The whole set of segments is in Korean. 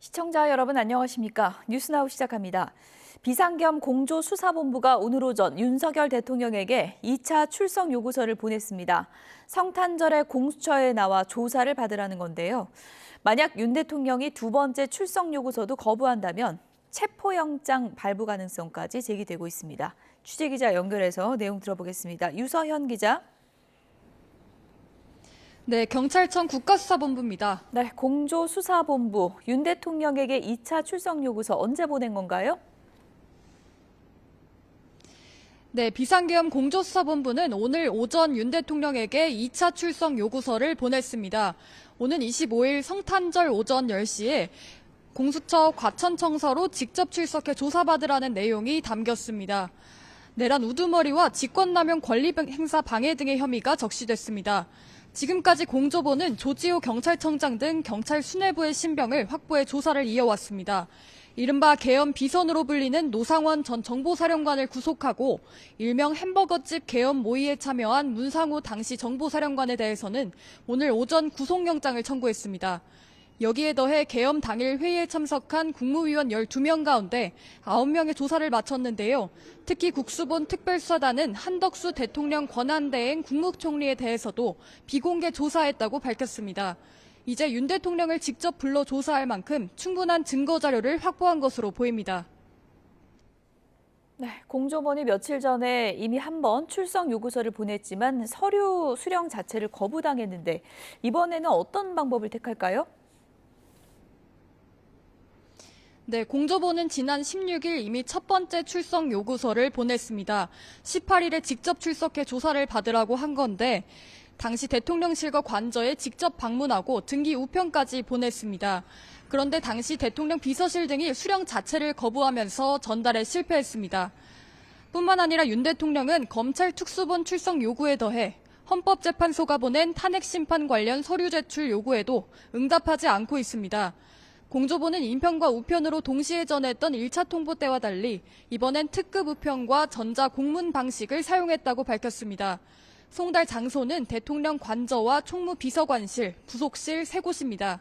시청자 여러분 안녕하십니까? 뉴스나우 시작합니다. 비상겸 공조수사본부가 오늘 오전 윤석열 대통령에게 2차 출석 요구서를 보냈습니다. 성탄절에 공수처에 나와 조사를 받으라는 건데요. 만약 윤 대통령이 두 번째 출석 요구서도 거부한다면 체포영장 발부 가능성까지 제기되고 있습니다. 취재기자 연결해서 내용 들어보겠습니다. 유서현 기자. 네, 경찰청 국가수사본부입니다. 네, 공조수사본부 윤 대통령에게 2차 출석 요구서 언제 보낸 건가요? 네, 비상계엄 공조수사본부는 오늘 오전 윤 대통령에게 2차 출석 요구서를 보냈습니다. 오는 25일 성탄절 오전 10시에 공수처 과천청사로 직접 출석해 조사받으라는 내용이 담겼습니다. 내란 우두머리와 직권남용 권리행사 방해 등의 혐의가 적시됐습니다. 지금까지 공조본은 조지호 경찰청장 등 경찰 수뇌부의 신병을 확보해 조사를 이어왔습니다. 이른바 계엄 비선으로 불리는 노상원 전 정보사령관을 구속하고 일명 햄버거집 계엄 모의에 참여한 문상호 당시 정보사령관에 대해서는 오늘 오전 구속영장을 청구했습니다. 여기에 더해 계엄 당일 회의에 참석한 국무위원 12명 가운데 9명의 조사를 마쳤는데요. 특히 국수본 특별수사단은 한덕수 대통령 권한대행 국무총리에 대해서도 비공개 조사했다고 밝혔습니다. 이제 윤 대통령을 직접 불러 조사할 만큼 충분한 증거 자료를 확보한 것으로 보입니다. 네, 공조본이 며칠 전에 이미 한 번 출석 요구서를 보냈지만 서류 수령 자체를 거부당했는데 이번에는 어떤 방법을 택할까요? 네, 공조본은 지난 16일 이미 첫 번째 출석 요구서를 보냈습니다. 18일에 직접 출석해 조사를 받으라고 한 건데 당시 대통령실과 관저에 직접 방문하고 등기 우편까지 보냈습니다. 그런데 당시 대통령 비서실 등이 수령 자체를 거부하면서 전달에 실패했습니다. 뿐만 아니라 윤 대통령은 검찰 특수본 출석 요구에 더해 헌법재판소가 보낸 탄핵심판 관련 서류 제출 요구에도 응답하지 않고 있습니다. 공조본은 인편과 우편으로 동시에 전했던 1차 통보 때와 달리 이번엔 특급 우편과 전자 공문 방식을 사용했다고 밝혔습니다. 송달 장소는 대통령 관저와 총무비서관실, 부속실 세 곳입니다.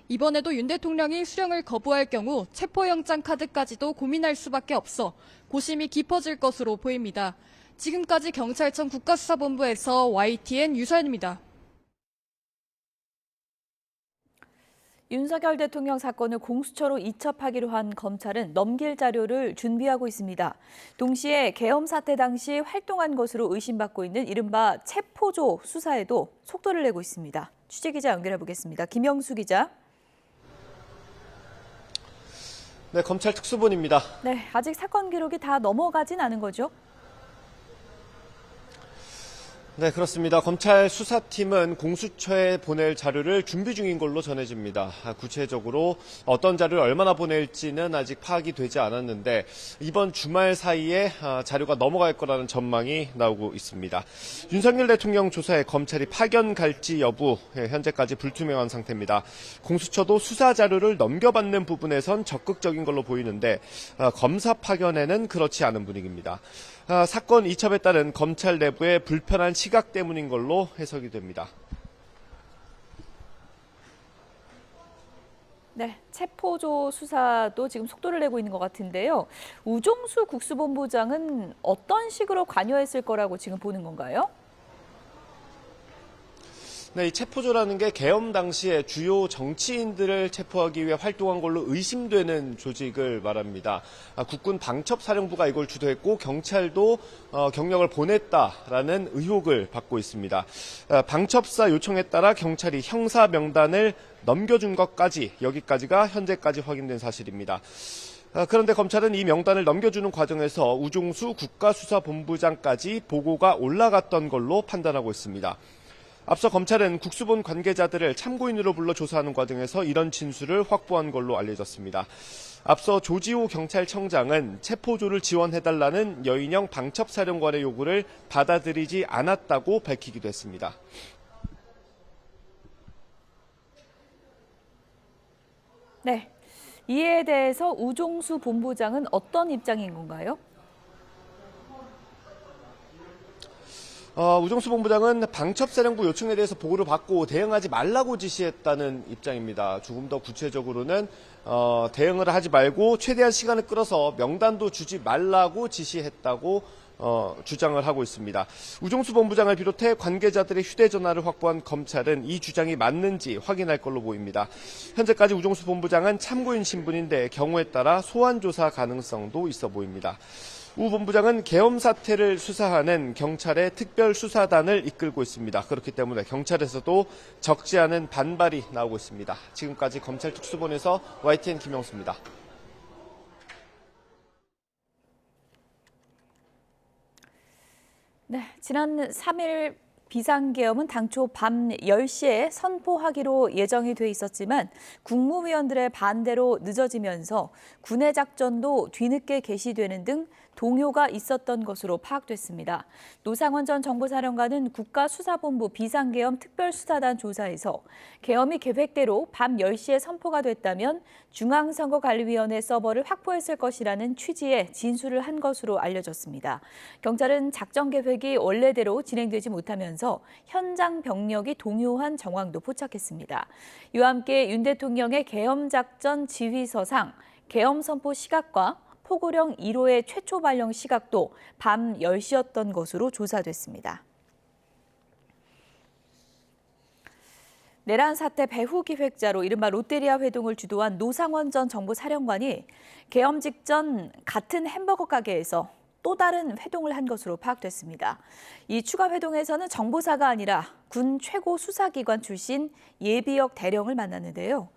이번에도 윤 대통령이 수령을 거부할 경우 체포영장 카드까지도 고민할 수밖에 없어 고심이 깊어질 것으로 보입니다. 지금까지 경찰청 국가수사본부에서 YTN 유서연입니다. 윤석열 대통령 사건을 공수처로 이첩하기로 한 검찰은 넘길 자료를 준비하고 있습니다. 동시에 계엄 사태 당시 활동한 것으로 의심받고 있는 이른바 체포조 수사에도 속도를 내고 있습니다. 취재기자 연결해 보겠습니다. 김영수 기자. 네, 검찰 특수본입니다. 네, 아직 사건 기록이 다 넘어가진 않은 거죠? 네, 그렇습니다. 검찰 수사팀은 공수처에 보낼 자료를 준비 중인 걸로 전해집니다. 구체적으로 어떤 자료를 얼마나 보낼지는 아직 파악이 되지 않았는데 이번 주말 사이에 자료가 넘어갈 거라는 전망이 나오고 있습니다. 윤석열 대통령 조사에 검찰이 파견 갈지 여부 현재까지 불투명한 상태입니다. 공수처도 수사 자료를 넘겨받는 부분에선 적극적인 걸로 보이는데 검사 파견에는 그렇지 않은 분위기입니다. 사건 이첩에 따른 검찰 내부의 불편한 시각 때문인 걸로 해석이 됩니다. 네, 체포조 수사도 지금 속도를 내고 있는 것 같은데요. 우종수 국수본부장은 어떤 식으로 관여했을 거라고 지금 보는 건가요? 네, 이 체포조라는 게 계엄 당시에 주요 정치인들을 체포하기 위해 활동한 걸로 의심되는 조직을 말합니다. 국군 방첩사령부가 이걸 주도했고 경찰도 경력을 보냈다라는 의혹을 받고 있습니다. 방첩사 요청에 따라 경찰이 형사 명단을 넘겨준 것까지 여기까지가 현재까지 확인된 사실입니다. 그런데 검찰은 이 명단을 넘겨주는 과정에서 우종수 국가수사본부장까지 보고가 올라갔던 걸로 판단하고 있습니다. 앞서 검찰은 국수본 관계자들을 참고인으로 불러 조사하는 과정에서 이런 진술을 확보한 걸로 알려졌습니다. 앞서 조지호 경찰청장은 체포조를 지원해달라는 여인영 방첩사령관의 요구를 받아들이지 않았다고 밝히기도 했습니다. 네, 이에 대해서 우종수 본부장은 어떤 입장인 건가요? 우정수 본부장은 방첩사령부 요청에 대해서 보고를 받고 대응하지 말라고 지시했다는 입장입니다. 조금 더 구체적으로는 대응을 하지 말고 최대한 시간을 끌어서 명단도 주지 말라고 지시했다고 주장을 하고 있습니다. 우정수 본부장을 비롯해 관계자들의 휴대전화를 확보한 검찰은 이 주장이 맞는지 확인할 걸로 보입니다. 현재까지 우정수 본부장은 참고인 신분인데 경우에 따라 소환 조사 가능성도 있어 보입니다. 우 본부장은 계엄 사태를 수사하는 경찰의 특별수사단을 이끌고 있습니다. 그렇기 때문에 경찰에서도 적지 않은 반발이 나오고 있습니다. 지금까지 검찰 특수본에서 YTN 김영수입니다. 네, 지난 3일 비상계엄은 당초 밤 10시에 선포하기로 예정이 돼 있었지만 국무위원들의 반대로 늦어지면서 군의 작전도 뒤늦게 개시되는 등 동요가 있었던 것으로 파악됐습니다. 노상원 전 정보사령관은 국가수사본부 비상계엄 특별수사단 조사에서 계엄이 계획대로 밤 10시에 선포가 됐다면 중앙선거관리위원회 서버를 확보했을 것이라는 취지의 진술을 한 것으로 알려졌습니다. 경찰은 작전 계획이 원래대로 진행되지 못하면서 현장 병력이 동요한 정황도 포착했습니다. 이와 함께 윤 대통령의 계엄작전 지휘서상 계엄 선포 시각과 포고령 1호의 최초 발령 시각도 밤 10시였던 것으로 조사됐습니다. 내란 사태 배후 기획자로 이른바 롯데리아 회동을 주도한 노상원 전 정보사령관이 계엄 직전 같은 햄버거 가게에서 또 다른 회동을 한 것으로 파악됐습니다. 이 추가 회동에서는 정보사가 아니라 군 최고 수사기관 출신 예비역 대령을 만났는데요.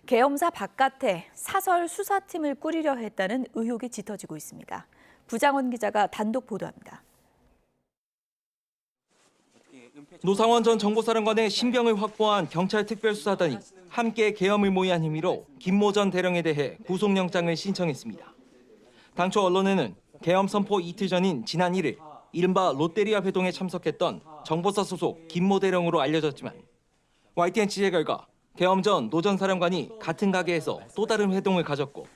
계엄사 바깥에 사설 수사팀을 꾸리려 했다는 의혹이 짙어지고 있습니다. 부장원 기자가 단독 보도합니다. 노상원 전 정보사령관의 신병을 확보한 경찰 특별수사단이 함께 계엄을 모의한 혐의로 김모 전 대령에 대해 구속영장을 신청했습니다. 당초 언론에는 계엄 선포 이틀 전인 지난 1일 이른바 롯데리아 회동에 참석했던 정보사 소속 김모 대령으로 알려졌지만 YTN 취재 결과 계엄 전 노 전 사령관이 같은 가게에서 또 다른 회동을 가졌고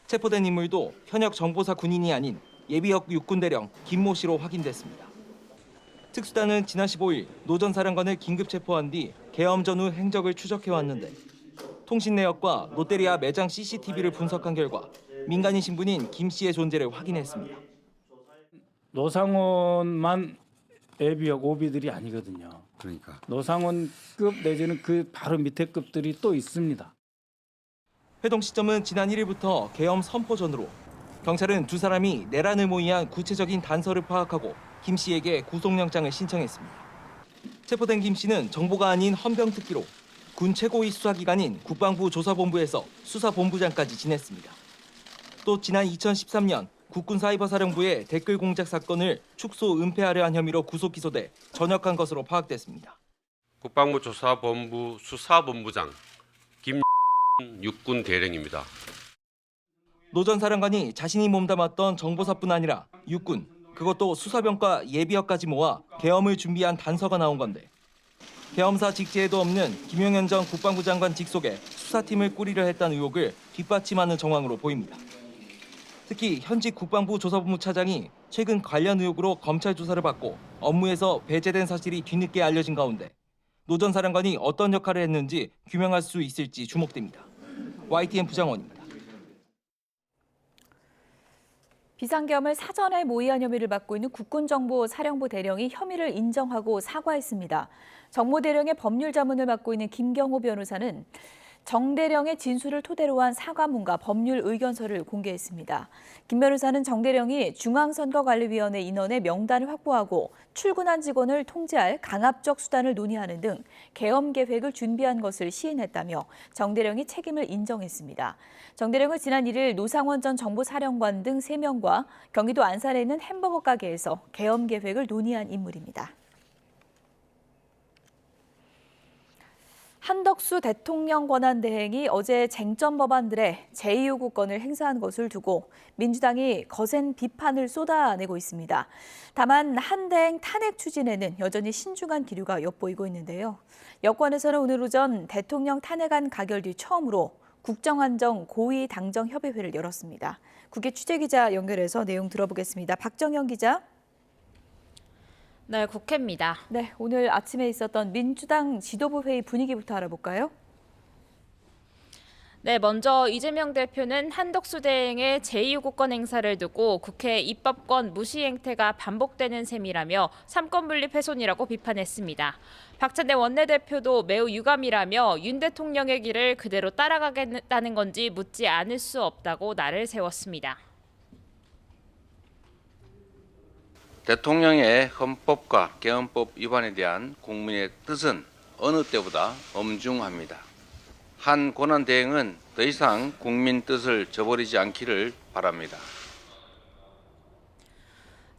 체포된 인물도 현역 정보사 군인이 아닌 예비역 육군대령 김모 씨로 확인됐습니다. 특수단은 지난 15일 노 전 사령관을 긴급 체포한 뒤 계엄 전후 행적을 추적해왔는데 통신 내역과 롯데리아 매장 CCTV를 분석한 결과 민간인 신분인 김 씨의 존재를 확인했습니다. 노상원만 예비역 오비들이 아니거든요. 그러니까 노상원급 내지는 그 바로 밑에 급들이 또 있습니다. 회동 시점은 지난 1일부터 계엄 선포 전으로 경찰은 두 사람이 내란을 모의한 구체적인 단서를 파악하고 김 씨에게 구속영장을 신청했습니다. 체포된 김 씨는 정보가 아닌 헌병특기로 군 최고위 수사기관인 국방부 조사본부에서 수사본부장까지 지냈습니다. 또 지난 2013년 국군사이버사령부의 댓글 공작 사건을 축소 은폐하려 한 혐의로 구속 기소돼 전역한 것으로 파악됐습니다. 국방부 조사본부 수사본부장 육군 대령입니다. 노 전 사령관이 자신이 몸담았던 정보사뿐 아니라 육군, 그것도 수사병과 예비역까지 모아 계엄을 준비한 단서가 나온 건데 계엄사 직제에도 없는 김용현 전 국방부 장관 직속의 수사팀을 꾸리려 했다는 의혹을 뒷받침하는 정황으로 보입니다. 특히 현직 국방부 조사본부 차장이 최근 관련 의혹으로 검찰 조사를 받고 업무에서 배제된 사실이 뒤늦게 알려진 가운데 노 전 사령관이 어떤 역할을 했는지 규명할 수 있을지 주목됩니다. YTN 부장원입니다. 비상계엄을 사전에 모의한 혐의를 받고 있는 국군정보사령부 대령이 혐의를 인정하고 사과했습니다. 정보대령의 법률 자문을 맡고 있는 김경호 변호사는 정 대령의 진술을 토대로 한 사과문과 법률 의견서를 공개했습니다. 김 변호사는 정 대령이 중앙선거관리위원회 인원의 명단을 확보하고 출근한 직원을 통제할 강압적 수단을 논의하는 등 계엄 계획을 준비한 것을 시인했다며 정 대령이 책임을 인정했습니다. 정 대령은 지난 1일 노상원 전 정보사령관 등 3명과 경기도 안산에 있는 햄버거 가게에서 계엄 계획을 논의한 인물입니다. 한덕수 대통령 권한대행이 어제 쟁점 법안들의 제2요구권을 행사한 것을 두고 민주당이 거센 비판을 쏟아내고 있습니다. 다만 한 대행 탄핵 추진에는 여전히 신중한 기류가 엿보이고 있는데요. 여권에서는 오늘 오전 대통령 탄핵안 가결 뒤 처음으로 국정안정 고위당정협의회를 열었습니다. 국회 취재기자 연결해서 내용 들어보겠습니다. 박정현 기자. 네, 국회입니다. 네, 오늘 아침에 있었던 민주당 지도부 회의 분위기부터 알아볼까요? 네, 먼저 이재명 대표는 한덕수 대행의 제2요구권 행사를 두고 국회 입법권 무시 행태가 반복되는 셈이라며 삼권분립 훼손이라고 비판했습니다. 박찬대 원내대표도 매우 유감이라며 윤 대통령의 길을 그대로 따라가겠다는 건지 묻지 않을 수 없다고 날을 세웠습니다. 대통령의 헌법과 개헌법 위반에 대한 국민의 뜻은 어느 때보다 엄중합니다. 한 권한대행은 더 이상 국민 뜻을 저버리지 않기를 바랍니다.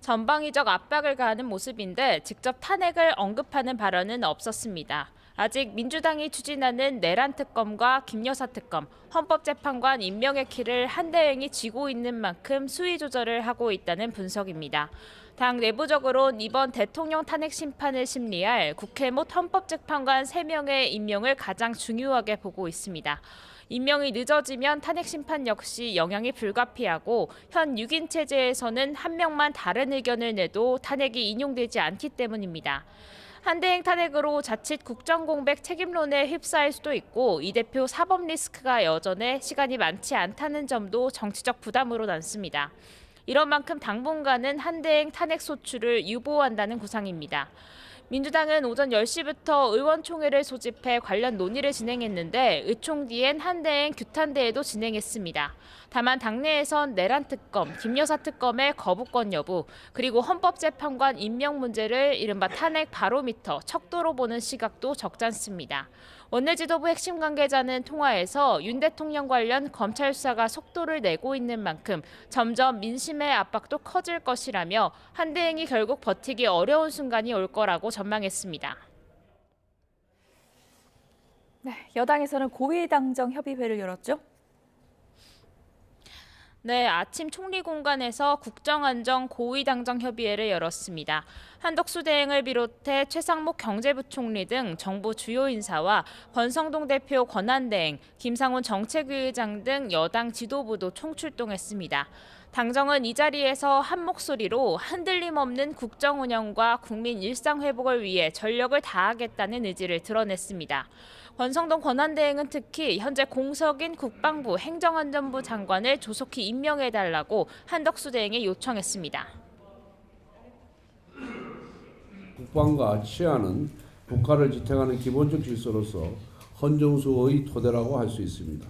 전방위적 압박을 가하는 모습인데 직접 탄핵을 언급하는 발언은 없었습니다. 아직 민주당이 추진하는 내란 특검과 김여사 특검, 헌법재판관 임명의 키를 한 대행이 쥐고 있는 만큼 수위 조절을 하고 있다는 분석입니다. 당 내부적으론 이번 대통령 탄핵 심판을 심리할 국회 못 헌법재판관 3명의 임명을 가장 중요하게 보고 있습니다. 임명이 늦어지면 탄핵 심판 역시 영향이 불가피하고 현 6인 체제에서는 한 명만 다른 의견을 내도 탄핵이 인용되지 않기 때문입니다. 한대행 탄핵으로 자칫 국정공백 책임론에 휩싸일 수도 있고 이 대표 사법 리스크가 여전해 시간이 많지 않다는 점도 정치적 부담으로 남습니다. 이런 만큼 당분간은 한대행 탄핵 소추를 유보한다는 구상입니다. 민주당은 오전 10시부터 의원총회를 소집해 관련 논의를 진행했는데 의총 뒤엔 한대행 규탄대회도 진행했습니다. 다만 당내에선 내란 특검, 김여사 특검의 거부권 여부, 그리고 헌법재판관 임명 문제를 이른바 탄핵 바로미터, 척도로 보는 시각도 적잖습니다. 원내 지도부 핵심 관계자는 통화에서 윤 대통령 관련 검찰 수사가 속도를 내고 있는 만큼 점점 민심의 압박도 커질 것이라며 한대행이 결국 버티기 어려운 순간이 올 거라고 전망했습니다. 네, 여당에서는 고위당정 협의회를 열었죠? 네, 아침 총리 공간에서 국정안정 고위당정 협의회를 열었습니다. 한덕수 대행을 비롯해 최상목 경제부총리 등 정부 주요 인사와 권성동 대표 권한대행, 김상훈 정책위의장 등 여당 지도부도 총출동했습니다. 당정은 이 자리에서 한 목소리로 흔들림 없는 국정 운영과 국민 일상 회복을 위해 전력을 다하겠다는 의지를 드러냈습니다. 권성동 권한대행은 특히 현재 공석인 국방부 행정안전부 장관을 조속히 임명해달라고 한덕수 대행에 요청했습니다. 국방과 치안은 국가를 지탱하는 기본적 질서로서 헌정수의 토대라고 할 수 있습니다.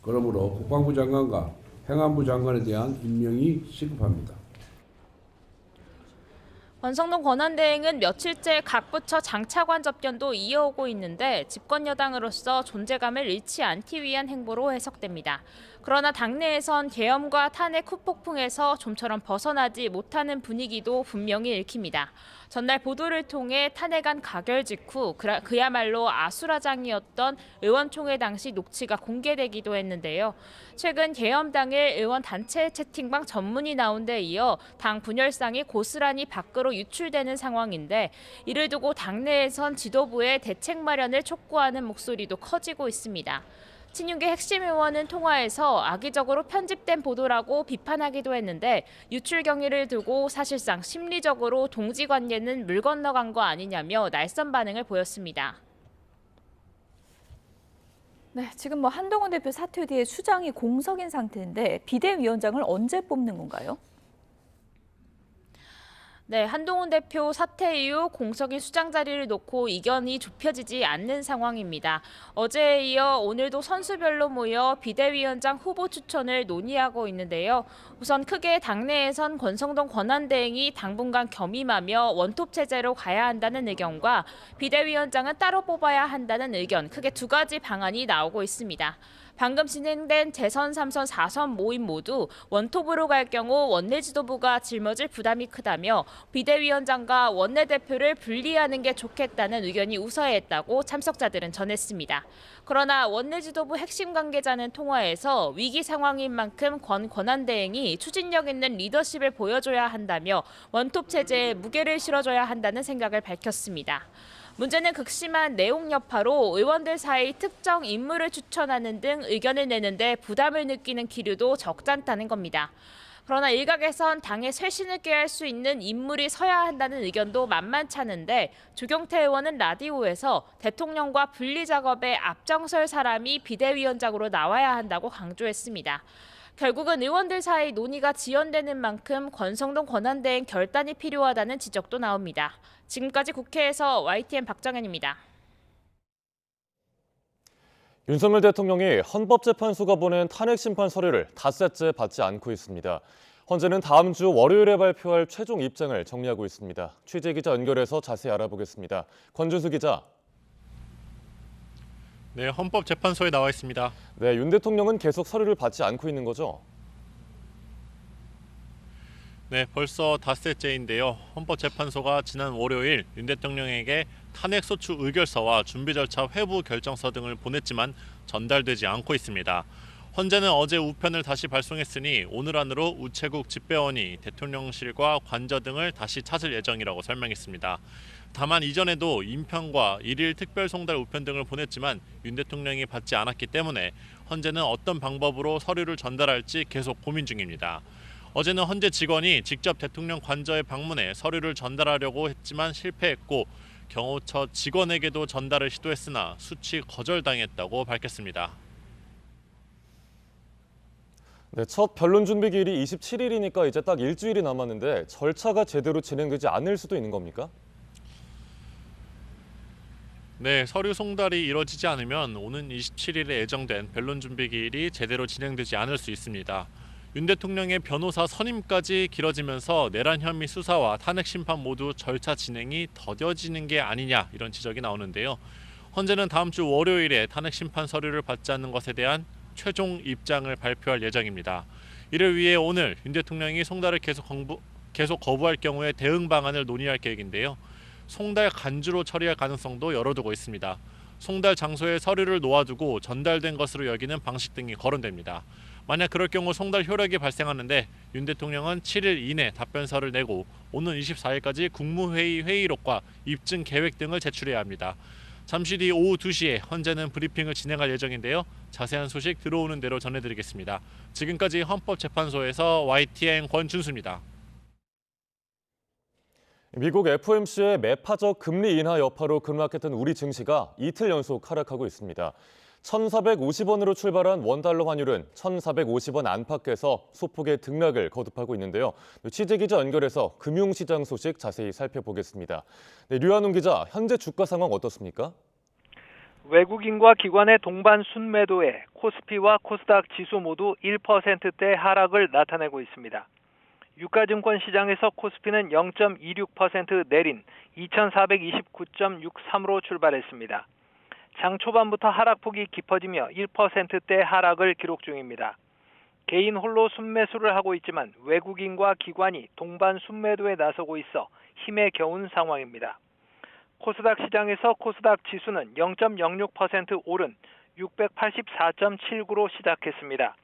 그러므로 국방부 장관과 행안부 장관에 대한 임명이 시급합니다. 권성동 권한대행은 며칠째 각 부처 장차관 접견도 이어오고 있는데 집권 여당으로서 존재감을 잃지 않기 위한 행보로 해석됩니다. 그러나 당내에선 계엄과 탄핵 후폭풍에서 좀처럼 벗어나지 못하는 분위기도 분명히 읽힙니다. 전날 보도를 통해 탄핵안 가결 직후 그야말로 아수라장이었던 의원총회 당시 녹취가 공개되기도 했는데요. 최근 계엄 당일 의원 단체 채팅방 전문이 나온 데 이어 당 분열상이 고스란히 밖으로 유출되는 상황인데 이를 두고 당내에선 지도부의 대책 마련을 촉구하는 목소리도 커지고 있습니다. 친윤계 핵심 의원은 통화에서 악의적으로 편집된 보도라고 비판하기도 했는데 유출 경위를 두고 사실상 심리적으로 동지 관계는 물 건너간 거 아니냐며 날선 반응을 보였습니다. 네, 지금 한동훈 대표 사퇴 뒤에 수장이 공석인 상태인데 비대위원장을 언제 뽑는 건가요? 네, 한동훈 대표 사퇴 이후 공석인 수장 자리를 놓고 이견이 좁혀지지 않는 상황입니다. 어제에 이어 오늘도 선수별로 모여 비대위원장 후보 추천을 논의하고 있는데요. 우선 크게 당내에선 권성동 권한대행이 당분간 겸임하며 원톱 체제로 가야 한다는 의견과 비대위원장은 따로 뽑아야 한다는 의견, 크게 두 가지 방안이 나오고 있습니다. 방금 진행된 재선 3선 4선 모임 모두 원톱으로 갈 경우 원내 지도부가 짊어질 부담이 크다며 비대위원장과 원내대표를 분리하는 게 좋겠다는 의견이 우세했다고 참석자들은 전했습니다. 그러나 원내 지도부 핵심 관계자는 통화에서 위기 상황인 만큼 권한대행이 추진력 있는 리더십을 보여줘야 한다며 원톱 체제에 무게를 실어줘야 한다는 생각을 밝혔습니다. 문제는 극심한 내용 여파로 의원들 사이 특정 인물을 추천하는 등 의견을 내는데 부담을 느끼는 기류도 적잖다는 겁니다. 그러나 일각에선 당의 쇄신을 꾀할 수 있는 인물이 서야 한다는 의견도 만만찮은데 조경태 의원은 라디오에서 대통령과 분리 작업에 앞장설 사람이 비대위원장으로 나와야 한다고 강조했습니다. 결국은 의원들 사이 논의가 지연되는 만큼 권성동 권한대행 결단이 필요하다는 지적도 나옵니다. 지금까지 국회에서 YTN 박정현입니다. 윤석열 대통령이 헌법재판소가 보낸 탄핵심판 서류를 닷새째 받지 않고 있습니다. 헌재는 다음 주 월요일에 발표할 최종 입장을 정리하고 있습니다. 취재기자 연결해서 자세히 알아보겠습니다. 권준수 기자. 네, 헌법재판소에 나와 있습니다. 네, 윤 대통령은 계속 서류를 받지 않고 있는 거죠? 네, 벌써 닷새째인데요. 헌법재판소가 지난 월요일 윤 대통령에게 탄핵소추 의결서와 준비 절차 회부 결정서 등을 보냈지만 전달되지 않고 있습니다. 헌재는 어제 우편을 다시 발송했으니 오늘 안으로 우체국 집배원이 대통령실과 관저 등을 다시 찾을 예정이라고 설명했습니다. 다만 이전에도 인편과 일일 특별 송달 우편 등을 보냈지만 윤 대통령이 받지 않았기 때문에 헌재는 어떤 방법으로 서류를 전달할지 계속 고민 중입니다. 어제는 헌재 직원이 직접 대통령 관저에 방문해 서류를 전달하려고 했지만 실패했고 경호처 직원에게도 전달을 시도했으나 수치 거절당했다고 밝혔습니다. 네, 첫 변론 준비 기일이 27일이니까 이제 딱 일주일이 남았는데 절차가 제대로 진행되지 않을 수도 있는 겁니까? 네, 서류 송달이 이뤄지지 않으면 오는 27일에 예정된 변론 준비 기일이 제대로 진행되지 않을 수 있습니다. 윤 대통령의 변호사 선임까지 길어지면서 내란 혐의 수사와 탄핵 심판 모두 절차 진행이 더뎌지는 게 아니냐 이런 지적이 나오는데요. 헌재는 다음 주 월요일에 탄핵 심판 서류를 받지 않는 것에 대한 최종 입장을 발표할 예정입니다. 이를 위해 오늘 윤 대통령이 송달을 계속 거부할 경우에 대응 방안을 논의할 계획인데요. 송달 간주로 처리할 가능성도 열어두고 있습니다. 송달 장소에 서류를 놓아두고 전달된 것으로 여기는 방식 등이 거론됩니다. 만약 그럴 경우 송달 효력이 발생하는데 윤 대통령은 7일 이내 답변서를 내고 오는 24일까지 국무회의 회의록과 입증 계획 등을 제출해야 합니다. 잠시 뒤 오후 2시에 헌재는 브리핑을 진행할 예정인데요. 자세한 소식 들어오는 대로 전해드리겠습니다. 지금까지 헌법재판소에서 YTN 권준수입니다. 미국 FOMC의 매파적 금리 인하 여파로 급락했던 우리 증시가 이틀 연속 하락하고 있습니다. 1,450원으로 출발한 원달러 환율은 1,450원 안팎에서 소폭의 등락을 거듭하고 있는데요. 취재기자 연결해서 금융시장 소식 자세히 살펴보겠습니다. 네, 류한웅 기자, 현재 주가 상황 어떻습니까? 외국인과 기관의 동반 순매도에 코스피와 코스닥 지수 모두 1%대 하락을 나타내고 있습니다. 유가증권 시장에서 코스피는 0.26% 내린 2,429.63으로 출발했습니다. 장 초반부터 하락폭이 깊어지며 1%대 하락을 기록 중입니다. 개인 홀로 순매수를 하고 있지만 외국인과 기관이 동반 순매도에 나서고 있어 힘에 겨운 상황입니다. 코스닥 시장에서 코스닥 지수는 0.06% 오른 684.79로 시작했습니다.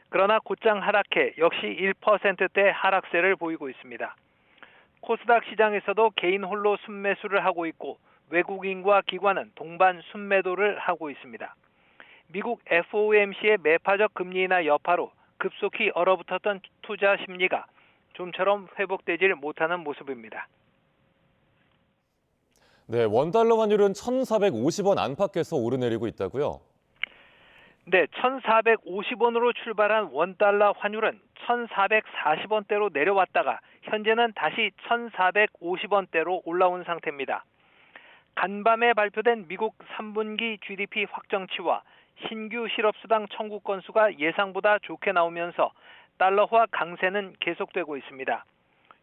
그러나 곧장 하락해 역시 1%대 하락세를 보이고 있습니다. 코스닥 시장에서도 개인 홀로 순매수를 하고 있고 외국인과 기관은 동반 순매도를 하고 있습니다. 미국 FOMC의 매파적 금리 인하 여파로 급속히 얼어붙었던 투자 심리가 좀처럼 회복되질 못하는 모습입니다. 네, 원달러 환율은 1,450원 안팎에서 오르내리고 있다고요? 네, 1,450원으로 출발한 원달러 환율은 1,440원대로 내려왔다가 현재는 다시 1,450원대로 올라온 상태입니다. 간밤에 발표된 미국 3분기 GDP 확정치와 신규 실업수당 청구 건수가 예상보다 좋게 나오면서 달러화 강세는 계속되고 있습니다.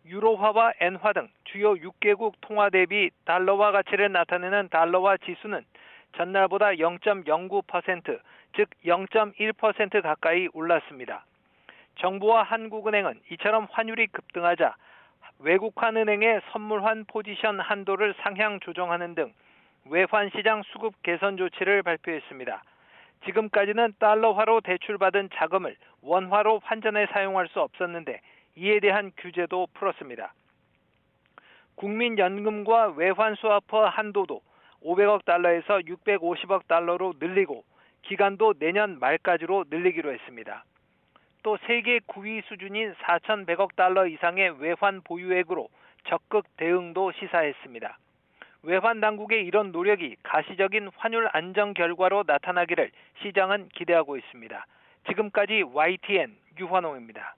유로화와 엔화 등 주요 6개국 통화 대비 달러화 가치를 나타내는 달러화 지수는 전날보다 0.09%, 즉 0.1% 가까이 올랐습니다. 정부와 한국은행은 이처럼 환율이 급등하자 외국환 은행의 선물환 포지션 한도를 상향 조정하는 등 외환 시장 수급 개선 조치를 발표했습니다. 지금까지는 달러화로 대출받은 자금을 원화로 환전해 사용할 수 없었는데 이에 대한 규제도 풀었습니다. 국민연금과 외환 스와프 한도도 500억 달러에서 650억 달러로 늘리고 기간도 내년 말까지로 늘리기로 했습니다. 또 세계 9위 수준인 4,100억 달러 이상의 외환 보유액으로 적극 대응도 시사했습니다. 외환 당국의 이런 노력이 가시적인 환율 안정 결과로 나타나기를 시장은 기대하고 있습니다. 지금까지 YTN 유환홍입니다.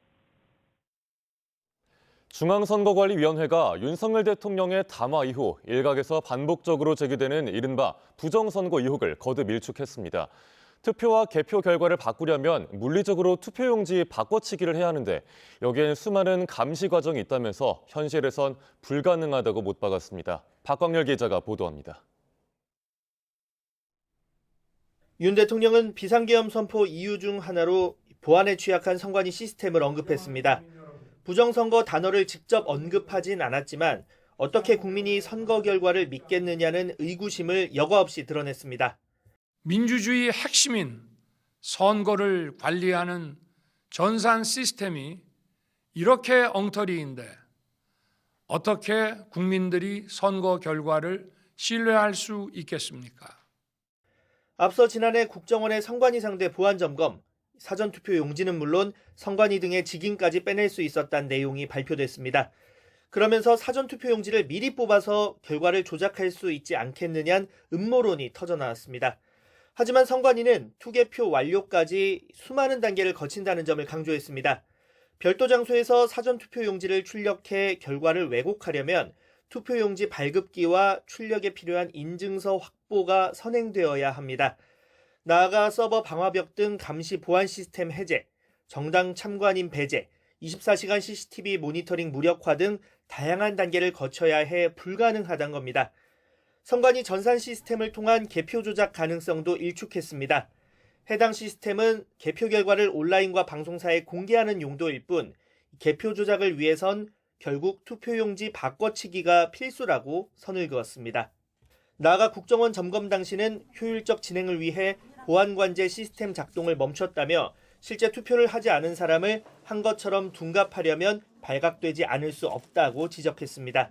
중앙선거관리위원회가 윤석열 대통령의 담화 이후 일각에서 반복적으로 제기되는 이른바 부정선거 의혹을 거듭 일축했습니다. 투표와 개표 결과를 바꾸려면 물리적으로 투표용지 바꿔치기를 해야 하는데 여기엔 수많은 감시 과정이 있다면서 현실에선 불가능하다고 못 박았습니다. 박광렬 기자가 보도합니다. 윤 대통령은 비상계엄 선포 이유 중 하나로 보안에 취약한 선관위 시스템을 언급했습니다. 부정선거 단어를 직접 언급하진 않았지만 어떻게 국민이 선거 결과를 믿겠느냐는 의구심을 여과 없이 드러냈습니다. 민주주의의 핵심인 선거를 관리하는 전산 시스템이 이렇게 엉터리인데 어떻게 국민들이 선거 결과를 신뢰할 수 있겠습니까? 앞서 지난해 국정원의 선관위 상대 보안 점검, 사전투표 용지는 물론 선관위 등의 직인까지 빼낼 수 있었다는 내용이 발표됐습니다. 그러면서 사전투표 용지를 미리 뽑아서 결과를 조작할 수 있지 않겠느냐는 음모론이 터져나왔습니다. 하지만 선관위는 투개표 완료까지 수많은 단계를 거친다는 점을 강조했습니다. 별도 장소에서 사전투표 용지를 출력해 결과를 왜곡하려면 투표용지 발급기와 출력에 필요한 인증서 확보가 선행되어야 합니다. 나아가 서버 방화벽 등 감시 보안 시스템 해제, 정당 참관인 배제, 24시간 CCTV 모니터링 무력화 등 다양한 단계를 거쳐야 해 불가능하다는 겁니다. 선관위 전산 시스템을 통한 개표 조작 가능성도 일축했습니다. 해당 시스템은 개표 결과를 온라인과 방송사에 공개하는 용도일 뿐 개표 조작을 위해선 결국 투표용지 바꿔치기가 필수라고 선을 그었습니다. 나아가 국정원 점검 당시는 효율적 진행을 위해 보안관제 시스템 작동을 멈췄다며 실제 투표를 하지 않은 사람을 한 것처럼 둔갑하려면 발각되지 않을 수 없다고 지적했습니다.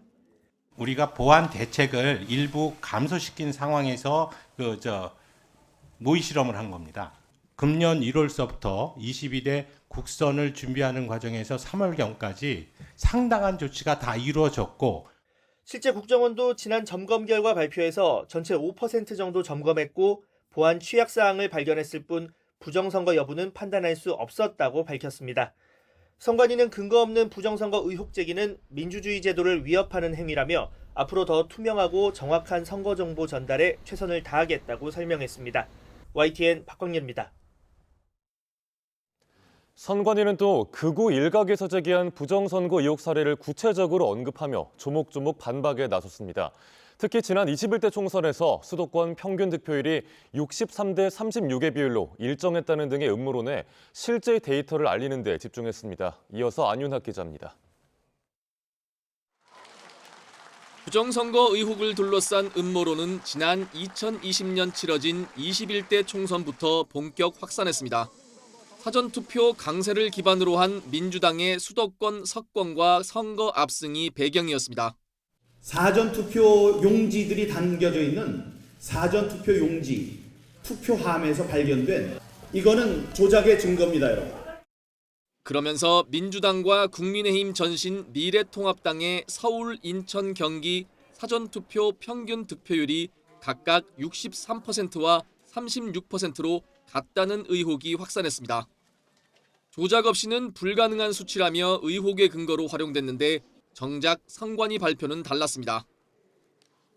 우리가 보안 대책을 일부 감소시킨 상황에서 모의 실험을 한 겁니다. 금년 1월서부터 22대 국선을 준비하는 과정에서 3월경까지 상당한 조치가 다 이루어졌고 실제 국정원도 지난 점검 결과 발표에서 전체 5% 정도 점검했고 보안 취약 사항을 발견했을 뿐 부정선거 여부는 판단할 수 없었다고 밝혔습니다. 선관위는 근거 없는 부정선거 의혹 제기는 민주주의 제도를 위협하는 행위라며 앞으로 더 투명하고 정확한 선거 정보 전달에 최선을 다하겠다고 설명했습니다. YTN 박광렬입니다. 선관위는 또 극우 일각에서 제기한 부정선거 의혹 사례를 구체적으로 언급하며 조목조목 반박에 나섰습니다. 특히 지난 21대 총선에서 수도권 평균 득표율이 63대 36의 비율로 일정했다는 등의 음모론에 실제 데이터를 알리는 데 집중했습니다. 이어서 안윤학 기자입니다. 부정선거 의혹을 둘러싼 음모론은 지난 2020년 치러진 21대 총선부터 본격 확산했습니다. 사전투표 강세를 기반으로 한 민주당의 수도권 석권과 선거 압승이 배경이었습니다. 사전투표 용지들이 담겨져 있는 사전투표 용지 투표함에서 발견된 이거는 조작의 증거입니다, 여러분. 그러면서 민주당과 국민의힘 전신 미래통합당의 서울, 인천, 경기 사전투표 평균 득표율이 각각 63%와 36%로 같다는 의혹이 확산했습니다. 조작 없이는 불가능한 수치라며 의혹의 근거로 활용됐는데 정작 선관위 발표는 달랐습니다.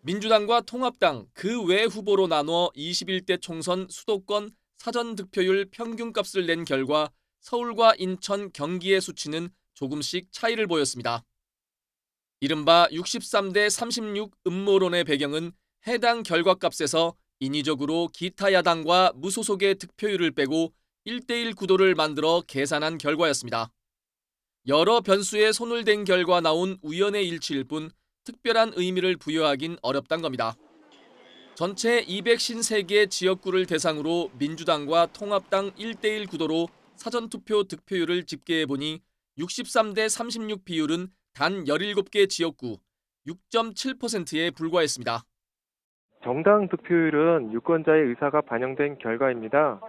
민주당과 통합당 그 외 후보로 나눠 21대 총선 수도권 사전득표율 평균값을 낸 결과 서울과 인천, 경기의 수치는 조금씩 차이를 보였습니다. 이른바 63대 36 음모론의 배경은 해당 결과값에서 인위적으로 기타 야당과 무소속의 득표율을 빼고 1대1 구도를 만들어 계산한 결과였습니다. 여러 변수에 손을 댄 결과 나온 우연의 일치일 뿐 특별한 의미를 부여하긴 어렵단 겁니다. 전체 253개 지역구를 대상으로 민주당과 통합당 1대1 구도로 사전투표 득표율을 집계해보니 63대 36 비율은 단 17개 지역구 6.7%에 불과했습니다. 정당 득표율은 유권자의 의사가 반영된 결과입니다.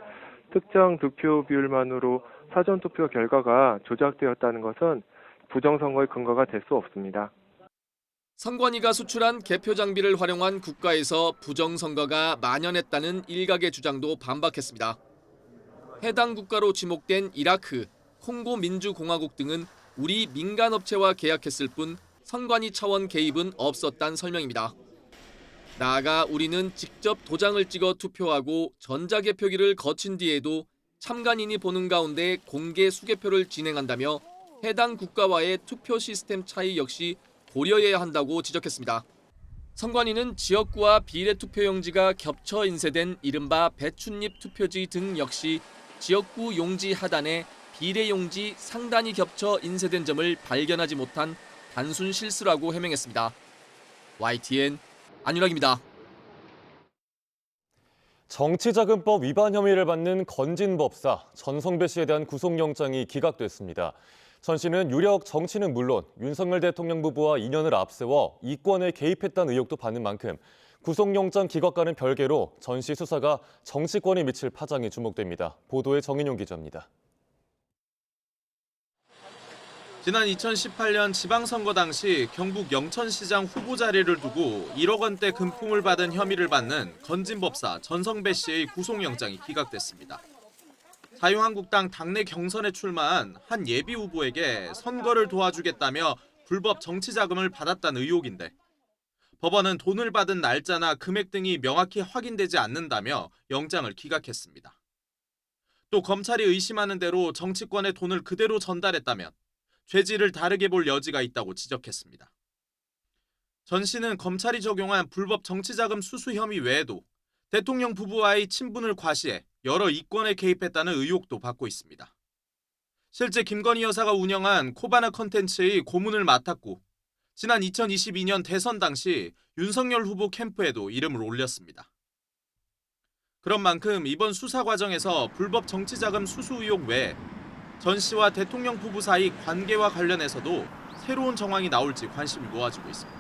특정 득표 비율만으로 사전투표 결과가 조작되었다는 것은 부정선거의 근거가 될 수 없습니다. 선관위가 수출한 개표 장비를 활용한 국가에서 부정선거가 만연했다는 일각의 주장도 반박했습니다. 해당 국가로 지목된 이라크, 콩고 민주공화국 등은 우리 민간업체와 계약했을 뿐 선관위 차원 개입은 없었다는 설명입니다. 나아가 우리는 직접 도장을 찍어 투표하고 전자개표기를 거친 뒤에도 참관인이 보는 가운데 공개 수개표를 진행한다며 해당 국가와의 투표 시스템 차이 역시 고려해야 한다고 지적했습니다. 선관위는 지역구와 비례투표용지가 겹쳐 인쇄된 이른바 배춧잎 투표지 등 역시 지역구 용지 하단에 비례용지 상단이 겹쳐 인쇄된 점을 발견하지 못한 단순 실수라고 해명했습니다. YTN 안윤학입니다. 정치자금법 위반 혐의를 받는 건진법사 전성배 씨에 대한 구속영장이 기각됐습니다. 전 씨는 유력 정치는 물론 윤석열 대통령 부부와 인연을 앞세워 이권에 개입했다는 의혹도 받는 만큼 구속영장 기각과는 별개로 전 씨 수사가 정치권에 미칠 파장이 주목됩니다. 보도에 정인용 기자입니다. 지난 2018년 지방선거 당시 경북 영천시장 후보 자리를 두고 1억 원대 금품을 받은 혐의를 받는 건진법사 전성배 씨의 구속영장이 기각됐습니다. 자유한국당 당내 경선에 출마한 한 예비 후보에게 선거를 도와주겠다며 불법 정치자금을 받았다는 의혹인데 법원은 돈을 받은 날짜나 금액 등이 명확히 확인되지 않는다며 영장을 기각했습니다. 또 검찰이 의심하는 대로 정치권에 돈을 그대로 전달했다면 죄질을 다르게 볼 여지가 있다고 지적했습니다. 전 씨는 검찰이 적용한 불법 정치자금 수수 혐의 외에도 대통령 부부와의 친분을 과시해 여러 이권에 개입했다는 의혹도 받고 있습니다. 실제 김건희 여사가 운영한 코바나 컨텐츠의 고문을 맡았고 지난 2022년 대선 당시 윤석열 후보 캠프에도 이름을 올렸습니다. 그런 만큼 이번 수사 과정에서 불법 정치자금 수수 의혹 외에 전 씨와 대통령 부부 사이 관계와 관련해서도 새로운 정황이 나올지 관심이 모아지고 있습니다.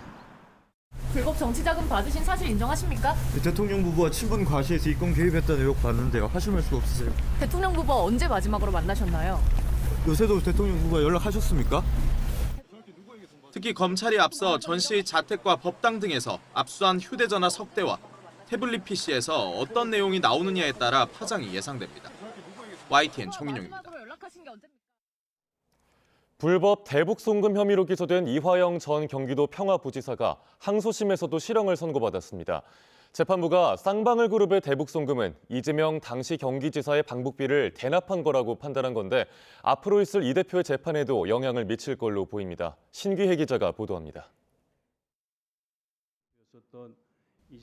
불법 정치자금 받으신 사실 인정하십니까? 대통령 부부와 친분 과시에서 이권 개입했다는 의혹 받는데요. 하실 말씀 없으세요? 대통령 부부와 언제 마지막으로 만나셨나요? 요새도 대통령 부부와 연락하셨습니까? 특히 검찰이 앞서 전 씨의 자택과 법당 등에서 압수한 휴대전화 석 대와 태블릿 PC에서 어떤 내용이 나오느냐에 따라 파장이 예상됩니다. YTN 정인용입니다. 불법 대북 송금 혐의로 기소된 이화영 전 경기도 평화부지사가 항소심에서도 실형을 선고받았습니다. 재판부가 쌍방울 그룹의 대북 송금은 이재명 당시 경기지사의 방북비를 대납한 거라고 판단한 건데 앞으로 있을 이 대표의 재판에도 영향을 미칠 걸로 보입니다. 신귀혜 기자가 보도합니다.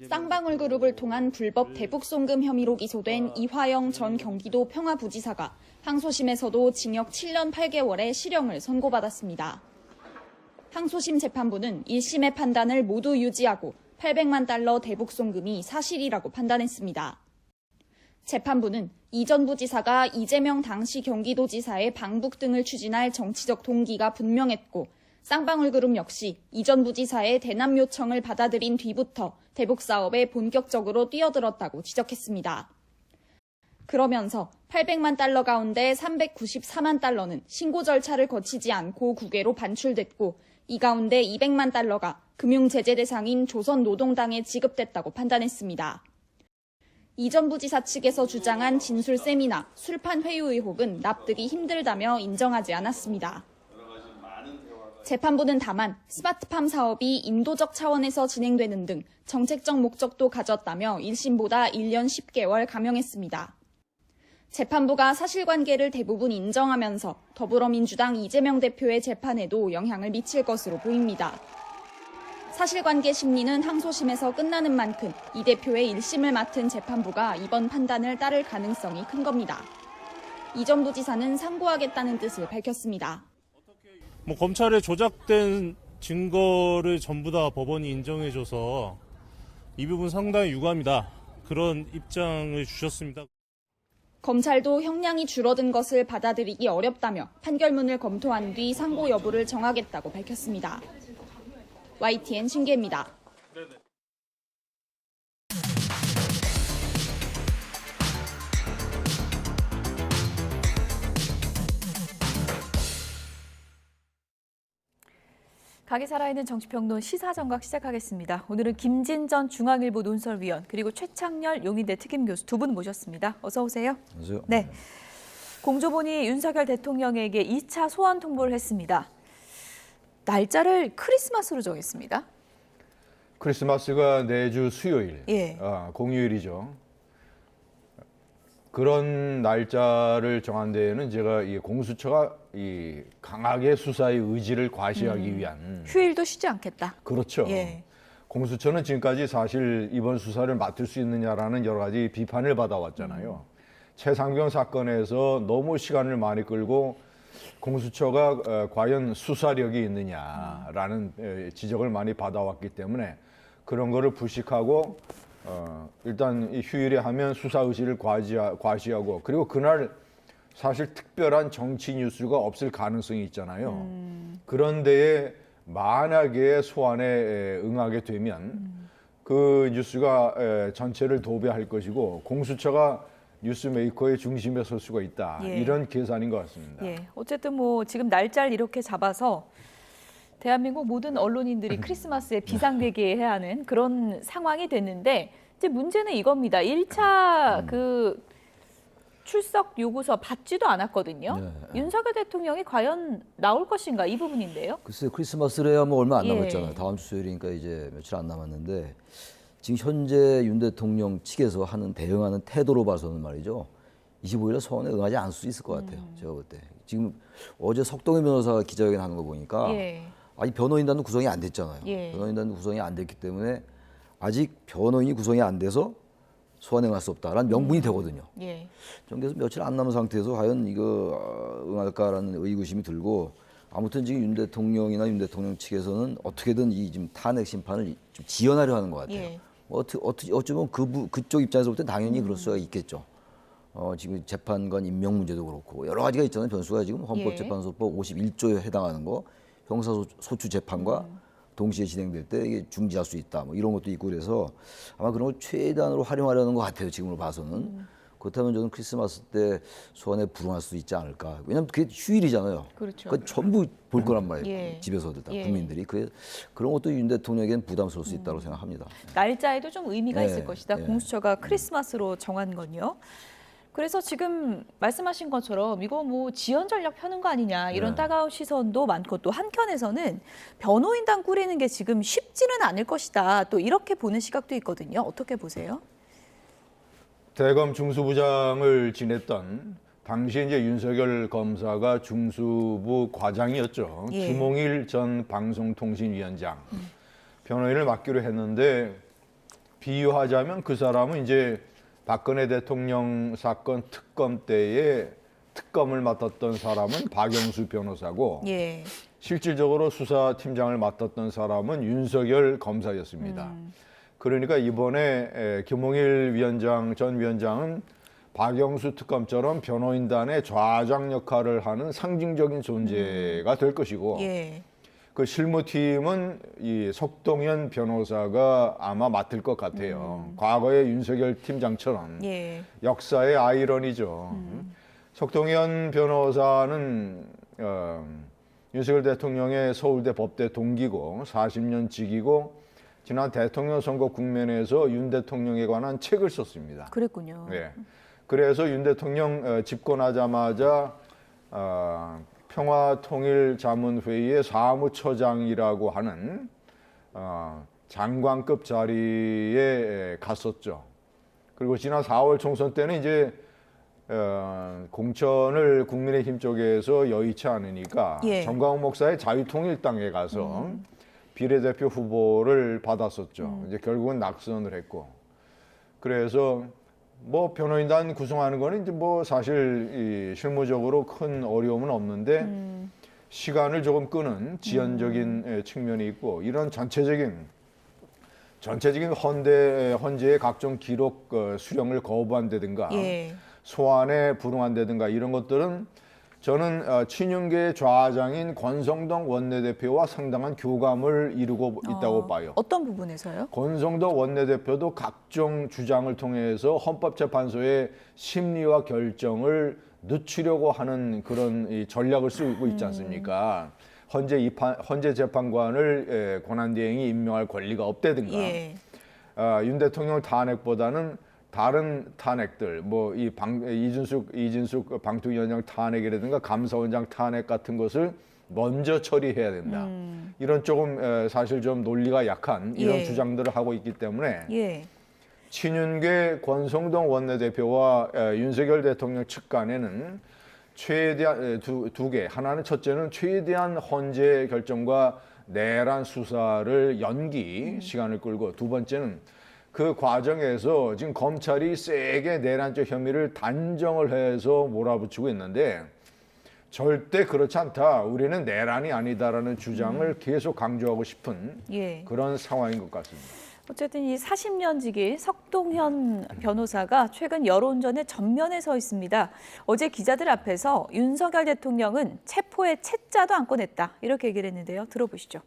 쌍방울 그룹을 통한 불법 대북 송금 혐의로 기소된 이화영 전 경기도 평화부지사가 항소심에서도 징역 7년 8개월의 실형을 선고받았습니다. 항소심 재판부는 1심의 판단을 모두 유지하고 800만 달러 대북 송금이 사실이라고 판단했습니다. 재판부는 이 전 부지사가 이재명 당시 경기도지사의 방북 등을 추진할 정치적 동기가 분명했고 쌍방울 그룹 역시 이 전 부지사의 대남 요청을 받아들인 뒤부터 대북 사업에 본격적으로 뛰어들었다고 지적했습니다. 그러면서 800만 달러 가운데 394만 달러는 신고 절차를 거치지 않고 국외로 반출됐고 이 가운데 200만 달러가 금융 제재 대상인 조선노동당에 지급됐다고 판단했습니다. 이 전 부지사 측에서 주장한 진술 세미나, 술판 회유 의혹은 납득이 힘들다며 인정하지 않았습니다. 재판부는 다만 스마트팜 사업이 인도적 차원에서 진행되는 등 정책적 목적도 가졌다며 1심보다 1년 10개월 감형했습니다. 재판부가 사실관계를 대부분 인정하면서 더불어민주당 이재명 대표의 재판에도 영향을 미칠 것으로 보입니다. 사실관계 심리는 항소심에서 끝나는 만큼 이 대표의 1심을 맡은 재판부가 이번 판단을 따를 가능성이 큰 겁니다. 이 전 부지사는 상고하겠다는 뜻을 밝혔습니다. 검찰의 조작된 증거를 전부 다 법원이 인정해줘서 이 부분 상당히 유감이다. 그런 입장을 주셨습니다. 검찰도 형량이 줄어든 것을 받아들이기 어렵다며 판결문을 검토한 뒤 상고 여부를 정하겠다고 밝혔습니다. YTN 신기혜입니다. 각이 살아있는 정치평론 시사정각 시작하겠습니다. 오늘은 김진전 중앙일보 논설위원 그리고 최창렬 용인대 특임교수 두 분 모셨습니다. 어서 오세요. 안녕하세요. 네. 공조본이 윤석열 대통령에게 2차 소환 통보를 했습니다. 날짜를 크리스마스로 정했습니다. 크리스마스가 내주 수요일, 예. 공휴일이죠. 그런 날짜를 정한 데에는 제가 이 공수처가 이 강하게 수사의 의지를 과시하기 위한 휴일도 쉬지 않겠다. 그렇죠. 예. 공수처는 지금까지 사실 이번 수사를 맡을 수 있느냐라는 여러 가지 비판을 받아왔잖아요. 최상병 사건에서 너무 시간을 많이 끌고 공수처가 과연 수사력이 있느냐라는 지적을 많이 받아왔기 때문에 그런 거를 불식하고 일단 이 휴일에 하면 수사 의지를 과시하고 그리고 그날 사실 특별한 정치 뉴스가 없을 가능성이 있잖아요. 그런 데에 만약에 소환에 응하게 되면 그 뉴스가 전체를 도배할 것이고 공수처가 뉴스메이커의 중심에 설 수가 있다. 예. 이런 계산인 것 같습니다. 예. 어쨌든 뭐 지금 날짜를 이렇게 잡아서 대한민국 모든 언론인들이 크리스마스에 비상대기해야 하는 그런 상황이 됐는데 이제 문제는 이겁니다. 1차 그 출석 요구서 받지도 않았거든요. 네. 윤석열 대통령이 과연 나올 것인가 이 부분인데요. 글쎄 크리스마스래야 뭐 얼마 안 예. 남았잖아요. 다음 주 수요일이니까 이제 며칠 안 남았는데 지금 현재 윤 대통령 측에서 대응하는 태도로 봐서는 말이죠. 25일에 소환에 응하지 않을 수 있을 것 같아요. 제가 볼 때. 지금 어제 석동희 변호사가 기자회견 하는 거 보니까 예. 아직 변호인단도 구성이 안 됐잖아요. 예. 변호인단도 구성이 안 됐기 때문에 아직 변호인이 구성이 안 돼서 소환에 응할 수 없다라는 명분이 되거든요. 예. 정계에서 며칠 안 남은 상태에서 과연 이거 응할까라는 의구심이 들고 아무튼 지금 윤 대통령이나 윤 대통령 측에서는 어떻게든 이 지금 탄핵 심판을 좀 지연하려 하는 것 같아요. 예. 어쩌면 그쪽 입장에서 볼 때 당연히 그럴 수가 있겠죠. 지금 재판관 임명 문제도 그렇고 여러 가지가 있잖아요. 변수가 지금 헌법재판소법 51조에 해당하는 거 형사소추 재판과 동시에 진행될 때 이게 중지할 수 있다. 뭐 이런 것도 있고 그래서 아마 그런 걸 최대한으로 활용하려는 것 같아요. 지금으로 봐서는. 그렇다면 저는 크리스마스 때 소환에 불응할 수 있지 않을까. 왜냐하면 그게 휴일이잖아요. 그렇죠. 그건 전부 볼 거란 말이에요. 예. 집에서들 다 예. 국민들이. 그런 것도 윤 대통령에게는 부담스러울 수 있다고 생각합니다. 날짜에도 좀 의미가 예. 있을 것이다. 공수처가 크리스마스로 정한 건요. 그래서 지금 말씀하신 것처럼 이거 뭐 지연 전략 펴는 거 아니냐 이런 따가운 시선도 많고 또 한켠에서는 변호인단 꾸리는 게 지금 쉽지는 않을 것이다. 또 이렇게 보는 시각도 있거든요. 어떻게 보세요? 대검 중수부장을 지냈던 당시 이제 윤석열 검사가 중수부 과장이었죠. 예. 김홍일 전 방송통신위원장 변호인을 맡기로 했는데 비유하자면 그 사람은 이제 박근혜 대통령 사건 특검 때에 특검을 맡았던 사람은 박영수 변호사고 예. 실질적으로 수사팀장을 맡았던 사람은 윤석열 검사였습니다. 그러니까 이번에 김홍일 전 위원장은 박영수 특검처럼 변호인단의 좌장 역할을 하는 상징적인 존재가 될 것이고 예. 그 실무팀은 이 석동현 변호사가 아마 맡을 것 같아요. 과거의 윤석열 팀장처럼 예. 역사의 아이러니죠. 석동현 변호사는 윤석열 대통령의 서울대 법대 동기고 40년 직이고 지난 대통령 선거 국면에서 윤 대통령에 관한 책을 썼습니다. 그랬군요. 네. 그래서 윤 대통령 집권하자마자 평화통일자문회의의 사무처장이라고 하는 장관급 자리에 갔었죠. 그리고 지난 4월 총선 때는 이제 공천을 국민의힘 쪽에서 여의치 않으니까 예. 정광훈 목사의 자유통일당에 가서 비례대표 후보를 받았었죠. 이제 결국은 낙선을 했고 그래서 뭐 변호인단 구성하는 거는 이제 뭐 사실 이 실무적으로 큰 어려움은 없는데 시간을 조금 끄는 지연적인 측면이 있고 이런 전체적인 헌재의 각종 기록 수령을 거부한다든가 예. 소환에 불응한다든가 이런 것들은 저는 친윤계의 좌장인 권성동 원내대표와 상당한 교감을 이루고 있다고 봐요. 어떤 부분에서요? 권성동 원내대표도 각종 주장을 통해서 헌법재판소의 심리와 결정을 늦추려고 하는 그런 이 전략을 쓰고 있지 않습니까? 헌재 재판관을 권한대행이 임명할 권리가 없다든가 예. 윤 대통령 탄핵보다는 다른 탄핵들 뭐 이 이진숙 방통위원장 탄핵이라든가 감사원장 탄핵 같은 것을 먼저 처리해야 된다. 이런 조금 사실 좀 논리가 약한 이런 예. 주장들을 하고 있기 때문에 예. 친윤계 권성동 원내대표와 윤석열 대통령 측 간에는 최대한 두 개. 하나는 첫째는 최대한 헌재 결정과 내란 수사를 시간을 끌고 두 번째는 그 과정에서 지금 검찰이 세게 내란적 혐의를 단정을 해서 몰아붙이고 있는데 절대 그렇지 않다. 우리는 내란이 아니다라는 주장을 계속 강조하고 싶은 예. 그런 상황인 것 같습니다. 어쨌든 이 40년 지기 석동현 변호사가 최근 여론전에 전면에 서 있습니다. 어제 기자들 앞에서 윤석열 대통령은 체포의 채자도 안 꺼냈다. 이렇게 얘기를 했는데요. 들어보시죠.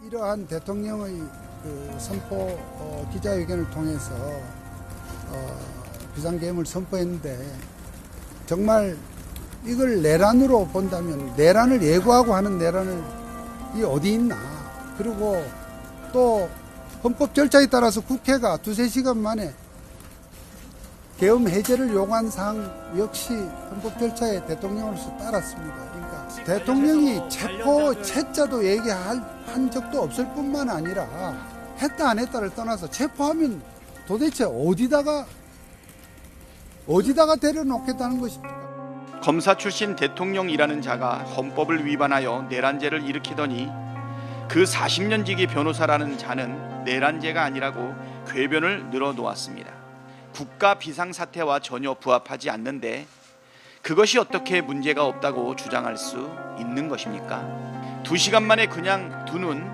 이러한 대통령의 그 선포 기자회견을 통해서 비상계엄을 선포했는데 정말 이걸 내란으로 본다면 내란을 예고하고 하는 내란이 어디 있나. 그리고 또 헌법 절차에 따라서 국회가 2-3시간 만에 계엄 해제를 요구한 사항 역시 헌법 절차에 대통령으로서 따랐습니다. 그러니까 대통령이 체포 채자도 얘기한 적도 없을 뿐만 아니라 했다 안 했다를 떠나서 체포하면 도대체 어디다가 데려놓겠다는 것입니까? 검사 출신 대통령이라는 자가 헌법을 위반하여 내란죄를 일으키더니 그 40년 지기 변호사라는 자는 내란죄가 아니라고 궤변을 늘어놓았습니다. 국가 비상사태와 전혀 부합하지 않는데 그것이 어떻게 문제가 없다고 주장할 수 있는 것입니까? 2시간 만에 그냥 두는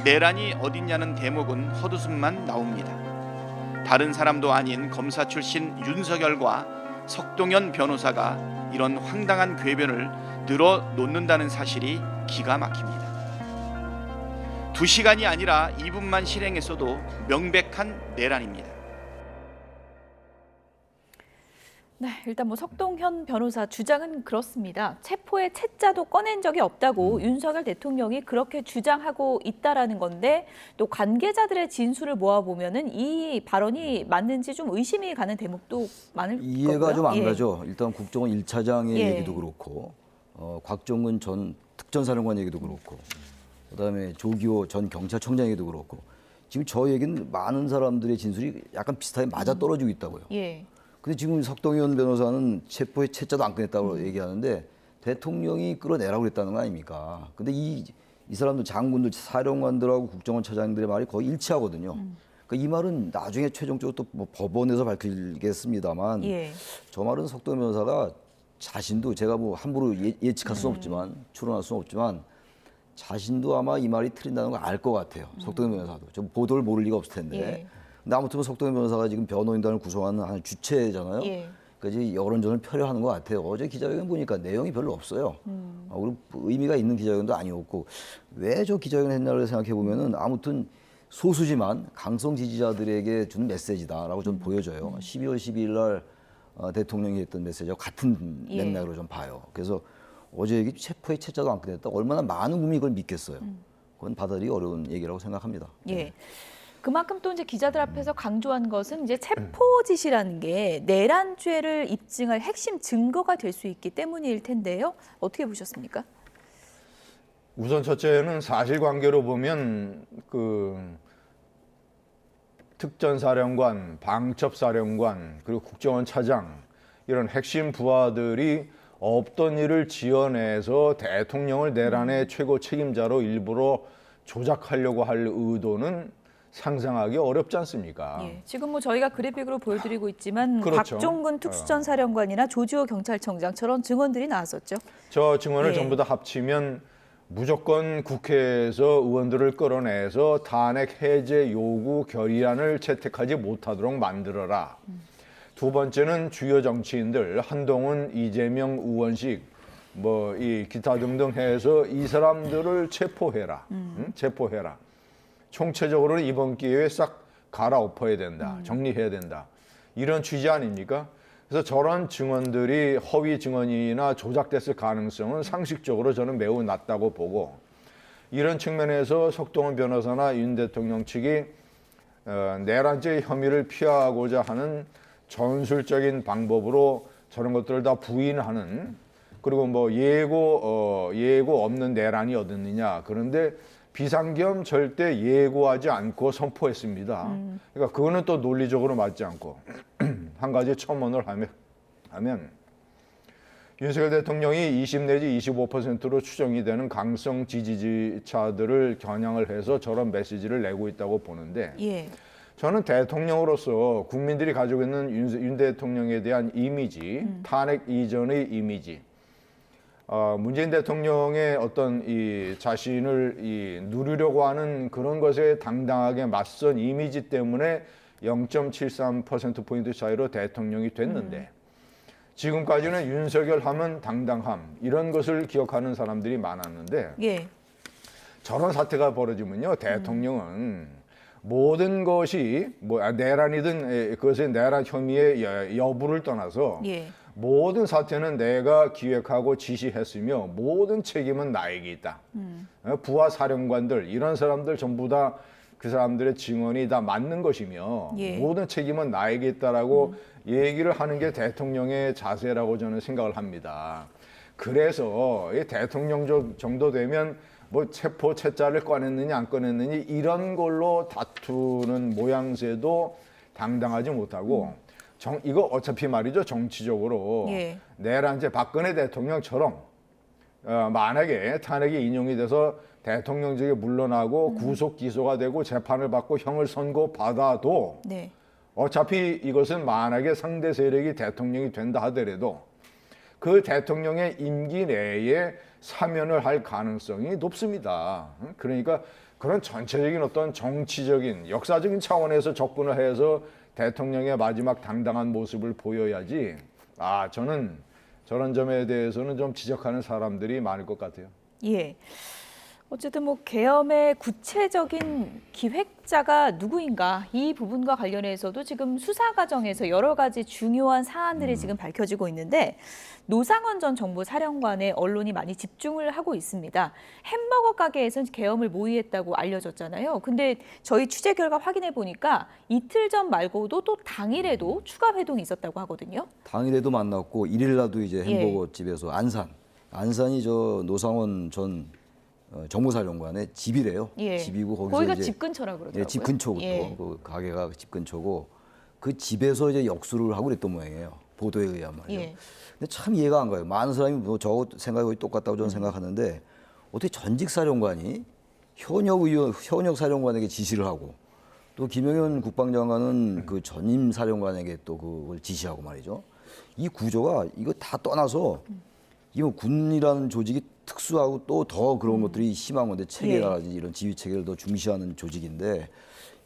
내란이 어딨냐는 대목은 헛웃음만 나옵니다. 다른 사람도 아닌 검사 출신 윤석열과 석동현 변호사가 이런 황당한 궤변을 늘어놓는다는 사실이 기가 막힙니다. 2시간이 아니라 2분만 실행했어도 명백한 내란입니다. 네, 일단 뭐 석동현 변호사 주장은 그렇습니다. 체포의 채자도 꺼낸 적이 없다고 윤석열 대통령이 그렇게 주장하고 있다라는 건데 또 관계자들의 진술을 모아보면은 이 발언이 맞는지 좀 의심이 가는 대목도 많을 거고요. 이해가 좀 안 예. 가죠. 일단 국정원 1차장의 예. 얘기도 그렇고 곽정은 전 특전사령관 얘기도 그렇고 그다음에 조기호 전 경찰청장 얘기도 그렇고 지금 저 얘기는 많은 사람들의 진술이 약간 비슷하게 맞아떨어지고 있다고요. 예. 근데 지금 석동현 변호사는 체포의 채자도 안 꺼냈다고 얘기하는데 대통령이 끌어내라고 그랬다는 거 아닙니까? 근데 이 사람들 장군들, 사령관들하고 국정원 차장들의 말이 거의 일치하거든요. 그러니까 이 말은 나중에 최종적으로 또 뭐 법원에서 밝히겠습니다만 예. 저 말은 석동현 변호사가 자신도 제가 뭐 함부로 예측할 수는 없지만 추론할 수는 없지만 자신도 아마 이 말이 틀린다는 걸 알 것 같아요. 석동현 변호사도. 좀 보도를 모를 리가 없을 텐데. 예. 근데 아무튼 석동현 변호사가 지금 변호인단을 구성하는 한 주체잖아요. 예. 그러니까 이제 여론전을 펴려하는 것 같아요. 어제 기자회견 보니까 내용이 별로 없어요. 그리고 의미가 있는 기자회견도 아니었고 왜 저 기자회견 했나를 생각해 보면은 아무튼 소수지만 강성 지지자들에게 준 메시지다라고 좀 보여져요. 12월 12일 날 대통령이 했던 메시지와 같은 예. 맥락으로 좀 봐요. 그래서 어제 얘기 체포의 채자도 안 꺼냈다. 얼마나 많은 국민이 그걸 믿겠어요. 그건 받아들이기 어려운 얘기라고 생각합니다. 예. 그만큼 또 이제 기자들 앞에서 강조한 것은 이제 체포짓이라는 게 내란죄를 입증할 핵심 증거가 될 수 있기 때문일 텐데요. 어떻게 보셨습니까? 우선 첫째는 사실관계로 보면 그 특전사령관, 방첩사령관, 그리고 국정원 차장 이런 핵심 부하들이 없던 일을 지어내서 대통령을 내란의 최고 책임자로 일부러 조작하려고 할 의도는 상상하기 어렵지 않습니까? 예, 지금 뭐 저희가 그래픽으로 보여드리고 있지만 그렇죠. 박종근 특수전사령관이나 조지호 경찰청장처럼 증언들이 나왔었죠. 저 증언을 예. 전부 다 합치면 무조건 국회에서 의원들을 끌어내서 탄핵 해제 요구 결의안을 채택하지 못하도록 만들어라. 두 번째는 주요 정치인들 한동훈, 이재명, 우원식 뭐 이 기타 등등 해서 이 사람들을 체포해라. 체포해라. 총체적으로는 이번 기회에 싹 갈아엎어야 된다. 정리해야 된다. 이런 취지 아닙니까? 그래서 저런 증언들이 허위 증언이나 조작됐을 가능성은 상식적으로 저는 매우 낮다고 보고, 이런 측면에서 석동훈 변호사나 윤 대통령 측이 내란죄 혐의를 피하고자 하는 전술적인 방법으로 저런 것들을 다 부인하는, 그리고 뭐 예고 없는 내란이 어딨느냐, 그런데 비상겸 절대 예고하지 않고 선포했습니다. 그러니까 그거는 또 논리적으로 맞지 않고 한 가지 첨언을 하면 윤석열 대통령이 20 내지 25%로 추정이 되는 강성 지지자들을 겨냥을 해서 저런 메시지를 내고 있다고 보는데, 예. 저는 대통령으로서 국민들이 가지고 있는 윤 대통령에 대한 이미지, 탄핵 이전의 이미지, 문재인 대통령의 어떤 이 자신을 누리려고 하는 그런 것에 당당하게 맞선 이미지 때문에 0.73%포인트 차이로 대통령이 됐는데, 지금까지는 윤석열 하면 당당함, 이런 것을 기억하는 사람들이 많았는데, 예. 저런 사태가 벌어지면요, 대통령은 모든 것이 내란이든 그것의 내란 혐의의 여부를 떠나서 예. 모든 사태는 내가 기획하고 지시했으며 모든 책임은 나에게 있다. 부하 사령관들, 이런 사람들 전부 다 그 사람들의 증언이 다 맞는 것이며 예. 모든 책임은 나에게 있다라고 얘기를 하는 게 대통령의 자세라고 저는 생각을 합니다. 그래서 이 대통령 정도 되면 뭐 체포 채자를 꺼냈느냐 안 꺼냈느냐 이런 걸로 다투는 모양새도 당당하지 못하고, 이거 어차피 말이죠, 정치적으로 예. 내란죄 박근혜 대통령처럼 만약에 탄핵이 인용이 돼서 대통령직에 물러나고 구속 기소가 되고 재판을 받고 형을 선고받아도 네. 어차피 이것은 만약에 상대 세력이 대통령이 된다 하더라도 그 대통령의 임기 내에 사면을 할 가능성이 높습니다. 그러니까 그런 전체적인 어떤 정치적인 역사적인 차원에서 접근을 해서 대통령의 마지막 당당한 모습을 보여야지, 저는 저런 점에 대해서는 좀 지적하는 사람들이 많을 것 같아요. 예. 어쨌든 뭐 계엄의 구체적인 기획자가 누구인가, 이 부분과 관련해서도 지금 수사 과정에서 여러 가지 중요한 사안들이 지금 밝혀지고 있는데, 노상원 전 정보사령관에 언론이 많이 집중을 하고 있습니다. 햄버거 가게에서 계엄을 모의했다고 알려졌잖아요. 근데 저희 취재 결과 확인해 보니까 이틀 전 말고도 또 당일에도 추가 회동이 있었다고 하거든요. 당일에도 만났고 1일날도 이제 햄버거 집에서 안산이 저 노상원 전 정보사령관의 집이래요. 예. 집이고 거기서 거기가 이제 집 근처라고 그러더라고요. 집 근처고 그 가게가 집 근처고 그 집에서 이제 역수를 하고 그랬던 모양이에요. 보도에 의하면 말이죠. 예. 근데 참 이해가 안 가요. 많은 사람이 뭐 저 생각이 거의 똑같다고 저는 생각하는데, 어떻게 전직 사령관이 현역 사령관에게 지시를 하고, 또 김영현 국방장관은 그 전임 사령관에게 또 그걸 지시하고 말이죠. 이 구조가 이거 다 떠나서 이거 군이라는 조직이 특수하고 또 더 그런 것들이 심한 건데, 체계라든지 이런 지휘 체계를 더 중시하는 조직인데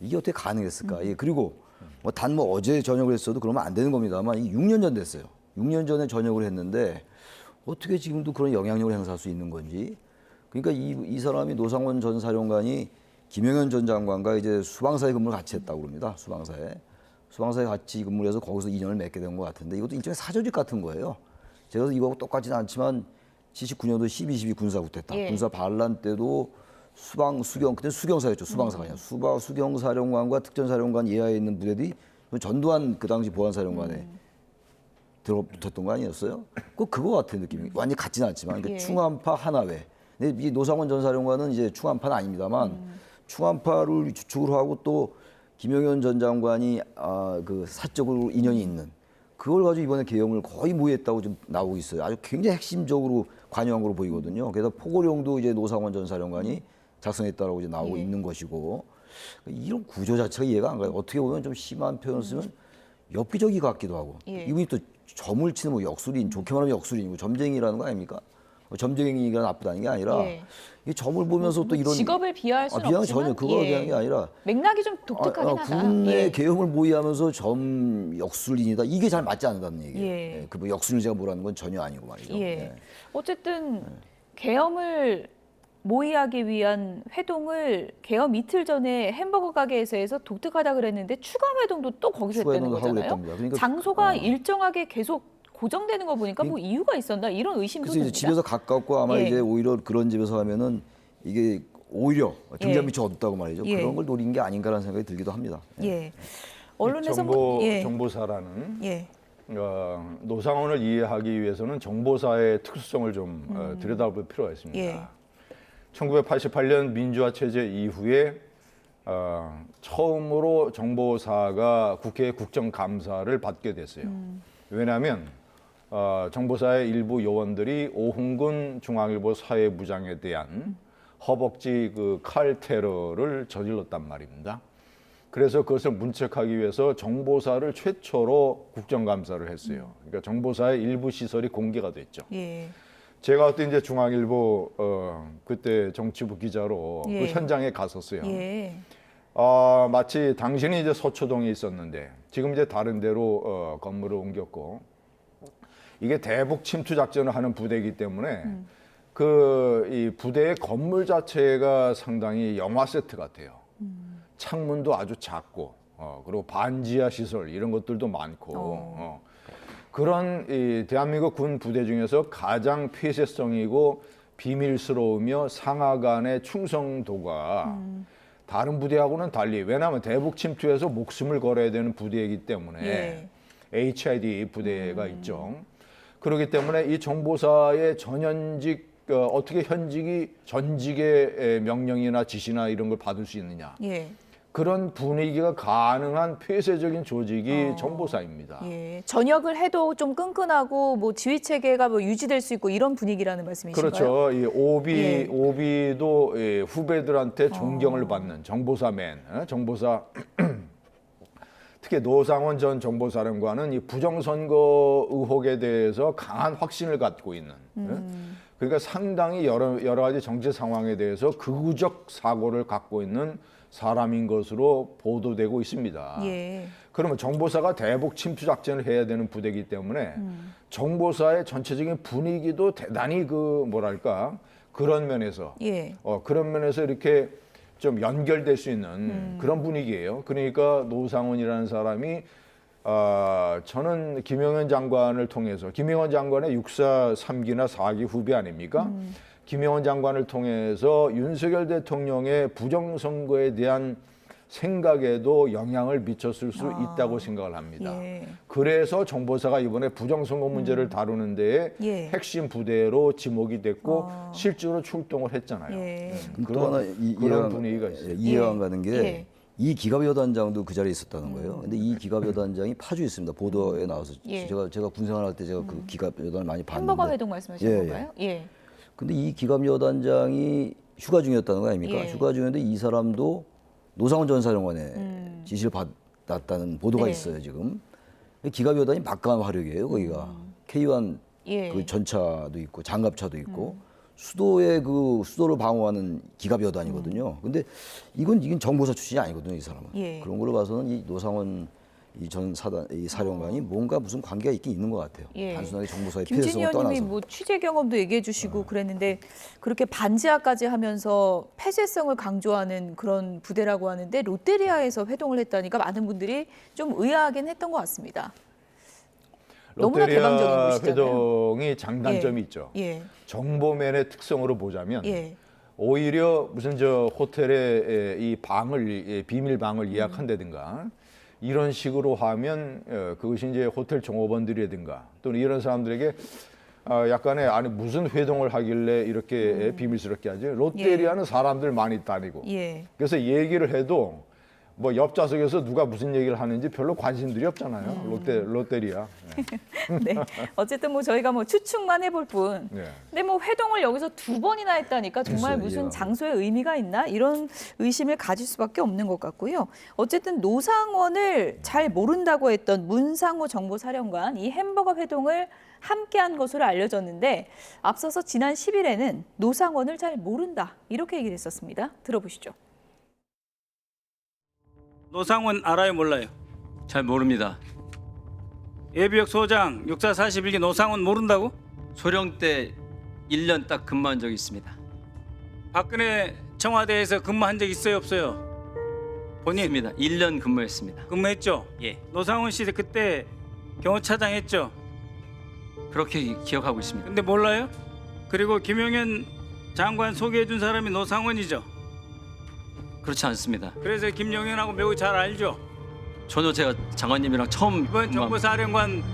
이게 어떻게 가능했을까? 그리고 어제 전역을 했어도 그러면 안 되는 겁니다만, 이 6년 전 됐어요. 6년 전에 전역을 했는데 어떻게 지금도 그런 영향력을 행사할 수 있는 건지. 그러니까 이 사람이 노상원 전 사령관이 김영현 전 장관과 이제 수방사에 근무를 같이 했다고 그럽니다. 수방사에 같이 근무를 해서 거기서 인연을 맺게 된 것 같은데, 이것도 일종의 사조직 같은 거예요. 제가 이거하고 똑같지는 않지만 79년도 12.12 군사 쿠데타, 군사 반란 때도 그때 수경사였죠. 수방사가 아니라 수경사령관과 특전사령관 이하에 있는 부대들이 전두환 그 당시 보안사령관에 들어붙었던 거 아니었어요? 그거 같은 느낌이 완전히 같지는 않지만, 그러니까 충암파 하나회. 근데 이 노상원 전 사령관은 이제 충암파는 아닙니다만 충암파를 주축으로 하고 또 김영현 전 장관이 그 사적으로 인연이 있는, 그걸 가지고 이번에 계엄을 거의 모의했다고 좀 나오고 있어요. 아주 굉장히 핵심적으로 관여한 걸로 보이거든요. 그래서 포고령도 이제 노상원 전 사령관이 작성했다라고 이제 나오고 있는 것이고, 이런 구조 자체가 이해가 안 가요. 어떻게 보면 좀 심한 표현을 쓰면 엽기적이 같기도 하고, 이분이 또 점을 치는 뭐 역술인, 좋게 말하면 역술인이고 점쟁이라는 거 아닙니까? 점쟁이가 나쁘다는 게 아니라 이 점을 보면서 또 이런 직업을 비하할 수는 없지만 전혀 그거 비하는 게 아니라 맥락이 좀 독특하긴 하다. 군내 계엄을 모의하면서 점 역술인이다, 이게 잘 맞지 않는다는 얘기예요. 그 역술인 제가 뭐라는 건 전혀 아니고 말이죠. 어쨌든 계엄을 모의하기 위한 회동을 개엄 이틀 전에 햄버거 가게에서 해서 독특하다 그랬는데 추가 회동도 또 거기서 추가 했다는 회동을 하고 거잖아요. 그랬답니다. 그러니까 장소가 일정하게 계속 고정되는 거 보니까 뭐 이유가 있었나 이런 의심도 그래서 이제 듭니다. 집에서 가깝고 아마 예. 이제 오히려 그런 집에서 하면은 이게 오히려 등잔빛이 어둡다고 말이죠. 예. 그런 걸 노린 게 아닌가라는 생각이 들기도 합니다. 예. 언론에서 뭐 정보사라는 예. 노상원을 이해하기 위해서는 정보사의 특수성을 좀 들여다볼 필요가 있습니다. 예. 1988년 민주화 체제 이후에 처음으로 정보사가 국회 국정감사를 받게 됐어요. 왜냐하면 정보사의 일부 요원들이 오흥근 중앙일보 사회부장에 대한 허벅지 그 칼 테러를 저질렀단 말입니다. 그래서 그것을 문책하기 위해서 정보사를 최초로 국정감사를 했어요. 그러니까 정보사의 일부 시설이 공개가 됐죠. 예. 제가 그때 이제 중앙일보 그때 정치부 기자로 예. 그 현장에 갔었어요. 예. 마치 당신이 이제 서초동에 있었는데 지금 이제 다른 데로 건물을 옮겼고 이게 대북 침투 작전을 하는 부대이기 때문에 이 부대의 건물 자체가 상당히 영화 세트 같아요. 창문도 아주 작고 그리고 반지하 시설 이런 것들도 많고 그런 이 대한민국 군 부대 중에서 가장 폐쇄성이고 비밀스러우며 상하 간의 충성도가 다른 부대하고는 달리 왜냐하면 대북 침투에서 목숨을 걸어야 되는 부대이기 때문에 HID 부대가 있죠. 그렇기 때문에 이 정보사의 전현직 어떻게 현직이 전직의 명령이나 지시나 이런 걸 받을 수 있느냐. 예. 그런 분위기가 가능한 폐쇄적인 조직이 정보사입니다. 예. 전역을 해도 좀 끈끈하고 뭐 지휘 체계가 뭐 유지될 수 있고 이런 분위기라는 말씀이신가요? 그렇죠. 이 오비도 후배들한테 존경을 받는 정보사맨, 정보사 특히 노상원 전 정보사령관은 이 부정선거 의혹에 대해서 강한 확신을 갖고 있는. 그러니까 상당히 여러 가지 정치 상황에 대해서 극우적 사고를 갖고 있는 사람인 것으로 보도되고 있습니다. 예. 그러면 정보사가 대북 침투 작전을 해야 되는 부대이기 때문에 정보사의 전체적인 분위기도 대단히 그런 면에서 그런 면에서 이렇게 좀 연결될 수 있는 그런 분위기예요. 그러니까 노상원이라는 사람이 저는 김영현 장관을 통해서 김영현 장관의 육사 3기나 4기 후배 아닙니까? 김영현 장관을 통해서 윤석열 대통령의 부정선거에 대한 생각에도 영향을 미쳤을 수 있다고 생각을 합니다. 그래서 정보사가 이번에 부정선거 문제를 다루는 데에 핵심 부대로 지목이 됐고 실제로 출동을 했잖아요. 또 하나 그런 분위기가 있어요. 이해가 안 가는 게 이 기갑여단장도 그 자리에 있었다는 거예요. 근데 이 기갑여단장이 파주 있습니다. 보도에 나와서 제가 군생활할 때 제가 그 기갑여단을 많이 봤는데. 햄버거 회동 말씀하시는 건가요? 예. 근데 이 기갑여단장이 휴가 중이었다는 거 아닙니까? 휴가 중인데 이 사람도 노상원 전 사령관의 지시를 받았다는 보도가 있어요, 지금. 기갑여단이 막강한 화력이에요, 거기가. K1 그 전차도 있고 장갑차도 있고 수도를 방어하는 기갑여단이거든요. 근데 이건 정보사 출신이 아니거든요, 이 사람은. 그런 걸로 봐서는 이 노상원 이 사령관이 뭔가 무슨 관계가 있긴 있는 것 같아요. 단순하게 정보사의 폐쇄성을 떠나서. 김진희 의원님이 뭐 취재 경험도 얘기해 주시고 그랬는데 그렇게 반지하까지 하면서 폐쇄성을 강조하는 그런 부대라고 하는데 롯데리아에서 회동을 했다니까 많은 분들이 좀 의아하긴 했던 것 같습니다. 너무나 대방적인 곳이잖아요. 회동이 장단점이 있죠. 정보면의 특성으로 보자면 오히려 무슨 호텔에 이 비밀 방을 예약한다든가 이런 식으로 하면 그것이 이제 호텔 종업원들이라든가 또는 이런 사람들에게 약간의 아니 무슨 회동을 하길래 이렇게 비밀스럽게 하지? 롯데리아는 사람들 많이 다니고 그래서 얘기를 해도 뭐 옆좌석에서 누가 무슨 얘기를 하는지 별로 관심들이 없잖아요. 롯데리아. 네. 어쨌든 뭐 저희가 뭐 추측만 해볼 뿐. 근데 뭐 회동을 여기서 2번이나 했다니까 정말 무슨 장소의 의미가 있나 이런 의심을 가질 수밖에 없는 것 같고요. 어쨌든 노상원을 잘 모른다고 했던 문상호 정보사령관 이 햄버거 회동을 함께한 것으로 알려졌는데 앞서서 지난 10일에는 노상원을 잘 모른다 이렇게 얘기를 했었습니다. 들어보시죠. 노상원 알아요, 몰라요? 잘 모릅니다. 예비역 소장 육사 41기 노상원 모른다고? 소령 때 1년 딱 근무한 적이 있습니다. 박근혜 청와대에서 근무한 적 있어요, 없어요? 본인? 있습니다. 1년 근무했습니다. 근무했죠? 예. 노상원 씨 그때 경호차장 했죠? 그렇게 기억하고 있습니다. 근데 몰라요? 그리고 김용현 장관 소개해 준 사람이 노상원이죠? 그렇지 않습니다. 그래서 김용현하고 매우 잘 알죠? 저도 제가 장관님이랑 처음 이번 정보사령관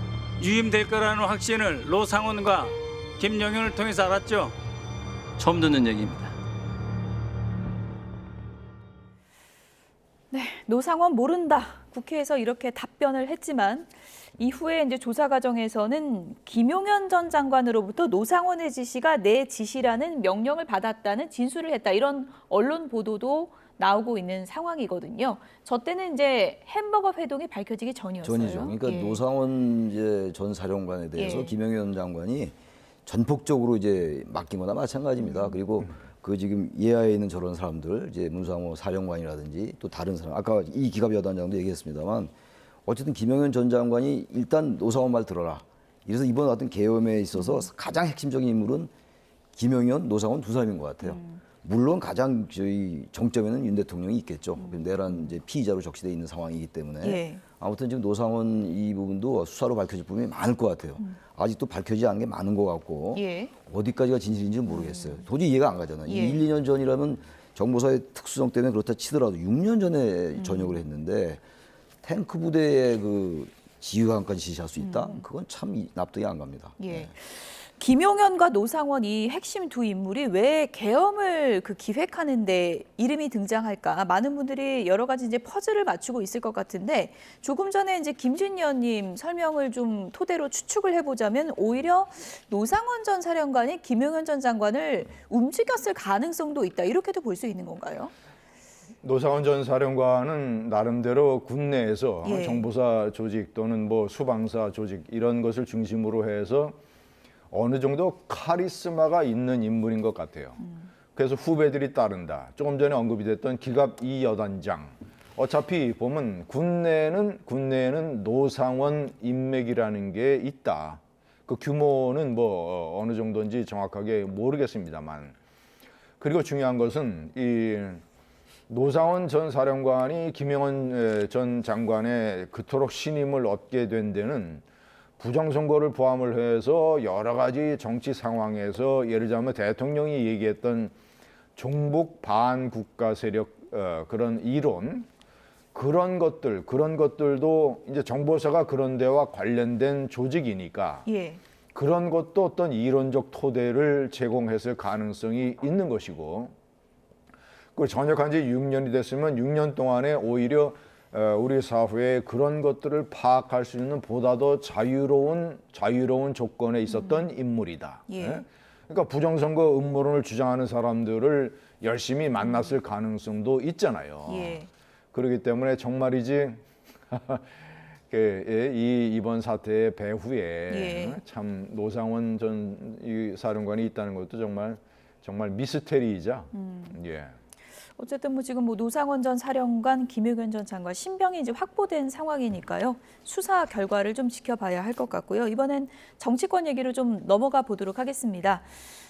유임될 거라는 확신을 노상원과 김용현을 통해서 알았죠? 처음 듣는 얘기입니다. 네, 노상원 모른다. 국회에서 이렇게 답변을 했지만 이후에 이제 조사 과정에서는 김용현 전 장관으로부터 노상원의 지시가 내 지시라는 명령을 받았다는 진술을 했다. 이런 언론 보도도 나오고 있는 상황이거든요. 저 때는 이제 햄버거 회동이 밝혀지기 전이었어요. 전이죠. 그러니까 예. 노상원 이제 전 사령관에 대해서 예. 김용현 장관이 전폭적으로 이제 맡긴 거나 마찬가지입니다. 그리고 그 지금 예하에 있는 저런 사람들, 이제 문상호 사령관이라든지 또 다른 사람, 아까 이 기갑 여단장도 얘기했습니다만 어쨌든 김용현 전 장관이 일단 노상원 말 들어라. 이래서 이번 같은 계엄에 있어서 가장 핵심적인 인물은 김용현, 노상원 두 사람인 것 같아요. 물론 가장 저희 정점에는 윤 대통령이 있겠죠. 내란 이제 피의자로 적시돼 있는 상황이기 때문에 예. 아무튼 지금 노상원 이 부분도 수사로 밝혀질 부분이 많을 것 같아요. 아직도 밝혀지지 않은 게 많은 것 같고 예. 어디까지가 진실인지는 모르겠어요. 도저히 이해가 안 가잖아요. 예. 1, 2년 전이라면 정보사의 특수성 때문에 그렇다 치더라도 6년 전에 전역을 했는데 탱크 부대의 그 지휘관까지 지시할 수 있다? 그건 참 납득이 안 갑니다. 예. 네. 김용현과 노상원 이 핵심 두 인물이 왜 계엄을 기획하는데 이름이 등장할까? 많은 분들이 여러 가지 이제 퍼즐을 맞추고 있을 것 같은데 조금 전에 이제 김진희 의원님 설명을 좀 토대로 추측을 해보자면 오히려 노상원 전 사령관이 김용현 전 장관을 움직였을 가능성도 있다. 이렇게도 볼 수 있는 건가요? 노상원 전 사령관은 나름대로 군내에서 예. 정보사 조직 또는 뭐 수방사 조직 이런 것을 중심으로 해서 어느 정도 카리스마가 있는 인물인 것 같아요. 그래서 후배들이 따른다. 조금 전에 언급이 됐던 기갑 이 여단장. 어차피 보면 군내에는 노상원 인맥이라는 게 있다. 그 규모는 뭐 어느 정도인지 정확하게 모르겠습니다만. 그리고 중요한 것은 이 노상원 전 사령관이 김용현 전 장관의 그토록 신임을 얻게 된 데는 부정선거를 포함을 해서 여러 가지 정치 상황에서 예를 들자면 대통령이 얘기했던 종북 반국가 세력 그런 이론 그런 것들도 이제 정보사가 그런 데와 관련된 조직이니까 예. 그런 것도 어떤 이론적 토대를 제공했을 가능성이 있는 것이고 그 전역한 지 6년이 됐으면 6년 동안에 오히려 우리 사회에 그런 것들을 파악할 수 있는 보다 더 자유로운 조건에 있었던 인물이다. 예. 그러니까 부정선거 음모론을 주장하는 사람들을 열심히 만났을 가능성도 있잖아요. 예. 그렇기 때문에 정말이지 이번 사태의 배후에 예. 참 노상원 전 사령관이 있다는 것도 정말 미스테리이자 예. 어쨌든 뭐 지금 뭐 노상원 전 사령관, 김용현 전 장관 신병이 이제 확보된 상황이니까요. 수사 결과를 좀 지켜봐야 할 것 같고요. 이번엔 정치권 얘기로 좀 넘어가 보도록 하겠습니다.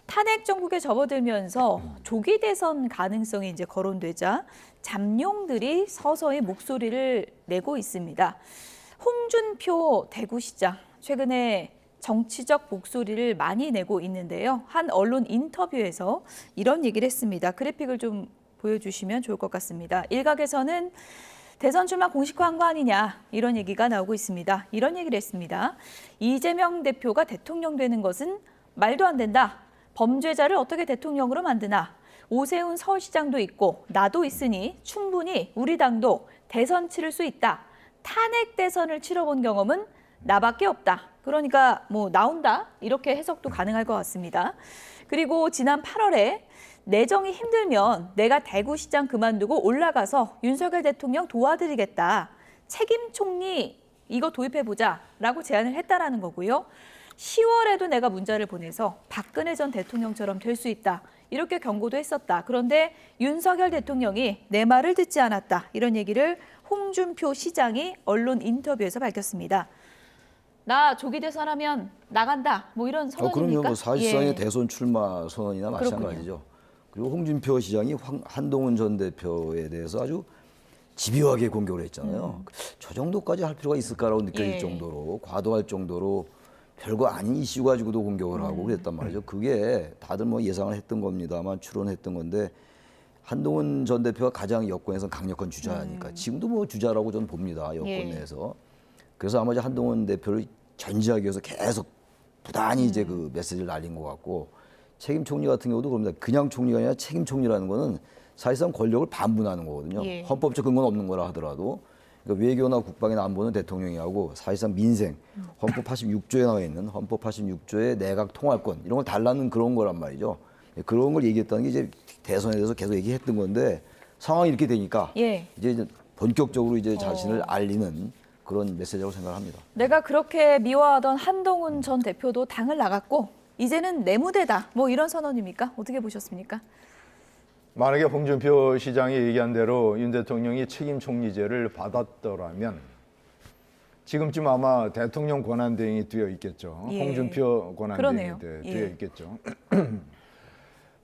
탄핵 정국에 접어들면서 조기 대선 가능성이 이제 거론되자 잠룡들이 서서히 목소리를 내고 있습니다. 홍준표 대구시장 최근에 정치적 목소리를 많이 내고 있는데요. 한 언론 인터뷰에서 이런 얘기를 했습니다. 그래픽을 좀 보여주시면 좋을 것 같습니다. 일각에서는 대선 출마 공식화한 거 아니냐 이런 얘기가 나오고 있습니다. 이런 얘기를 했습니다. 이재명 대표가 대통령 되는 것은 말도 안 된다. 범죄자를 어떻게 대통령으로 만드나. 오세훈 서울시장도 있고 나도 있으니 충분히 우리 당도 대선 치를 수 있다. 탄핵 대선을 치러본 경험은 나밖에 없다. 그러니까 뭐 나온다 이렇게 해석도 가능할 것 같습니다. 그리고 지난 8월에 내정이 힘들면 내가 대구시장 그만두고 올라가서 윤석열 대통령 도와드리겠다. 책임 총리 이거 도입해보자라고 제안을 했다라는 거고요. 10월에도 내가 문자를 보내서 박근혜 전 대통령처럼 될 수 있다. 이렇게 경고도 했었다. 그런데 윤석열 대통령이 내 말을 듣지 않았다. 이런 얘기를 홍준표 시장이 언론 인터뷰에서 밝혔습니다. 나 조기 대선하면 나간다. 뭐 이런 선언입니까? 그럼요. 뭐 사실상의 예. 대선 출마 선언이나 마찬가지죠. 그리고 홍준표 시장이 한동훈 전 대표에 대해서 아주 집요하게 공격을 했잖아요. 저 정도까지 할 필요가 있을까라고 느껴질 예. 정도로 과도할 정도로 별거 아닌 이슈 가지고도 공격을 하고 그랬단 말이죠. 그게 다들 뭐 예상을 했던 겁니다만 추론했던 건데 한동훈 전 대표가 가장 여권에서 강력한 주자니까 지금도 뭐 주자라고 저는 봅니다. 여권 예. 내에서. 그래서 아마 이제 한동훈 대표를 견제하기 위해서 계속 부단히 이제 그 메시지를 날린 것 같고 책임 총리 같은 경우도 그럽니다. 그냥 총리가 아니라 책임 총리라는 거는 사실상 권력을 반분하는 거거든요. 예. 헌법적 근거는 없는 거라 하더라도 그러니까 외교나 국방이나 안보는 대통령이 하고 사실상 민생, 헌법 86조에 나와 있는 헌법 86조의 내각 통할권 이런 걸 달라는 그런 거란 말이죠. 그런 걸 얘기했다는 게 이제 대선에 대해서 계속 얘기했던 건데 상황이 이렇게 되니까 예. 이제 본격적으로 이제 자신을 알리는 그런 메시지라고 생각합니다. 내가 그렇게 미워하던 한동훈 전 대표도 당을 나갔고 이제는 내 무대다. 뭐 이런 선언입니까? 어떻게 보셨습니까? 만약에 홍준표 시장이 얘기한 대로 윤 대통령이 책임 총리제를 받았더라면 지금쯤 아마 대통령 권한대행이 되어 있겠죠. 예. 홍준표 그러네요. 권한대행이 예. 되어 있겠죠.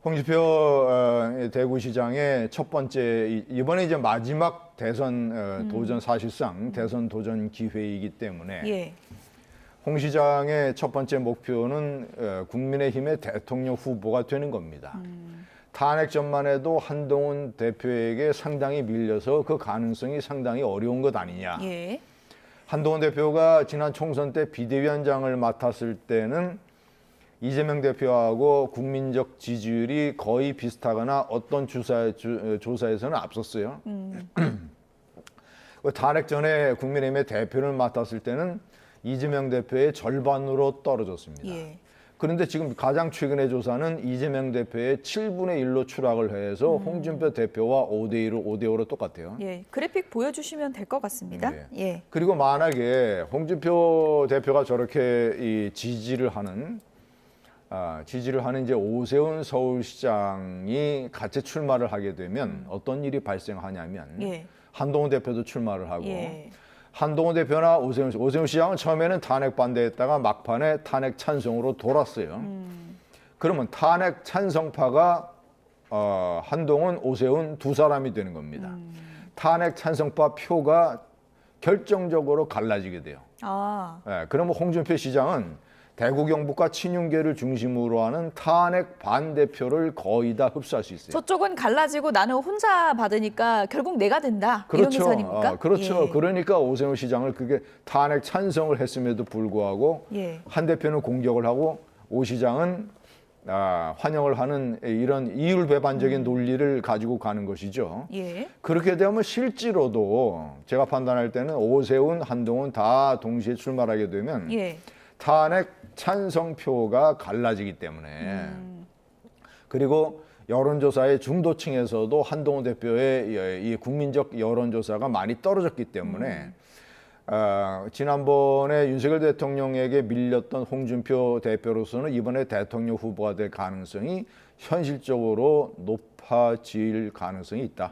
홍준표 대구시장의 첫 번째 이번에 이제 마지막 대선 도전 사실상 대선 도전 기회이기 때문에 예. 홍 시장의 첫 번째 목표는 국민의힘의 대통령 후보가 되는 겁니다. 탄핵전만 해도 한동훈 대표에게 상당히 밀려서 그 가능성이 상당히 어려운 것 아니냐. 예. 한동훈 대표가 지난 총선 때 비대위원장을 맡았을 때는 이재명 대표하고 국민적 지지율이 거의 비슷하거나 어떤 조사에서는 앞섰어요. 탄핵 전에 국민의힘의 대표를 맡았을 때는 이재명 대표의 절반으로 떨어졌습니다. 예. 그런데 지금 가장 최근의 조사는 이재명 대표의 7분의 1로 추락을 해서 홍준표 대표와 5대5로 똑같아요. 예. 그래픽 보여주시면 될 것 같습니다. 네. 예. 그리고 만약에 홍준표 대표가 저렇게 이 지지를 하는 이제 오세훈 서울시장이 같이 출마를 하게 되면 어떤 일이 발생하냐면 예. 한동훈 대표도 출마를 하고 예. 한동훈 대표나 오세훈 시장은 처음에는 탄핵 반대했다가 막판에 탄핵 찬성으로 돌았어요. 그러면 탄핵 찬성파가 한동훈, 오세훈 두 사람이 되는 겁니다. 탄핵 찬성파 표가 결정적으로 갈라지게 돼요. 아. 예, 그러면 홍준표 시장은 대구 경북과 친윤계를 중심으로 하는 탄핵 반대표를 거의 다 흡수할 수 있어요. 저쪽은 갈라지고 나는 혼자 받으니까 결국 내가 된다. 이런 그렇죠. 계산입니까? 그렇죠. 예. 그러니까 오세훈 시장을 그게 탄핵 찬성을 했음에도 불구하고 예. 한 대표는 공격을 하고 오 시장은 환영을 하는 이런 이율배반적인 논리를 가지고 가는 것이죠. 예. 그렇게 되면 실제로도 제가 판단할 때는 오세훈, 한동훈 다 동시에 출마하게 되면 예. 탄핵 찬성표가 갈라지기 때문에 그리고 여론조사의 중도층에서도 한동훈 대표의 이 국민적 여론조사가 많이 떨어졌기 때문에 지난번에 윤석열 대통령에게 밀렸던 홍준표 대표로서는 이번에 대통령 후보가 될 가능성이 현실적으로 높아질 가능성이 있다.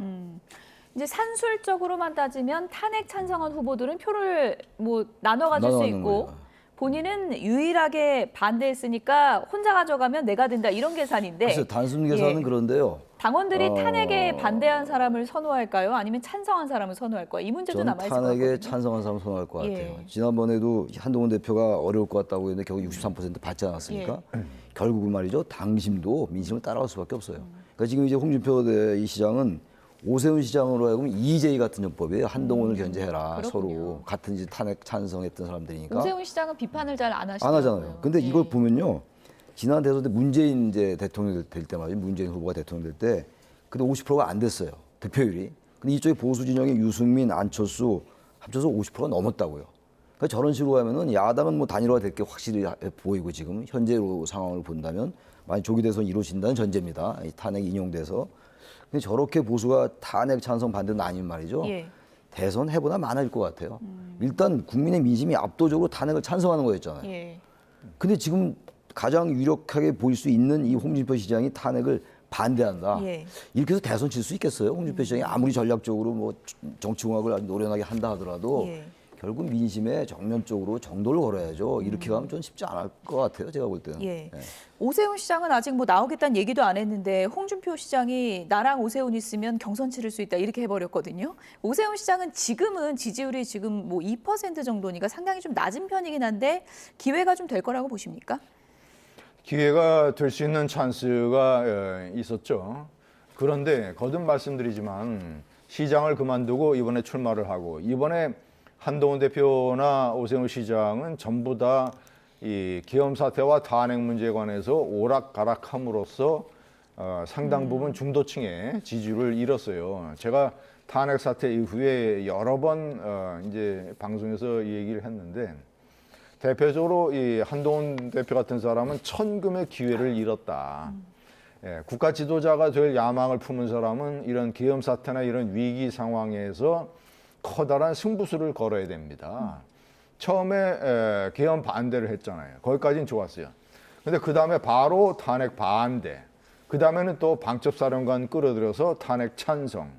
이제 산술적으로만 따지면 탄핵 찬성한 후보들은 표를 뭐 나눠 가질 수 있고 거예요. 본인은 유일하게 반대했으니까 혼자 가져가면 내가 된다 이런 계산인데 글쎄 단순 계산은 예. 그런데요. 당원들이 탄핵에 반대한 사람을 선호할까요? 아니면 찬성한 사람을 선호할까요? 이 문제도 저는 남아있을 것 탄핵에 같거든요. 찬성한 사람 선호할 것 같아요. 예. 지난번에도 한동훈 대표가 어려울 것 같다고 했는데 결국 63% 받지 않았습니까? 결국은 말이죠. 당심도 민심을 따라갈 수밖에 없어요. 그러니까 지금 이제 홍준표 이 시장은 오세훈 시장으로 하여금 EJ 같은 전법이에요. 한동훈을 견제해라. 그렇군요. 서로 같은 이제 탄핵 찬성했던 사람들이니까. 오세훈 시장은 비판을 잘 안 안 하시더라고요. 하잖아요. 근데 예. 이걸 보면요. 지난 대선 때 문재인 이제 대통령 될 때 말이죠. 문재인 후보가 대통령 될 때 근데 50%가 안 됐어요. 득표율이. 근데 이쪽에 보수 진영의 유승민, 안철수 합쳐서 50%가 넘었다고요. 그러니까 저런 식으로 하면은 야당은 뭐 단일화 될 게 확실히 보이고 지금 현재로 상황을 본다면 만약 조기 대선 이루어진다는 전제입니다. 이 탄핵 인용돼서. 근데 저렇게 보수가 탄핵 찬성 반대는 아닌 말이죠. 예. 대선 해보나 많을 것 같아요. 일단 국민의 민심이 압도적으로 탄핵을 찬성하는 거였잖아요. 예. 근데 지금 가장 유력하게 보일 수 있는 이 홍준표 시장이 탄핵을 반대한다. 예. 이렇게 해서 대선 칠 수 있겠어요? 홍준표 시장이 아무리 전략적으로 뭐 정치공학을 아주 노련하게 한다 하더라도 예. 결국 민심에 정면적으로 정도를 걸어야죠. 이렇게 가면 좀 쉽지 않을 것 같아요. 제가 볼 때는. 예. 네. 오세훈 시장은 아직 뭐 나오겠다는 얘기도 안 했는데 홍준표 시장이 나랑 오세훈 있으면 경선 치를 수 있다 이렇게 해버렸거든요. 오세훈 시장은 지금은 지지율이 지금 뭐 2% 정도니까 상당히 좀 낮은 편이긴 한데 기회가 좀 될 거라고 보십니까? 기회가 될 수 있는 찬스가 있었죠. 그런데 거듭 말씀드리지만 시장을 그만두고 이번에 출마를 하고 이번에 한동훈 대표나 오세훈 시장은 전부 다 이 계엄 사태와 탄핵 문제에 관해서 오락가락함으로써 상당 부분 중도층의 지지를 잃었어요. 제가 탄핵 사태 이후에 여러 번 이제 방송에서 이 얘기를 했는데 대표적으로 이 한동훈 대표 같은 사람은 천금의 기회를 잃었다. 예, 국가 지도자가 될 야망을 품은 사람은 이런 계엄 사태나 이런 위기 상황에서 커다란 승부수를 걸어야 됩니다. 처음에 계엄 반대를 했잖아요. 거기까지는 좋았어요. 근데 그 다음에 바로 탄핵 반대. 그 다음에는 또 방첩사령관 끌어들여서 탄핵 찬성.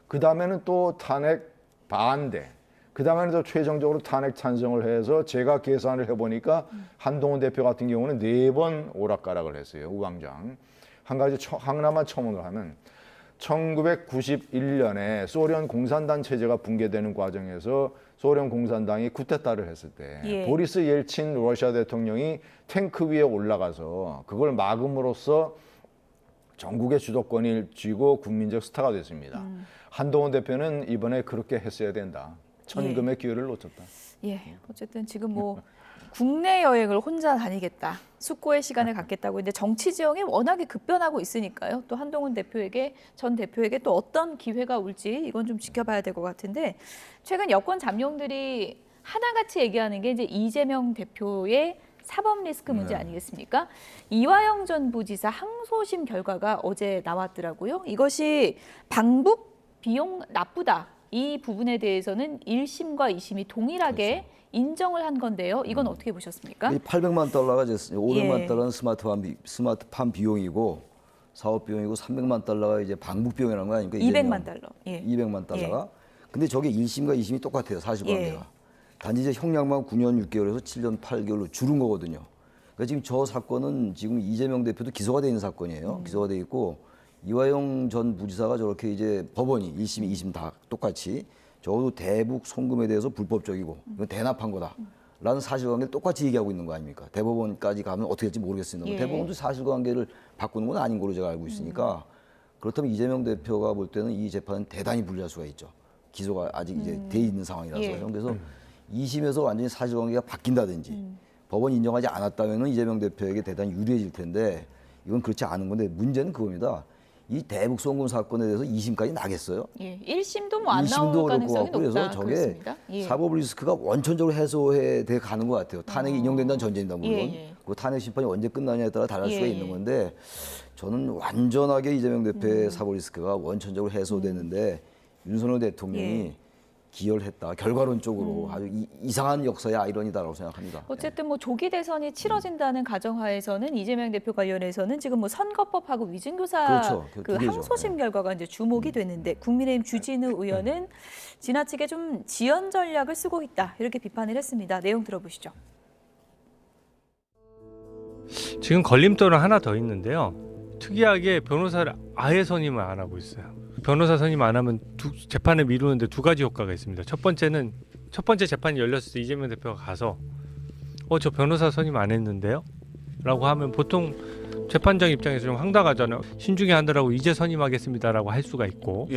그 다음에는 또 탄핵 반대. 그 다음에는 또 최종적으로 탄핵 찬성을 해서 제가 계산을 해보니까 한동훈 대표 같은 경우는 4번 오락가락을 했어요. 우왕좌왕. 한 가지 하나만 첨언을 하면 1991년에 소련 공산당 체제가 붕괴되는 과정에서 소련 공산당이 쿠데타를 했을 때 보리스 옐친 러시아 대통령이 탱크 위에 올라가서 그걸 막음으로써 전국의 주도권을 쥐고 국민적 스타가 됐습니다. 한동훈 대표는 이번에 그렇게 했어야 된다. 천금의 기회를 놓쳤다. 예, 어쨌든 지금 뭐 국내 여행을 혼자 다니겠다, 숙고의 시간을 갖겠다고 했는데 정치 지형이 워낙에 급변하고 있으니까요. 또 한동훈 대표에게 전 대표에게 또 어떤 기회가 올지 이건 좀 지켜봐야 될 것 같은데 최근 여권 잠룡들이 하나같이 얘기하는 게 이제 이재명 대표의 사법 리스크 문제 아니겠습니까? 이화영 전 부지사 항소심 결과가 어제 나왔더라고요. 이것이 방북 비용 나쁘다. 이 부분에 대해서는 1심과 2심이 동일하게 인정을 한 건데요. 이건 어떻게 보셨습니까? 800만 달러가 됐어요. 500만 달러는 스마트팜 비용이고 사업 비용이고 300만 달러가 이제 방북 비용이라는 거 아닙니까? 200만 달러. 200만 달러가. 근데 저게 1심과 2심이 똑같아요. 사실관계가. 단지 이제 형량만 9년 6개월에서 7년 8개월로 줄은 거거든요. 그러니까 지금 저 사건은 지금 이재명 대표도 기소가 돼 있는 사건이에요. 기소가 돼 있고 이화영 전 부지사가 저렇게 이제 법원이 1심, 2심 다 똑같이 적어도 대북 송금에 대해서 불법적이고 이건 대납한 거다. 라는 사실관계를 똑같이 얘기하고 있는 거 아닙니까? 대법원까지 가면 어떻게 될지 모르겠습니다. 대법원도 사실관계를 바꾸는 건 아닌 걸로 제가 알고 있으니까 그렇다면 이재명 대표가 볼 때는 이 재판은 대단히 불리할 수가 있죠. 기소가 아직 이제 돼 있는 상황이라서요. 그래서 2심에서 완전히 사실관계가 바뀐다든지 법원이 인정하지 않았다면 이재명 대표에게 대단히 유리해질 텐데 이건 그렇지 않은 건데 문제는 그겁니다. 이 대북 송금 사건에 대해서 2심까지 나겠어요? 1심도 뭐 안 나올 가능성이 높다. 그래서 저게 사법 리스크가 원천적으로 해소해 돼 가는 것 같아요. 탄핵이 인용된다는 전제입니다, 물론. 그 탄핵 심판이 언제 끝나냐에 따라 다를 수가 있는 건데 저는 완전하게 이재명 대표의 사법 리스크가 원천적으로 해소되는데 윤석열 대통령이 기여했다. 결과론적으로 아주 이상한 역사의 아이러니다라고 생각합니다. 어쨌든 뭐 조기 대선이 치러진다는 가정하에서는 이재명 대표 관련해서는 지금 뭐 선거법하고 위증교사 그 항소심 결과가 이제 주목이 되는데 국민의힘 주진우 의원은 지나치게 좀 지연 전략을 쓰고 있다 이렇게 비판을 했습니다. 내용 들어보시죠. 지금 걸림돌은 하나 더 있는데요. 특이하게 변호사를 아예 선임을 안 하고 있어요. 변호사 선임 안 하면 재판을 미루는데 2가지 효과가 있습니다. 첫 번째 재판이 열렸을 때 이재명 대표가 가서 저 변호사 선임 안 했는데요? 라고 하면 보통 재판장 입장에서 좀 황당하잖아요. 신중히 하느라고 이제 선임하겠습니다라고 할 수가 있고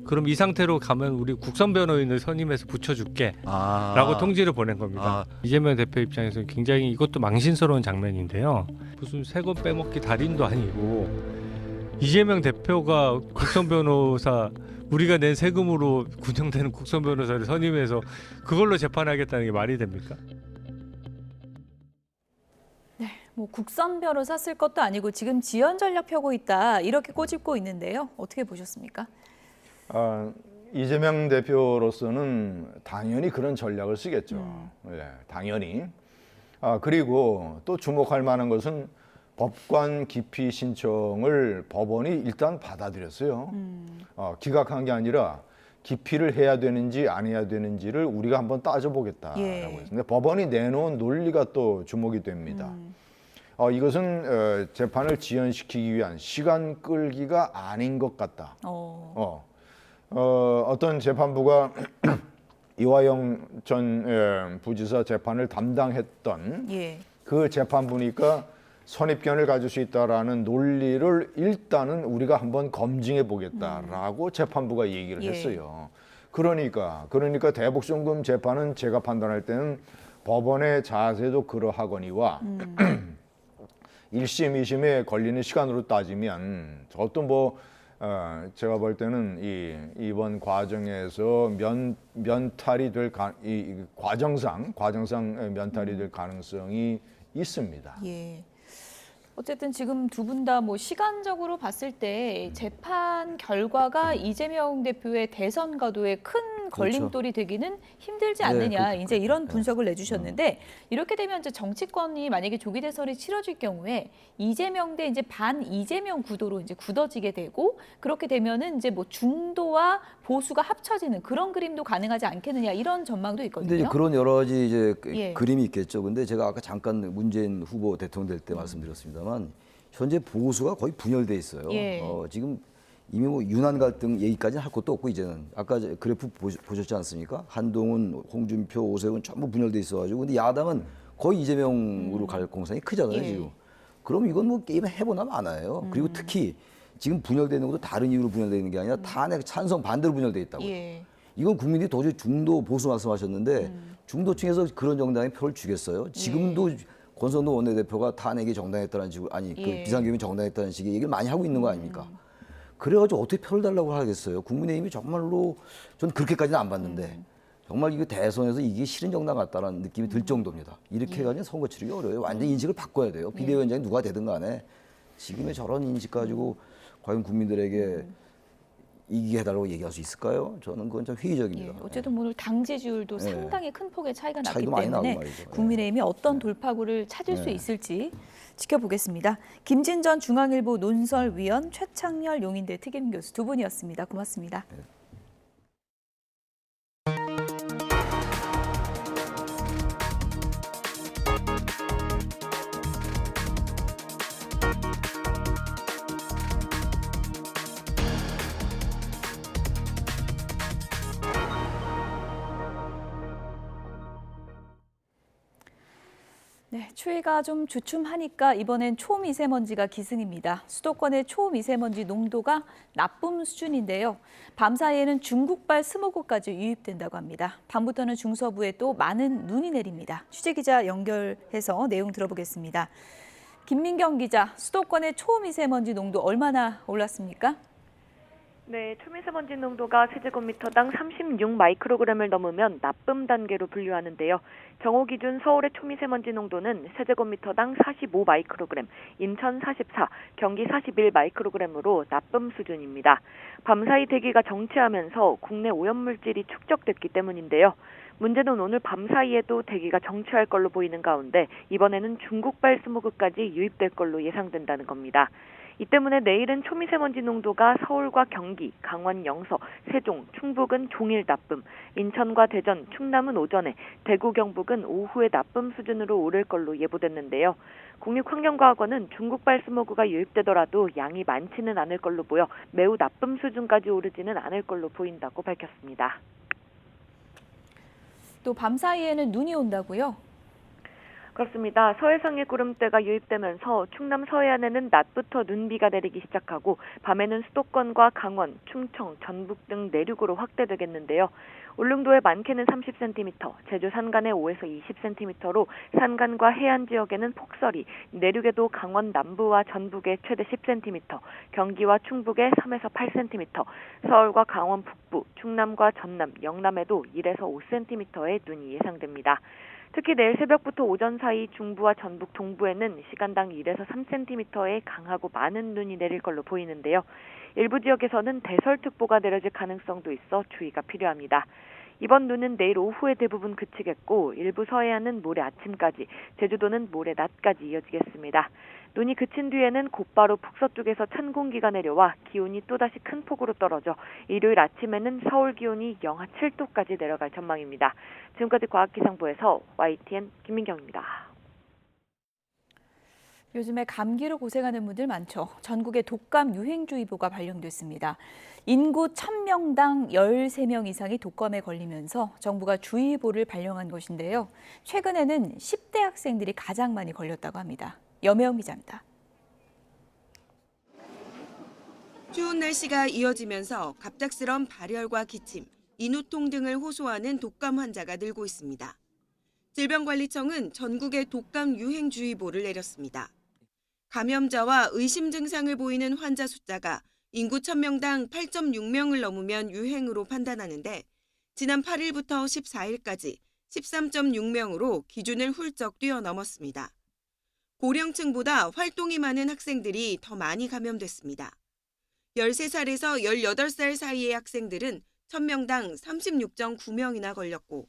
그럼 이 상태로 가면 우리 국선 변호인을 선임해서 붙여줄게 라고 통지를 보낸 겁니다. 이재명 대표 입장에서는 굉장히 이것도 망신스러운 장면인데요. 무슨 세금 빼먹기 달인도 아니고 이재명 대표가 국선 변호사 우리가 낸 세금으로 운영되는 국선 변호사를 선임해서 그걸로 재판하겠다는 게 말이 됩니까? 네, 뭐 국선 변호사 쓸 것도 아니고 지금 지연 전략 펴고 있다 이렇게 꼬집고 있는데요. 어떻게 보셨습니까? 이재명 대표로서는 당연히 그런 전략을 쓰겠죠. 당연히. 그리고 또 주목할 만한 것은 법관 기피 신청을 법원이 일단 받아들였어요. 기각한 게 아니라 기피를 해야 되는지 안 해야 되는지를 우리가 한번 따져보겠다라고 했습니다. 법원이 내놓은 논리가 또 주목이 됩니다. 이것은 재판을 지연시키기 위한 시간 끌기가 아닌 것 같다. 어떤 재판부가 이화영 전 부지사 재판을 담당했던 그 재판부니까 선입견을 가질 수 있다라는 논리를 일단은 우리가 한번 검증해 보겠다라고 재판부가 얘기를 했어요. 그러니까 대북송금 재판은 제가 판단할 때는 법원의 자세도 그러하거니와 1심, 2심에 걸리는 시간으로 따지면 어떤 제가 볼 때는 이번 과정에서 면탈이 될 과정상 면탈이 될 가능성이 있습니다. 어쨌든 지금 두 분 다 뭐 시간적으로 봤을 때 재판 결과가 이재명 대표의 대선 가도에 큰 걸림돌이 되기는 힘들지 않느냐 이제 이런 분석을 내주셨는데 이렇게 되면 이제 정치권이 만약에 조기 대선이 치러질 경우에 이재명 대 이제 반 이재명 구도로 이제 굳어지게 되고 그렇게 되면은 이제 뭐 중도와 보수가 합쳐지는 그런 그림도 가능하지 않겠느냐 이런 전망도 있거든요. 근데 이제 그런 여러 가지 이제 그림이 있겠죠. 근데 제가 아까 잠깐 문재인 후보 대통령 될 때 말씀드렸습니다만 현재 보수가 거의 분열돼 있어요. 지금 이미 뭐 유난 갈등 얘기까지는 할 것도 없고 이제는 아까 그래프 보셨지 않습니까? 한동훈, 홍준표, 오세훈 전부 분열돼 있어가지고 근데 야당은 거의 이재명으로 갈 공산이 크잖아요 지금. 그럼 이건 뭐 게임 해보나 마나요. 그리고 특히 지금 분열되는 것도 다른 이유로 분열되는 게 아니라 탄핵 찬성 반대로 분열돼 있다고요. 이건 국민들이 도저히 중도 보수 말씀하셨는데 중도층에서 그런 정당에 표를 주겠어요? 지금도 권성동 원내대표가 탄핵이 정당했다는 식으로 그 비상계엄이 정당했다는 식의 얘기를 많이 하고 있는 거 아닙니까? 그래가지고 어떻게 표를 달라고 하겠어요? 국민의힘이 정말로 전 그렇게까지는 안 봤는데 정말 이거 대선에서 이게 싫은 정당 같다라는 느낌이 들 정도입니다. 이렇게 해가지고 선거 치르기 어려워요. 완전 인식을 바꿔야 돼요. 비대위원장이 누가 되든 간에 지금의 저런 인식 가지고 과연 국민들에게 이기게 해달라고 얘기할 수 있을까요? 저는 그건 좀 회의적입니다. 어쨌든 오늘 당 지지율도 상당히 큰 폭의 차이가 났기 많이 때문에 국민의힘이 어떤 돌파구를 찾을 수 있을지 지켜보겠습니다. 김진전 중앙일보 논설위원, 최창렬 용인대 특임교수 두 분이었습니다. 고맙습니다. 추위가 좀 주춤하니까 이번엔 초미세먼지가 기승입니다. 수도권의 초미세먼지 농도가 나쁨 수준인데요. 밤사이에는 중국발 스모그까지 유입된다고 합니다. 밤부터는 중서부에 또 많은 눈이 내립니다. 취재기자 연결해서 내용 들어보겠습니다. 김민경 기자, 수도권의 초미세먼지 농도 얼마나 올랐습니까? 네, 초미세먼지 농도가 세제곱미터당 36 마이크로그램을 넘으면 나쁨 단계로 분류하는데요. 정오 기준 서울의 초미세먼지 농도는 세제곱미터당 45 마이크로그램, 인천 44, 경기 41 마이크로그램으로 나쁨 수준입니다. 밤사이 대기가 정체하면서 국내 오염물질이 축적됐기 때문인데요. 문제는 오늘 밤사이에도 대기가 정체할 걸로 보이는 가운데 이번에는 중국발 스모그까지 유입될 걸로 예상된다는 겁니다. 이 때문에 내일은 초미세먼지 농도가 서울과 경기, 강원 영서, 세종, 충북은 종일 나쁨, 인천과 대전, 충남은 오전에, 대구, 경북은 오후에 나쁨 수준으로 오를 걸로 예보됐는데요. 국립환경과학원은 중국발 스모그가 유입되더라도 양이 많지는 않을 걸로 보여 매우 나쁨 수준까지 오르지는 않을 걸로 보인다고 밝혔습니다. 또 밤사이에는 눈이 온다고요? 그렇습니다. 서해상에 구름대가 유입되면서 충남 서해안에는 낮부터 눈비가 내리기 시작하고 밤에는 수도권과 강원, 충청, 전북 등 내륙으로 확대되겠는데요. 울릉도의 많게는 30cm, 제주 산간에 5에서 20cm로 산간과 해안 지역에는 폭설이, 내륙에도 강원 남부와 전북에 최대 10cm, 경기와 충북에 3에서 8cm, 서울과 강원 북부, 충남과 전남, 영남에도 1에서 5cm의 눈이 예상됩니다. 특히 내일 새벽부터 오전 사이 중부와 전북 동부에는 시간당 1에서 3cm의 강하고 많은 눈이 내릴 걸로 보이는데요. 일부 지역에서는 대설특보가 내려질 가능성도 있어 주의가 필요합니다. 이번 눈은 내일 오후에 대부분 그치겠고 일부 서해안은 모레 아침까지, 제주도는 모레 낮까지 이어지겠습니다. 눈이 그친 뒤에는 곧바로 북서쪽에서 찬 공기가 내려와 기온이 또다시 큰 폭으로 떨어져 일요일 아침에는 서울 기온이 영하 7도까지 내려갈 전망입니다. 지금까지 과학기상부에서 YTN 김민경입니다. 요즘에 감기로 고생하는 분들 많죠. 전국에 독감 유행주의보가 발령됐습니다. 인구 1000명당 13명 이상이 독감에 걸리면서 정부가 주의보를 발령한 것인데요. 최근에는 10대 학생들이 가장 많이 걸렸다고 합니다. 염혜영 기자입니다. 추운 날씨가 이어지면서 갑작스런 발열과 기침, 인후통 등을 호소하는 독감 환자가 늘고 있습니다. 질병관리청은 전국에 독감 유행주의보를 내렸습니다. 감염자와 의심 증상을 보이는 환자 숫자가 인구 1000명당 8.6명을 넘으면 유행으로 판단하는데 지난 8일부터 14일까지 13.6명으로 기준을 훌쩍 뛰어넘었습니다. 고령층보다 활동이 많은 학생들이 더 많이 감염됐습니다. 13살에서 18살 사이의 학생들은 1000명당 36.9명이나 걸렸고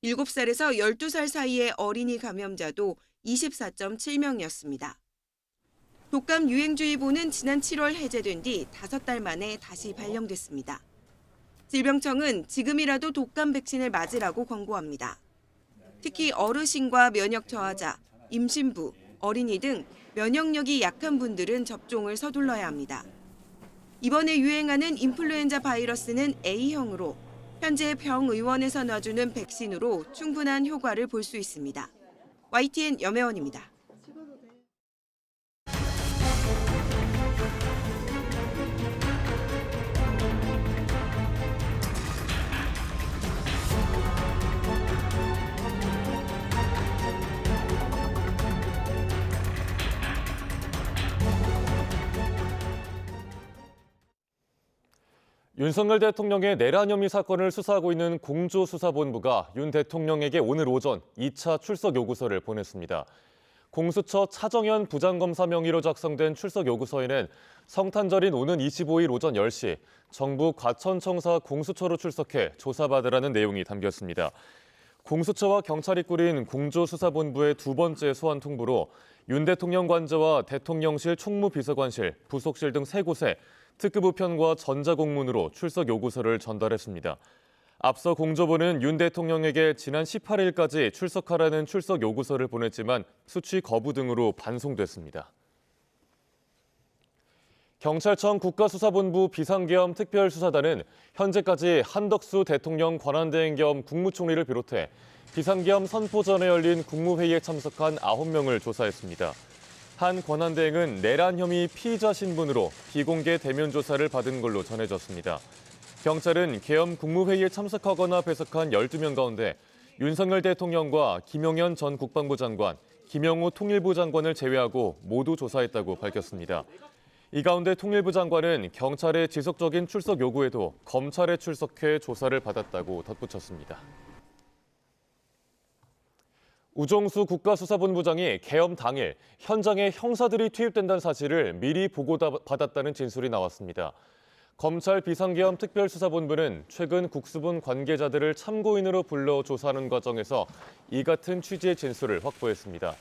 7살에서 12살 사이의 어린이 감염자도 24.7명이었습니다. 독감 유행주의보는 지난 7월 해제된 뒤 5달 만에 다시 발령됐습니다. 질병청은 지금이라도 독감 백신을 맞으라고 권고합니다. 특히 어르신과 면역 저하자, 임신부, 어린이 등 면역력이 약한 분들은 접종을 서둘러야 합니다. 이번에 유행하는 인플루엔자 바이러스는 A형으로 현재 병의원에서 놔주는 백신으로 충분한 효과를 볼 수 있습니다. YTN 염혜원입니다. 윤석열 대통령의 내란 혐의 사건을 수사하고 있는 공조수사본부가 윤 대통령에게 오늘 오전 2차 출석 요구서를 보냈습니다. 공수처 차정현 부장검사 명의로 작성된 출석 요구서에는 성탄절인 오는 25일 오전 10시 정부 과천청사 공수처로 출석해 조사받으라는 내용이 담겼습니다. 공수처와 경찰이 꾸린 공조수사본부의 두 번째 소환 통보로 윤 대통령 관저와 대통령실 총무비서관실, 부속실 등 3곳에 특급 우편과 전자공문으로 출석 요구서를 전달했습니다. 앞서 공조부는 윤 대통령에게 지난 18일까지 출석하라는 출석 요구서를 보냈지만 수취 거부 등으로 반송됐습니다. 경찰청 국가수사본부 비상계엄 특별수사단은 현재까지 한덕수 대통령 권한대행 겸 국무총리를 비롯해 비상계엄 선포 전에 열린 국무회의에 참석한 9명을 조사했습니다. 한 권한대행은 내란 혐의 피의자 신분으로 비공개 대면 조사를 받은 걸로 전해졌습니다. 경찰은 계엄 국무회의에 참석하거나 배석한 12명 가운데 윤석열 대통령과 김용현 전 국방부 장관, 김영우 통일부 장관을 제외하고 모두 조사했다고 밝혔습니다. 이 가운데 통일부 장관은 경찰의 지속적인 출석 요구에도 검찰에 출석해 조사를 받았다고 덧붙였습니다. 우종수 국가수사본부장이 계엄 당일 현장에 형사들이 투입된다는 사실을 미리 보고받았다는 진술이 나왔습니다. 검찰 비상계엄 특별수사본부는 최근 국수본 관계자들을 참고인으로 불러 조사하는 과정에서 이 같은 취지의 진술을 확보했습니다.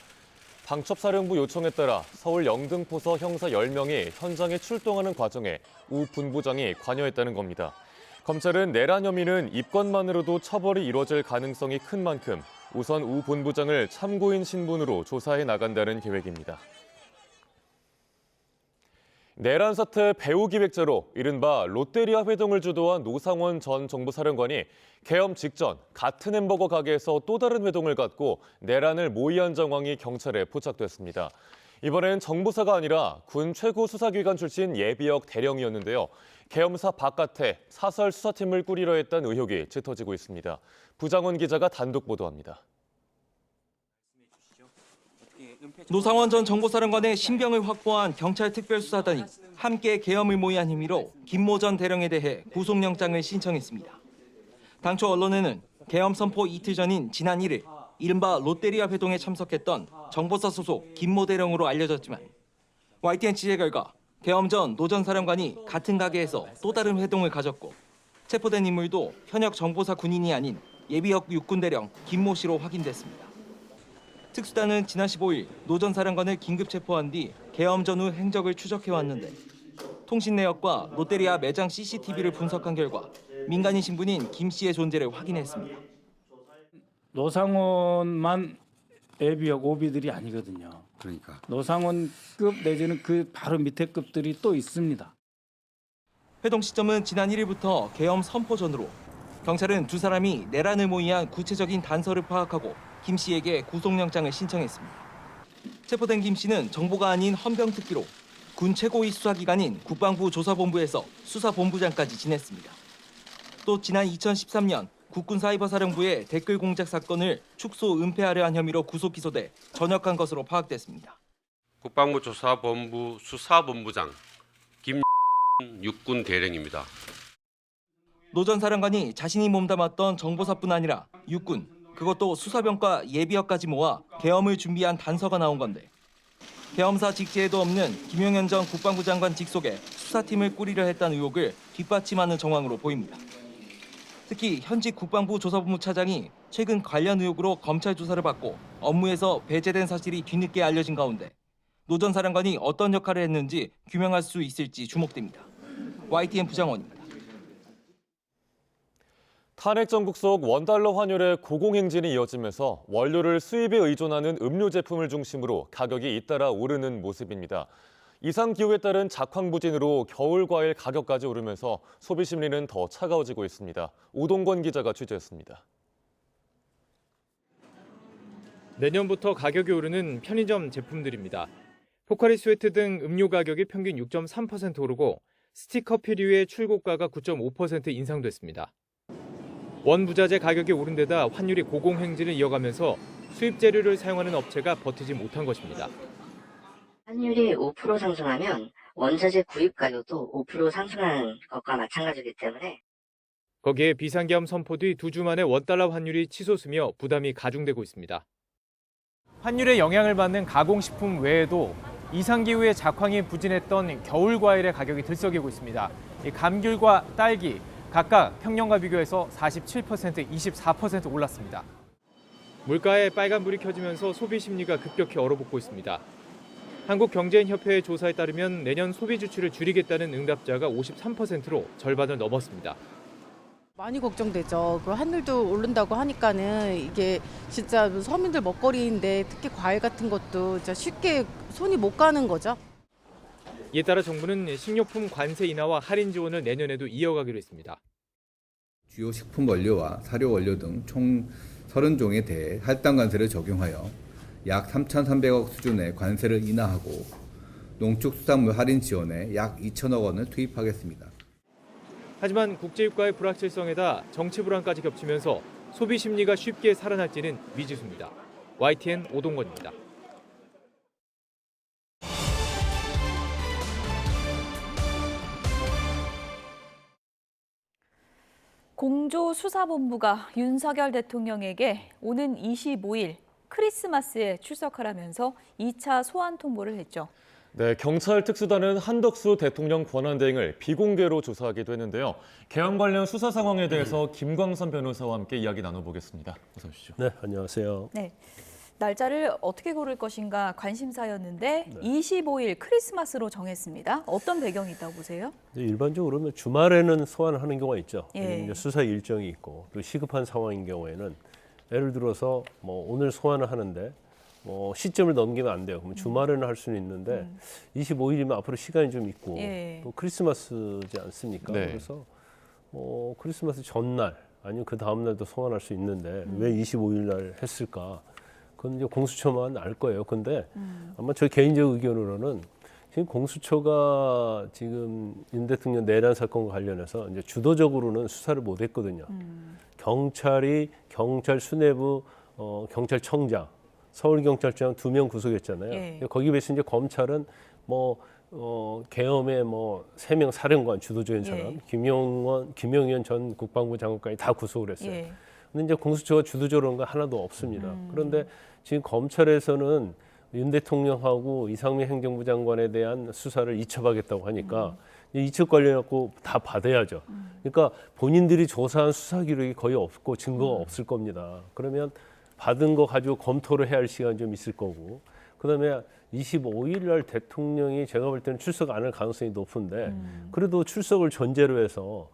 방첩사령부 요청에 따라 서울 영등포서 형사 10명이 현장에 출동하는 과정에 우 본부장이 관여했다는 겁니다. 검찰은 내란 혐의는 입건만으로도 처벌이 이루어질 가능성이 큰 만큼 우선 우 본부장을 참고인 신분으로 조사해 나간다는 계획입니다. 내란 사태 배후 기획자로 이른바 롯데리아 회동을 주도한 노상원 전 정보사령관이 계엄 직전 같은 햄버거 가게에서 또 다른 회동을 갖고 내란을 모의한 정황이 경찰에 포착됐습니다. 이번엔 정보사가 아니라 군 최고 수사기관 출신 예비역 대령이었는데요. 계엄사 바깥에 사설 수사팀을 꾸리려 했다는 의혹이 짙어지고 있습니다. 부장원 기자가 단독 보도합니다. 노상원 전 정보사령관의 신병을 확보한 경찰 특별수사단이 함께 계엄을 모의한 혐의로 김모 전 대령에 대해 구속영장을 신청했습니다. 당초 언론에는 계엄 선포 이틀 전인 지난 1일 이른바 롯데리아 회동에 참석했던 정보사 소속 김모 대령으로 알려졌지만 YTN 취재 결과 계엄 전 노 전 사령관이 같은 가게에서 또 다른 회동을 가졌고 체포된 인물도 현역 정보사 군인이 아닌 예비역 육군대령 김모 씨로 확인됐습니다. 특수단은 지난 15일 노 전 사령관을 긴급 체포한 뒤 계엄 전후 행적을 추적해왔는데 통신 내역과 롯데리아 매장 CCTV를 분석한 결과 민간인 신분인 김 씨의 존재를 확인했습니다. 노상원만 예비역 오비들이 아니거든요. 그러니까 노상원급 내지는 그 바로 밑에 급들이 또 있습니다. 회동 시점은 지난 1일부터 계엄 선포 전으로 경찰은 두 사람이 내란을 모의한 구체적인 단서를 파악하고 김 씨에게 구속영장을 신청했습니다. 체포된 김 씨는 정보가 아닌 헌병특기로 군 최고위 수사기관인 국방부 조사본부에서 수사본부장까지 지냈습니다. 또 지난 2013년 국군사이버사령부의 댓글 공작 사건을 축소 은폐하려 한 혐의로 구속 기소돼 전역한 것으로 파악됐습니다. 국방부 조사본부 수사본부장 육군 대령입니다. 노 전 사령관이 자신이 몸담았던 정보사뿐 아니라 육군, 그것도 수사병과 예비역까지 모아 계엄을 준비한 단서가 나온 건데 계엄사 직제에도 없는 김용현 전 국방부 장관 직속에 수사팀을 꾸리려 했다는 의혹을 뒷받침하는 정황으로 보입니다. 특히 현직 국방부 조사본부 차장이 최근 관련 의혹으로 검찰 조사를 받고 업무에서 배제된 사실이 뒤늦게 알려진 가운데 노 전 사령관이 어떤 역할을 했는지 규명할 수 있을지 주목됩니다. YTN 부장원입니다. 탄핵 정국 속 원달러 환율의 고공행진이 이어지면서 원료를 수입에 의존하는 음료 제품을 중심으로 가격이 잇따라 오르는 모습입니다. 이상기후에 따른 작황부진으로 겨울 과일 가격까지 오르면서 소비 심리는 더 차가워지고 있습니다. 오동권 기자가 취재했습니다. 내년부터 가격이 오르는 편의점 제품들입니다. 포카리 스웨트 등 음료 가격이 평균 6.3% 오르고 스틱커피류의 출고가가 9.5% 인상됐습니다. 원부자재 가격이 오른 데다 환율이 고공행진을 이어가면서 수입 재료를 사용하는 업체가 버티지 못한 것입니다. 환율이 5% 상승하면 원자재 구입 가격도 5% 상승하는 것과 마찬가지이기 때문에 거기에 비상계엄 선포 뒤 2주 만에 원달러 환율이 치솟으며 부담이 가중되고 있습니다. 환율에 영향을 받는 가공식품 외에도 이상기후에 작황이 부진했던 겨울 과일의 가격이 들썩이고 있습니다. 감귤과 딸기 각각 평년과 비교해서 47%, 24% 올랐습니다. 물가에 빨간불이 켜지면서 소비 심리가 급격히 얼어붙고 있습니다. 한국경제인협회의 조사에 따르면 내년 소비 지출을 줄이겠다는 응답자가 53%로 절반을 넘었습니다. 많이 걱정되죠. 그 환율도 오른다고 하니까는 이게 진짜 서민들 먹거리인데 특히 과일 같은 것도 진짜 쉽게 손이 못 가는 거죠. 이에 따라 정부는 식료품 관세 인하와 할인 지원을 내년에도 이어가기로 했습니다. 주요 식품 원료와 사료 원료 등 총 30종에 대해 할당 관세를 적용하여 약 3,300억 수준의 관세를 인하하고 농축수산물 할인 지원에 약 2천억 원을 투입하겠습니다. 하지만 국제유가의 불확실성에다 정치 불안까지 겹치면서 소비 심리가 쉽게 살아날지는 미지수입니다. YTN 오동건입니다. 공조수사본부가 윤석열 대통령에게 오는 25일 크리스마스에 출석하라면서 2차 소환 통보를 했죠. 네, 경찰 특수단은 한덕수 대통령 권한대행을 비공개로 조사하기도 했는데요. 계엄 관련 수사 상황에 대해서 김광선 변호사와 함께 이야기 나눠보겠습니다. 어서 오십시오. 네, 안녕하세요. 네, 날짜를 어떻게 고를 것인가 관심사였는데 25일 크리스마스로 정했습니다. 어떤 배경이 있다고 보세요? 일반적으로 주말에는 소환하는 경우가 있죠. 예. 수사 일정이 있고 또 시급한 상황인 경우에는 예를 들어서 오늘 소환을 하는데 시점을 넘기면 안 돼요. 그럼 주말에는 할 수는 있는데 25일이면 앞으로 시간이 좀 있고 또 크리스마스지 않습니까? 네. 그래서 크리스마스 전날 아니면 그 다음 날도 소환할 수 있는데 왜 25일 날 했을까? 그건 이제 공수처만 알 거예요. 근데 아마 저 개인적 의견으로는 지금 공수처가 지금 윤 대통령 내란 사건과 관련해서 이제 주도적으로는 수사를 못 했거든요. 경찰이 경찰 수뇌부 경찰청장 서울경찰청 2명 구속했잖아요. 예. 거기에 비해서 이제 검찰은 계엄의 3명 사령관 주도적인 사람, 예. 김용현 전 국방부 장관까지 다 구속을 했어요. 예. 근데 이제 공수처가 주도적으로 한 거 하나도 없습니다. 그런데 지금 검찰에서는 윤 대통령하고 이상민 행정부 장관에 대한 수사를 이첩하겠다고 하니까 이첩 관련해갖고 다 받아야죠. 그러니까 본인들이 조사한 수사 기록이 거의 없고 증거가 없을 겁니다. 그러면 받은 거 가지고 검토를 해야 할 시간이 좀 있을 거고, 그다음에 25일 날 대통령이 제가 볼 때는 출석 안 할 가능성이 높은데 그래도 출석을 전제로 해서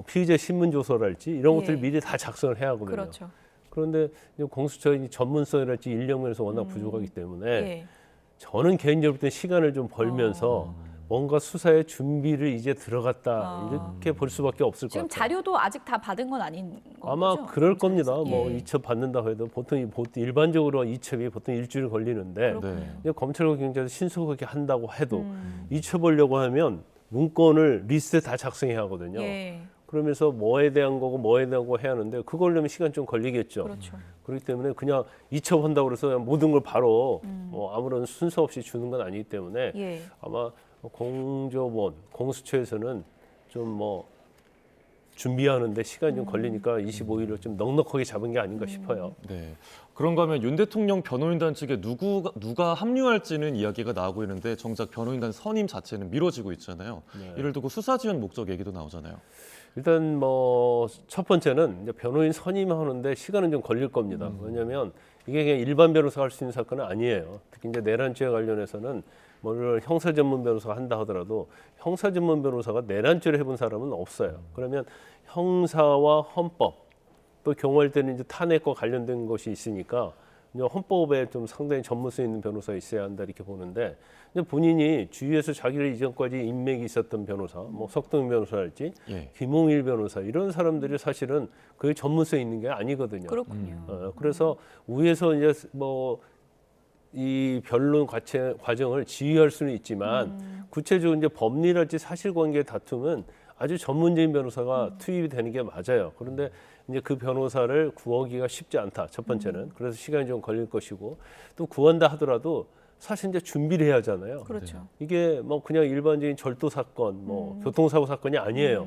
피의자 신문 조서랄지 이런 것들을 미리 다 작성을 해야 하거든요. 그렇죠. 그런데 공수처의 전문성이랄지 인력면에서 워낙 부족하기 때문에 저는 개인적으로 볼 때 시간을 좀 벌면서 뭔가 수사에 준비를 이제 들어갔다 이렇게 볼 수밖에 없을 것 지금 같아요. 자료도 아직 다 받은 건 아닌 거죠? 아마 그럴 겁니다. 뭐 예. 이첩 받는다고 해도 보통 일반적으로 이첩이 보통 일주일 걸리는데 그렇군요. 검찰과 경찰에서 신속하게 한다고 해도 이첩하려고 하면 문건을 리스트 다 작성해야 하거든요. 예. 그러면서 뭐에 대한 거고 뭐에 대한 거 해야 하는데 그걸 하려면 시간 좀 걸리겠죠. 그렇죠. 그렇기 때문에 그냥 이첩한다고 해서 그냥 모든 걸 바로 아무런 순서 없이 주는 건 아니기 때문에 예. 아마 공조본, 공수처에서는 좀 뭐 준비하는데 시간이 좀 걸리니까 25일을 좀 넉넉하게 잡은 게 아닌가 싶어요. 네. 그런가 하면 윤 대통령 변호인단 측에 누가 합류할지는 이야기가 나오고 있는데 정작 변호인단 선임 자체는 미뤄지고 있잖아요. 네. 이를 두고 수사 지원 목적 얘기도 나오잖아요. 일단 뭐 첫 번째는 이제 변호인 선임하는데 시간은 좀 걸릴 겁니다. 왜냐하면 이게 그냥 일반 변호사가 할 수 있는 사건은 아니에요. 특히 이제 내란죄와 관련해서는 뭘 형사 전문 변호사가 한다 하더라도 형사 전문 변호사가 내란죄를 해본 사람은 없어요. 그러면 형사와 헌법 또 경우할 때는 이제 탄핵과 관련된 것이 있으니까 이제 헌법에 좀 상당히 전문성 있는 변호사가 있어야 한다 이렇게 보는데 본인이 주위에서 자기를 이전까지 인맥이 있었던 변호사, 뭐 석동 변호사랄지 김홍일 변호사 이런 사람들이 사실은 그게 전문성 있는 게 아니거든요. 그렇군요. 그래서 위에서 이제 뭐 이 변론 과정을 지휘할 수는 있지만 구체적으로 이제 법리랄지 사실관계 다툼은 아주 전문적인 변호사가 투입이 되는 게 맞아요. 그런데 이제 그 변호사를 구하기가 쉽지 않다. 첫 번째는. 그래서 시간이 좀 걸릴 것이고 또 구한다 하더라도 사실 이제 준비를 해야 하잖아요. 그렇죠. 이게 뭐 그냥 일반적인 절도 사건, 뭐 교통사고 사건이 아니에요.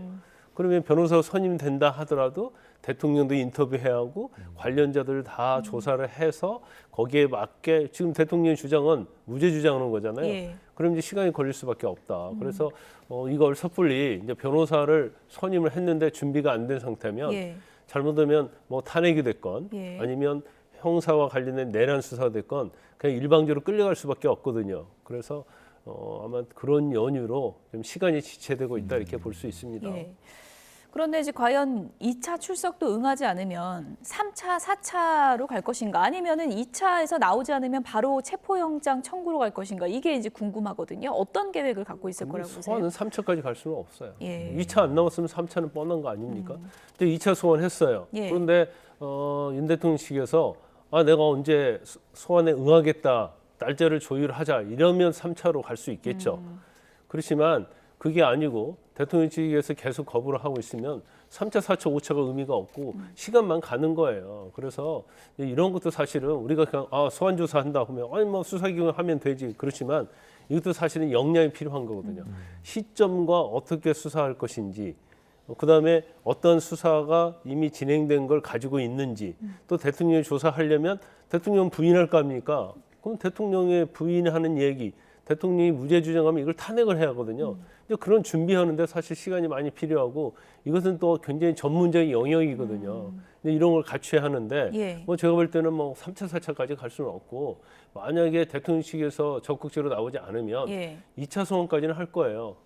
그러면 변호사가 선임된다 하더라도 대통령도 인터뷰해야 하고 관련자들 다 조사를 해서 거기에 맞게 지금 대통령 주장은 무죄 주장하는 거잖아요. 예. 그럼 이제 시간이 걸릴 수밖에 없다. 그래서 이걸 섣불리 이제 변호사를 선임을 했는데 준비가 안 된 상태면 예. 잘못하면 뭐 탄핵이 됐건 예. 아니면 형사와 관련된 내란 수사가 됐건 그냥 일방적으로 끌려갈 수밖에 없거든요. 그래서 아마 그런 연유로 좀 시간이 지체되고 있다 이렇게 볼 수 있습니다. 예. 그런데 이제 과연 2차 출석도 응하지 않으면 3차, 4차로 갈 것인가 아니면은 2차에서 나오지 않으면 바로 체포영장 청구로 갈 것인가 이게 이제 궁금하거든요. 어떤 계획을 갖고 있을 거라고 보세요? 소환은 3차까지 갈 수는 없어요. 예. 2차 안 나왔으면 3차는 뻔한 거 아닙니까? 근데 2차 소환했어요. 예. 그런데 윤 대통령 측에서 내가 언제 소환에 응하겠다. 날짜를 조율하자. 이러면 3차로 갈 수 있겠죠. 그렇지만 그게 아니고 대통령 측에서 계속 거부를 하고 있으면 3차, 4차, 5차가 의미가 없고 시간만 가는 거예요. 그래서 이런 것도 사실은 우리가 그냥 소환 조사한다 하면 아니 뭐 수사기관 하면 되지. 그렇지만 이것도 사실은 역량이 필요한 거거든요. 시점과 어떻게 수사할 것인지 그다음에 어떤 수사가 이미 진행된 걸 가지고 있는지 또 대통령이 조사하려면 대통령 부인할 거 아닙니까? 그럼 대통령의 부인하는 얘기 대통령이 무죄 주장하면 이걸 탄핵을 해야 하거든요. 이제 그런 준비하는데 사실 시간이 많이 필요하고 이것은 또 굉장히 전문적인 영역이거든요. 근데 이런 걸 갖춰야 하는데 예. 뭐 제가 볼 때는 뭐 3차, 4차까지 갈 수는 없고 만약에 대통령 측에서 적극적으로 나오지 않으면 예. 2차 소환까지는 할 거예요.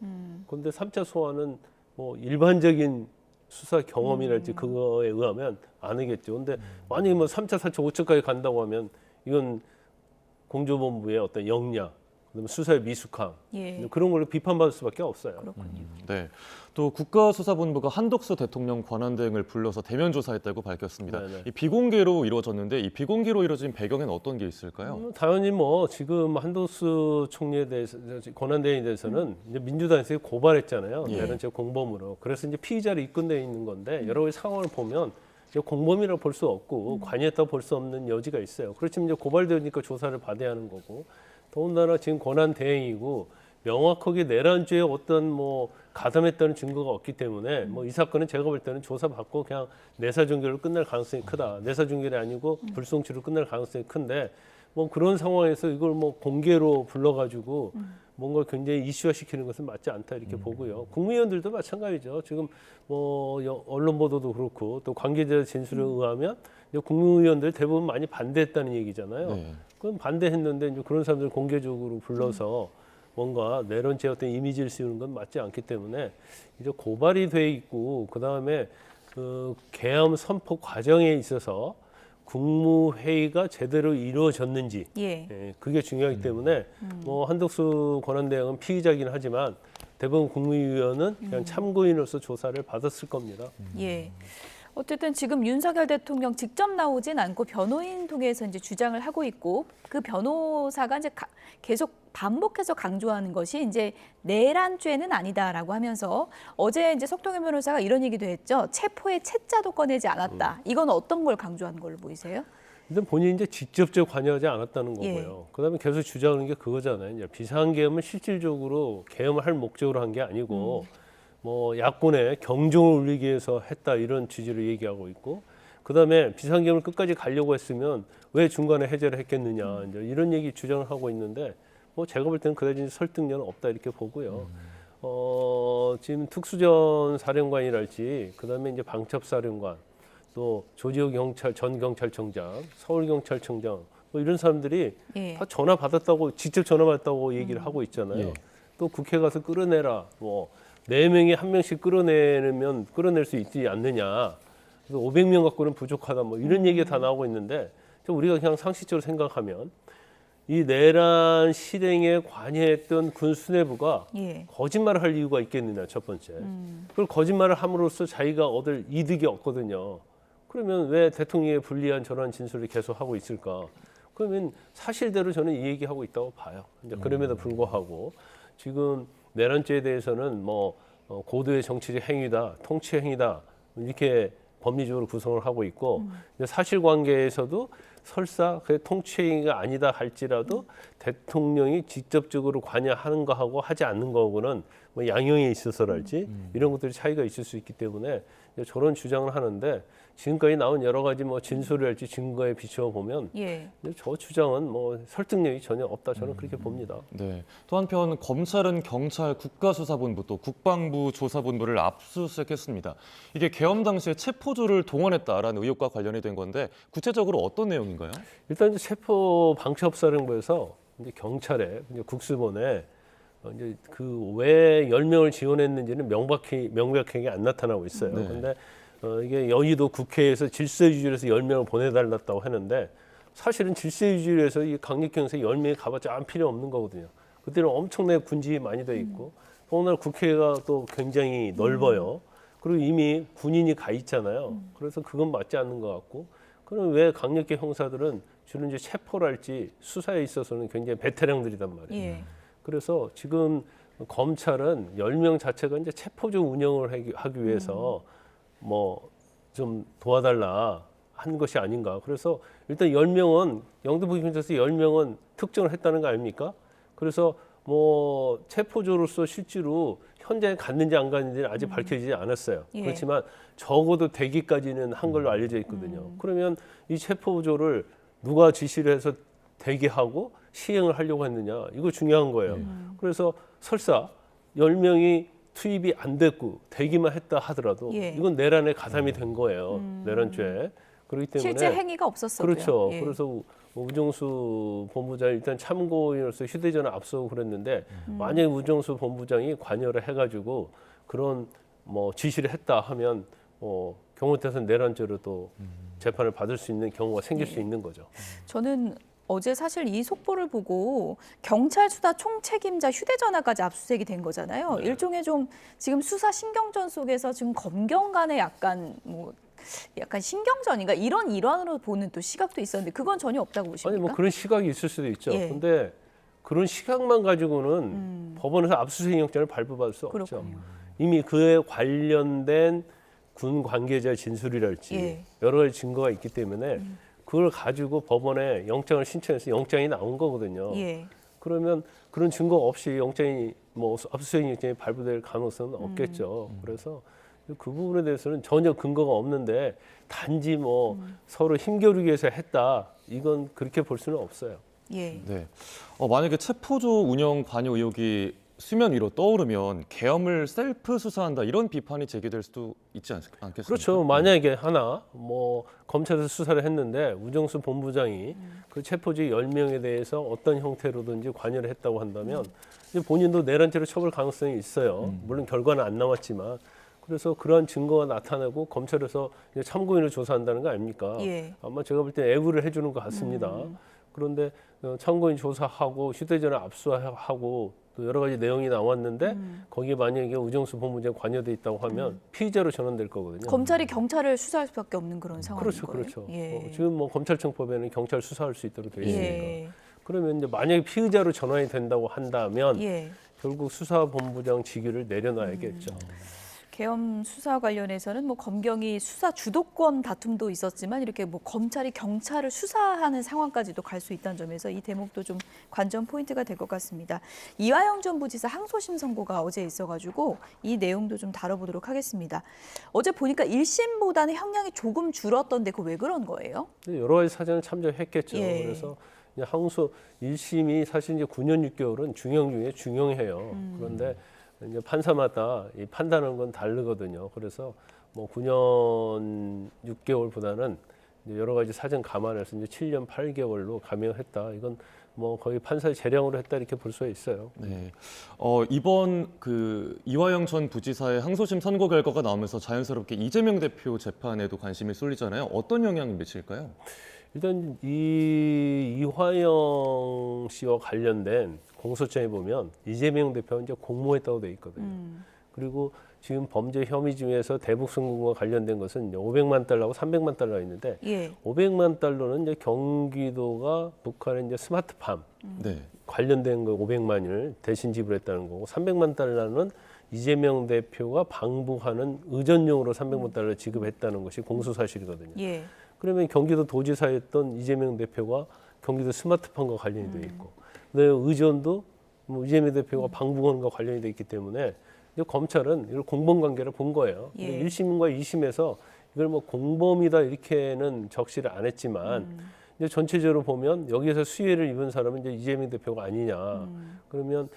그런데 3차 소환은 뭐 일반적인 수사 경험이랄지 그거에 의하면 안 하겠죠. 근데 만약에 뭐 3차, 4차, 5차까지 간다고 하면 이건 공조본부의 어떤 역량 그다음에 수사의 미숙함 예. 그런 걸로 비판받을 수밖에 없어요. 그렇군요. 네. 또 국가수사본부가 한덕수 대통령 권한대행을 불러서 대면 조사했다고 밝혔습니다. 네네. 이 비공개로 이루어졌는데 이 비공개로 이루어진 배경에는 어떤 게 있을까요? 당연히 뭐 지금 한덕수 총리에 대해서 권한대행에 대해서는 이제 민주당에서 고발했잖아요. 예. 내란죄 공범으로. 그래서 이제 피의자로 입건되어 있는 건데 여러 가지 상황을 보면 공범이라고 볼 수 없고 관여했다고 볼 수 없는 여지가 있어요. 그렇지만 이제 고발되니까 조사를 받아야 하는 거고 더군다나 지금 권한대행이고 명확하게 내란죄에 어떤 뭐 가담했다는 증거가 없기 때문에 뭐 이 사건은 제가 볼 때는 조사받고 그냥 내사종결로 끝날 가능성이 크다. 내사종결이 아니고 불송치로 끝날 가능성이 큰데 뭐 그런 상황에서 이걸 뭐 공개로 불러가지고 뭔가 굉장히 이슈화시키는 것은 맞지 않다 이렇게 보고요. 국무위원들도 마찬가지죠. 지금 뭐 언론 보도도 그렇고 또 관계자 진술에 의하면 이제 국무위원들 대부분 많이 반대했다는 얘기잖아요. 네. 그럼 반대했는데 이제 그런 사람들 공개적으로 불러서 뭔가 내란죄 어떤 이미지를 씌우는 건 맞지 않기 때문에 이제 고발이 돼 있고 그 다음에 그 계엄 선포 과정에 있어서 국무회의가 제대로 이루어졌는지 그게 중요하기 때문에 뭐 한덕수 권한대행은 피의자이긴 하지만 대부분 국무위원은 그냥 참고인으로서 조사를 받았을 겁니다. 예. 어쨌든 지금 윤석열 대통령 직접 나오진 않고 변호인 통해서 이제 주장을 하고 있고 그 변호사가 이제 계속 반복해서 강조하는 것이 이제 내란죄는 아니다라고 하면서 어제 이제 석동현 변호사가 이런 얘기도 했죠. 체포의 채자도 꺼내지 않았다. 이건 어떤 걸 강조하는 걸로 보이세요? 일단 본인이 이제 직접적으로 관여하지 않았다는 거고요. 그다음에 계속 주장하는 게 그거잖아요. 이제 비상계엄은 실질적으로 계엄을 할 목적으로 한 게 아니고 뭐 야권에 경종을 울리기 위해서 했다 이런 취지를 얘기하고 있고 그다음에 비상계엄을 끝까지 가려고 했으면 왜 중간에 해제를 했겠느냐 이제 이런 얘기 주장을 하고 있는데 뭐 제가 볼 때는 그다지 설득력은 없다 이렇게 보고요. 지금 특수전 사령관이랄지 그다음에 이제 방첩사령관 또 조지호 전 경찰청장, 서울경찰청장 뭐 이런 사람들이 다 전화 받았다고 직접 전화 받았다고 얘기를 하고 있잖아요. 또 국회 가서 끌어내라 뭐 4명이 1명씩 끌어낼 수 있지 않느냐. 그래서 500명 갖고는 부족하다 뭐 이런 얘기가 다 나오고 있는데 우리가 그냥 상식적으로 생각하면 이 내란 실행에 관여했던 군 수뇌부가 거짓말을 할 이유가 있겠느냐 첫 번째. 그걸 거짓말을 함으로써 자기가 얻을 이득이 없거든요. 그러면 왜 대통령에 불리한 저런 진술을 계속 하고 있을까? 그러면 사실대로 저는 이 얘기하고 있다고 봐요. 이제 그럼에도 불구하고 지금 내란죄에 대해서는 뭐 고도의 정치적 행위다, 통치 행위다 이렇게 법리적으로 구성을 하고 있고 사실관계에서도 설사 그 통치 행위가 아니다 할지라도 대통령이 직접적으로 관여하는 거하고 하지 않는 거하고는 뭐 양형에 있어서랄지 이런 것들이 차이가 있을 수 있기 때문에 저런 주장을 하는데 지금까지 나온 여러 가지 뭐 진술이랄지 증거에 비추어 보면 저 주장은 뭐 설득력이 전혀 없다 저는 그렇게 봅니다. 네. 또 한편 검찰은 경찰 국가수사본부 또 국방부 조사본부를 압수수색했습니다. 이게 계엄 당시에 체포조를 동원했다라는 의혹과 관련이 된 건데 구체적으로 어떤 내용인가요? 일단 이제 체포 방첩사령부에서 이제 경찰에 이제 국수본에 이제 그 왜 10명을 지원했는지는 명백하게 안 나타나고 있어요. 그런데 이게 여의도 국회에서 질서 유지를 해서 10명을 보내달랐다고 하는데 사실은 질서 유지를 해서 이 강력경에서 10명이 가봤자 아무 필요 없는 거거든요. 그때는 엄청나게 군집이 많이 돼 있고 오늘 국회가 또 굉장히 넓어요. 그리고 이미 군인이 가 있잖아요. 그래서 그건 맞지 않는 것 같고 그럼 왜 강력계 형사들은 주로 이제 체포랄지 수사에 있어서는 굉장히 베테랑들이단 말이에요. 그래서 지금 검찰은 10명 자체가 이제 체포조 운영을 하기 위해서 뭐 좀 도와달라 한 것이 아닌가. 그래서 일단 10명은 영등포경찰서 10명은 특정을 했다는 거 아닙니까? 그래서 뭐 체포조로서 실제로 현장에 갔는지 안 갔는지는 아직 밝혀지지 않았어요. 그렇지만 적어도 대기까지는 한 걸로 알려져 있거든요. 그러면 이 체포조를 누가 지시를 해서 대기하고 시행을 하려고 했느냐. 이거 중요한 거예요. 그래서 설사 10명이 투입이 안 됐고 대기만 했다 하더라도 이건 내란에 가담이 된 거예요. 내란죄. 그렇기 때문에 실제 행위가 없었어요. 그렇죠. 그래서 우정수 본부장이 일단 참고인으로서 휴대전화 압수하고 그랬는데 만약에 우정수 본부장이 관여를 해가지고 그런 뭐 지시를 했다 하면 경우 따라서는 내란죄로 또 재판을 받을 수 있는 경우가 생길 수 있는 거죠. 저는 어제 사실 이 속보를 보고 경찰 수사 총책임자 휴대전화까지 압수수색이 된 거잖아요. 일종의 좀 지금 수사 신경전 속에서 지금 검경 간의 약간 신경전인가 이런 일환으로 보는 또 시각도 있었는데 그건 전혀 없다고 보십니까? 아니 뭐 그런 시각이 있을 수도 있죠. 근데 그런 시각만 가지고는 법원에서 압수수색 영장을 발부받을 수 없죠. 이미 그에 관련된 군 관계자 진술이랄지 여러 가지 증거가 있기 때문에 그걸 가지고 법원에 영장을 신청해서 영장이 나온 거거든요. 그러면 그런 증거 없이 영장이 뭐 압수수색 영장이 발부될 가능성은 없겠죠. 그래서 그 부분에 대해서는 전혀 근거가 없는데 단지 뭐 서로 힘겨루기 위해서 했다. 이건 그렇게 볼 수는 없어요. 예. 네. 만약에 체포조 운영 관여 의혹이 수면 위로 떠오르면 계엄을 셀프 수사한다 이런 비판이 제기될 수도 있지 않겠습니까? 그렇죠. 만약에 하나 뭐 검찰에서 수사를 했는데 우정수 본부장이 그 체포지 10명에 대해서 어떤 형태로든지 관여를 했다고 한다면 이제 본인도 내란죄로 처벌 가능성이 있어요. 물론 결과는 안 나왔지만 그래서 그러한 증거가 나타나고 검찰에서 이제 참고인을 조사한다는 거 아닙니까? 예. 아마 제가 볼 때 애구를 해주는 것 같습니다. 그런데 참고인 조사하고 휴대전화 압수하고 또 여러 가지 내용이 나왔는데 거기에 만약에 우정수 본부장이 관여돼 있다고 하면 피의자로 전환될 거거든요. 검찰이 경찰을 수사할 수밖에 없는 그런 상황인 그렇죠, 거예요. 그렇죠. 예. 지금 뭐 검찰청법에는 경찰 수사할 수 있도록 되어 있으니까. 예. 그러면 이제 만약에 피의자로 전환이 된다고 한다면 예. 결국 수사본부장 직위를 내려놔야겠죠. 계엄 수사 관련해서는 뭐 검경이 수사 주도권 다툼도 있었지만 이렇게 뭐 검찰이 경찰을 수사하는 상황까지도 갈 수 있다는 점에서 이 대목도 좀 관전 포인트가 될 것 같습니다. 이화영 전 부지사 항소심 선고가 어제 있어가지고 이 내용도 좀 다뤄보도록 하겠습니다. 어제 보니까 1심보다는 형량이 조금 줄었던데 그거 왜 그런 거예요? 여러 가지 사정을 참조했겠죠. 예. 그래서 이제 항소 1심이 사실 이제 9년 6개월은 중형 중에 중형이에요. 그런데 이제 판사마다 이 판단하는 건 다르거든요. 그래서 뭐 9년 6개월보다는 이제 여러 가지 사정 감안해서 이제 7년 8개월로 감형했다. 이건 뭐 거의 판사의 재량으로 했다 이렇게 볼 수가 있어요. 네. 이번 그 이화영 전 부지사의 항소심 선고 결과가 나오면서 자연스럽게 이재명 대표 재판에도 관심이 쏠리잖아요. 어떤 영향을 미칠까요? 일단 이 이화영 씨와 관련된 공소장에 보면 이재명 대표가 이제 공모했다고 돼 있거든요. 그리고 지금 범죄 혐의 중에서 대북 송금과 관련된 것은 이제 500만 달러하고 300만 달러가 있는데 예. 500만 달러는 이제 경기도가 북한의 이제 스마트팜 네. 관련된 거 500만을 대신 지불했다는 거고 300만 달러는 이재명 대표가 방북하는 의전용으로 300만 달러 지급했다는 것이 공소 사실이거든요. 예. 그러면 경기도 도지사였던 이재명 대표가 경기도 스마트팜과 관련이 돼 있고, 그다음에 의전도 뭐 이재명 대표가 방북원과 관련이 돼 있기 때문에 이제 검찰은 이걸 공범관계를 본 거예요. 예. 1심과 2심에서 이걸 뭐 공범이다 이렇게는 적시를 안 했지만 이제 전체적으로 보면 여기에서 수혜를 입은 사람은 이제 이재명 대표가 아니냐. 그러면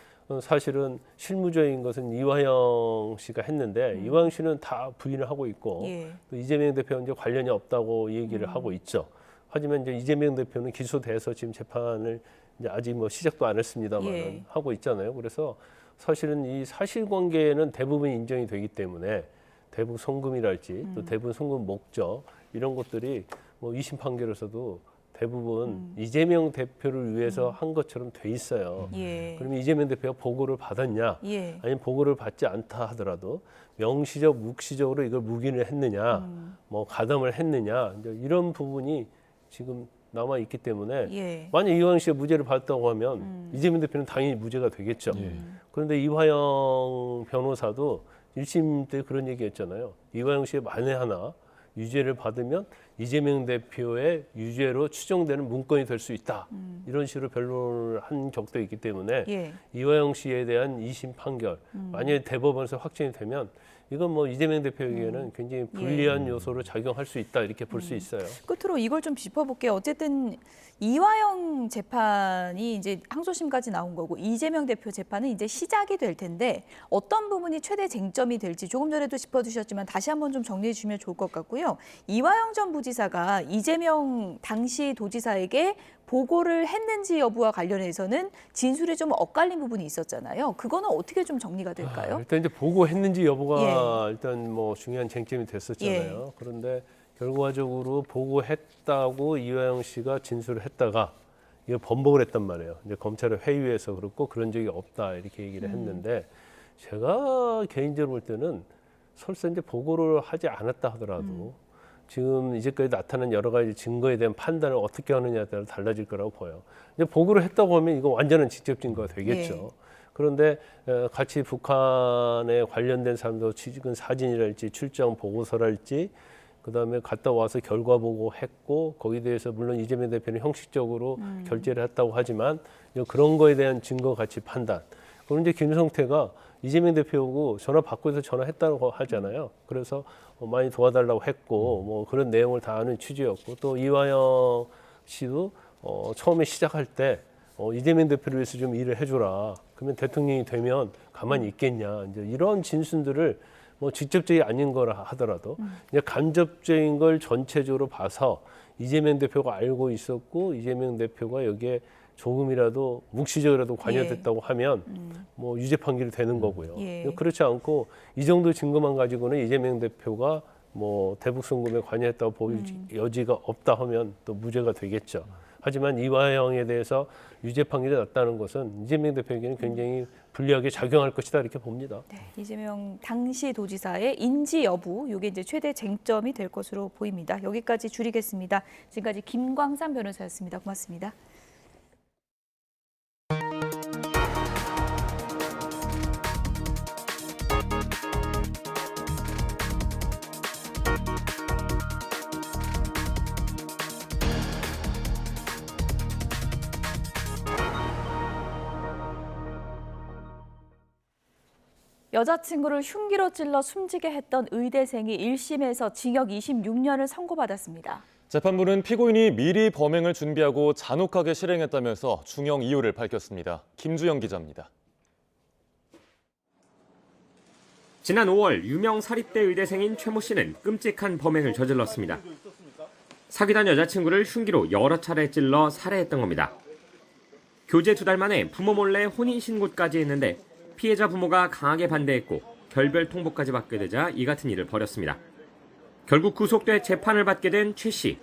사실은 실무적인 것은 이화영 씨가 했는데 이화영 씨는 다 부인을 하고 있고 예. 또 이재명 대표는 이제 관련이 없다고 얘기를 하고 있죠. 하지만 이제 이재명 대표는 기소돼서 지금 재판을 이제 아직 뭐 시작도 안 했습니다만 예. 하고 있잖아요. 그래서 사실은 이 사실관계는 대부분 인정이 되기 때문에 대북 송금이랄지 또 대북 송금 목적 이런 것들이 뭐 2심 판결에서도 대부분 이재명 대표를 위해서 한 것처럼 돼 있어요. 예. 그러면 이재명 대표가 보고를 받았냐, 예. 아니면 보고를 받지 않다 하더라도 명시적, 묵시적으로 이걸 묵인을 했느냐, 뭐 가담을 했느냐, 이제 이런 부분이 지금 남아 있기 때문에 예. 만약 이화영 씨가 무죄를 받았다고 하면 이재명 대표는 당연히 무죄가 되겠죠. 그런데 이화영 변호사도 1심 때 그런 얘기했잖아요. 이화영 씨의 만에 하나 유죄를 받으면 이재명 대표의 유죄로 추정되는 문건이 될 수 있다. 이런 식으로 변론을 한 적도 있기 때문에 예. 이화영 씨에 대한 2심 판결 만약에 대법원에서 확정이 되면 이건 뭐 이재명 대표에게는 굉장히 불리한 요소로 작용할 수 있다 이렇게 볼 수 있어요. 끝으로 이걸 좀 짚어볼게요. 어쨌든 이화영 재판이 이제 항소심까지 나온 거고 이재명 대표 재판은 이제 시작이 될 텐데 어떤 부분이 최대 쟁점이 될지 조금 전에도 짚어주셨지만 다시 한번 좀 정리해 주시면 좋을 것 같고요. 이화영 전 부지사가 이재명 당시 도지사에게 보고를 했는지 여부와 관련해서는 진술에 좀 엇갈린 부분이 있었잖아요. 그거는 어떻게 좀 정리가 될까요? 일단 이제 보고했는지 여부가 일단 뭐 중요한 쟁점이 됐었잖아요. 예. 그런데 결과적으로 보고했다고 이화영 씨가 진술을 했다가 이거 번복을 했단 말이에요. 이제 검찰의 회의에서 그렇고 그런 적이 없다 이렇게 얘기를 했는데 제가 개인적으로 볼 때는 설사 이제 보고를 하지 않았다 하더라도 지금 이제까지 나타난 여러 가지 증거에 대한 판단을 어떻게 하느냐에 따라 달라질 거라고 보여요. 이제 보고를 했다고 하면 이거 완전한 직접 증거가 되겠죠. 예. 그런데 같이 북한에 관련된 사람도 찍은 사진이랄지 출장 보고서랄지 그다음에 갔다 와서 결과 보고했고 거기에 대해서 물론 이재명 대표는 형식적으로 결재를 했다고 하지만 그런 거에 대한 증거 가치 판단. 그럼 이제 김성태가 이재명 대표하고 전화 받고서 전화했다고 하잖아요. 그래서 많이 도와달라고 했고 뭐 그런 내용을 다 아는 취지였고 또 이화영 씨도 처음에 시작할 때 이재명 대표를 위해서 좀 일을 해줘라. 그러면 대통령이 되면 가만히 있겠냐. 이제 이런 진순들을 뭐 직접적이 아닌 거라 하더라도 이제 간접적인 걸 전체적으로 봐서 이재명 대표가 알고 있었고 이재명 대표가 여기에 조금이라도 묵시적이라도 관여됐다고 하면 뭐 유죄 판결이 되는 거고요. 그렇지 않고 이 정도 증거만 가지고는 이재명 대표가 뭐 대북 송금에 관여했다고 보일 여지가 없다 하면 또 무죄가 되겠죠. 하지만 이화영에 대해서 유죄 판결이 났다는 것은 이재명 대표에게는 굉장히 불리하게 작용할 것이다 이렇게 봅니다. 네, 이재명 당시 도지사의 인지 여부, 이게 이제 최대 쟁점이 될 것으로 보입니다. 여기까지 줄이겠습니다. 지금까지 김광삼 변호사였습니다. 고맙습니다. 여자친구를 흉기로 찔러 숨지게 했던 의대생이 1심에서 징역 26년을 선고받았습니다. 재판부는 피고인이 미리 범행을 준비하고 잔혹하게 실행했다면서 중형 이유를 밝혔습니다. 김주영 기자입니다. 지난 5월 유명 사립대 의대생인 최 모 씨는 끔찍한 범행을 저질렀습니다. 사귀던 여자친구를 흉기로 여러 차례 찔러 살해했던 겁니다. 교제 2달 만에 부모 몰래 혼인신고까지 했는데 피해자 부모가 강하게 반대했고 결별 통보까지 받게 되자 이 같은 일을 벌였습니다. 결국 구속돼 재판을 받게 된 최 씨.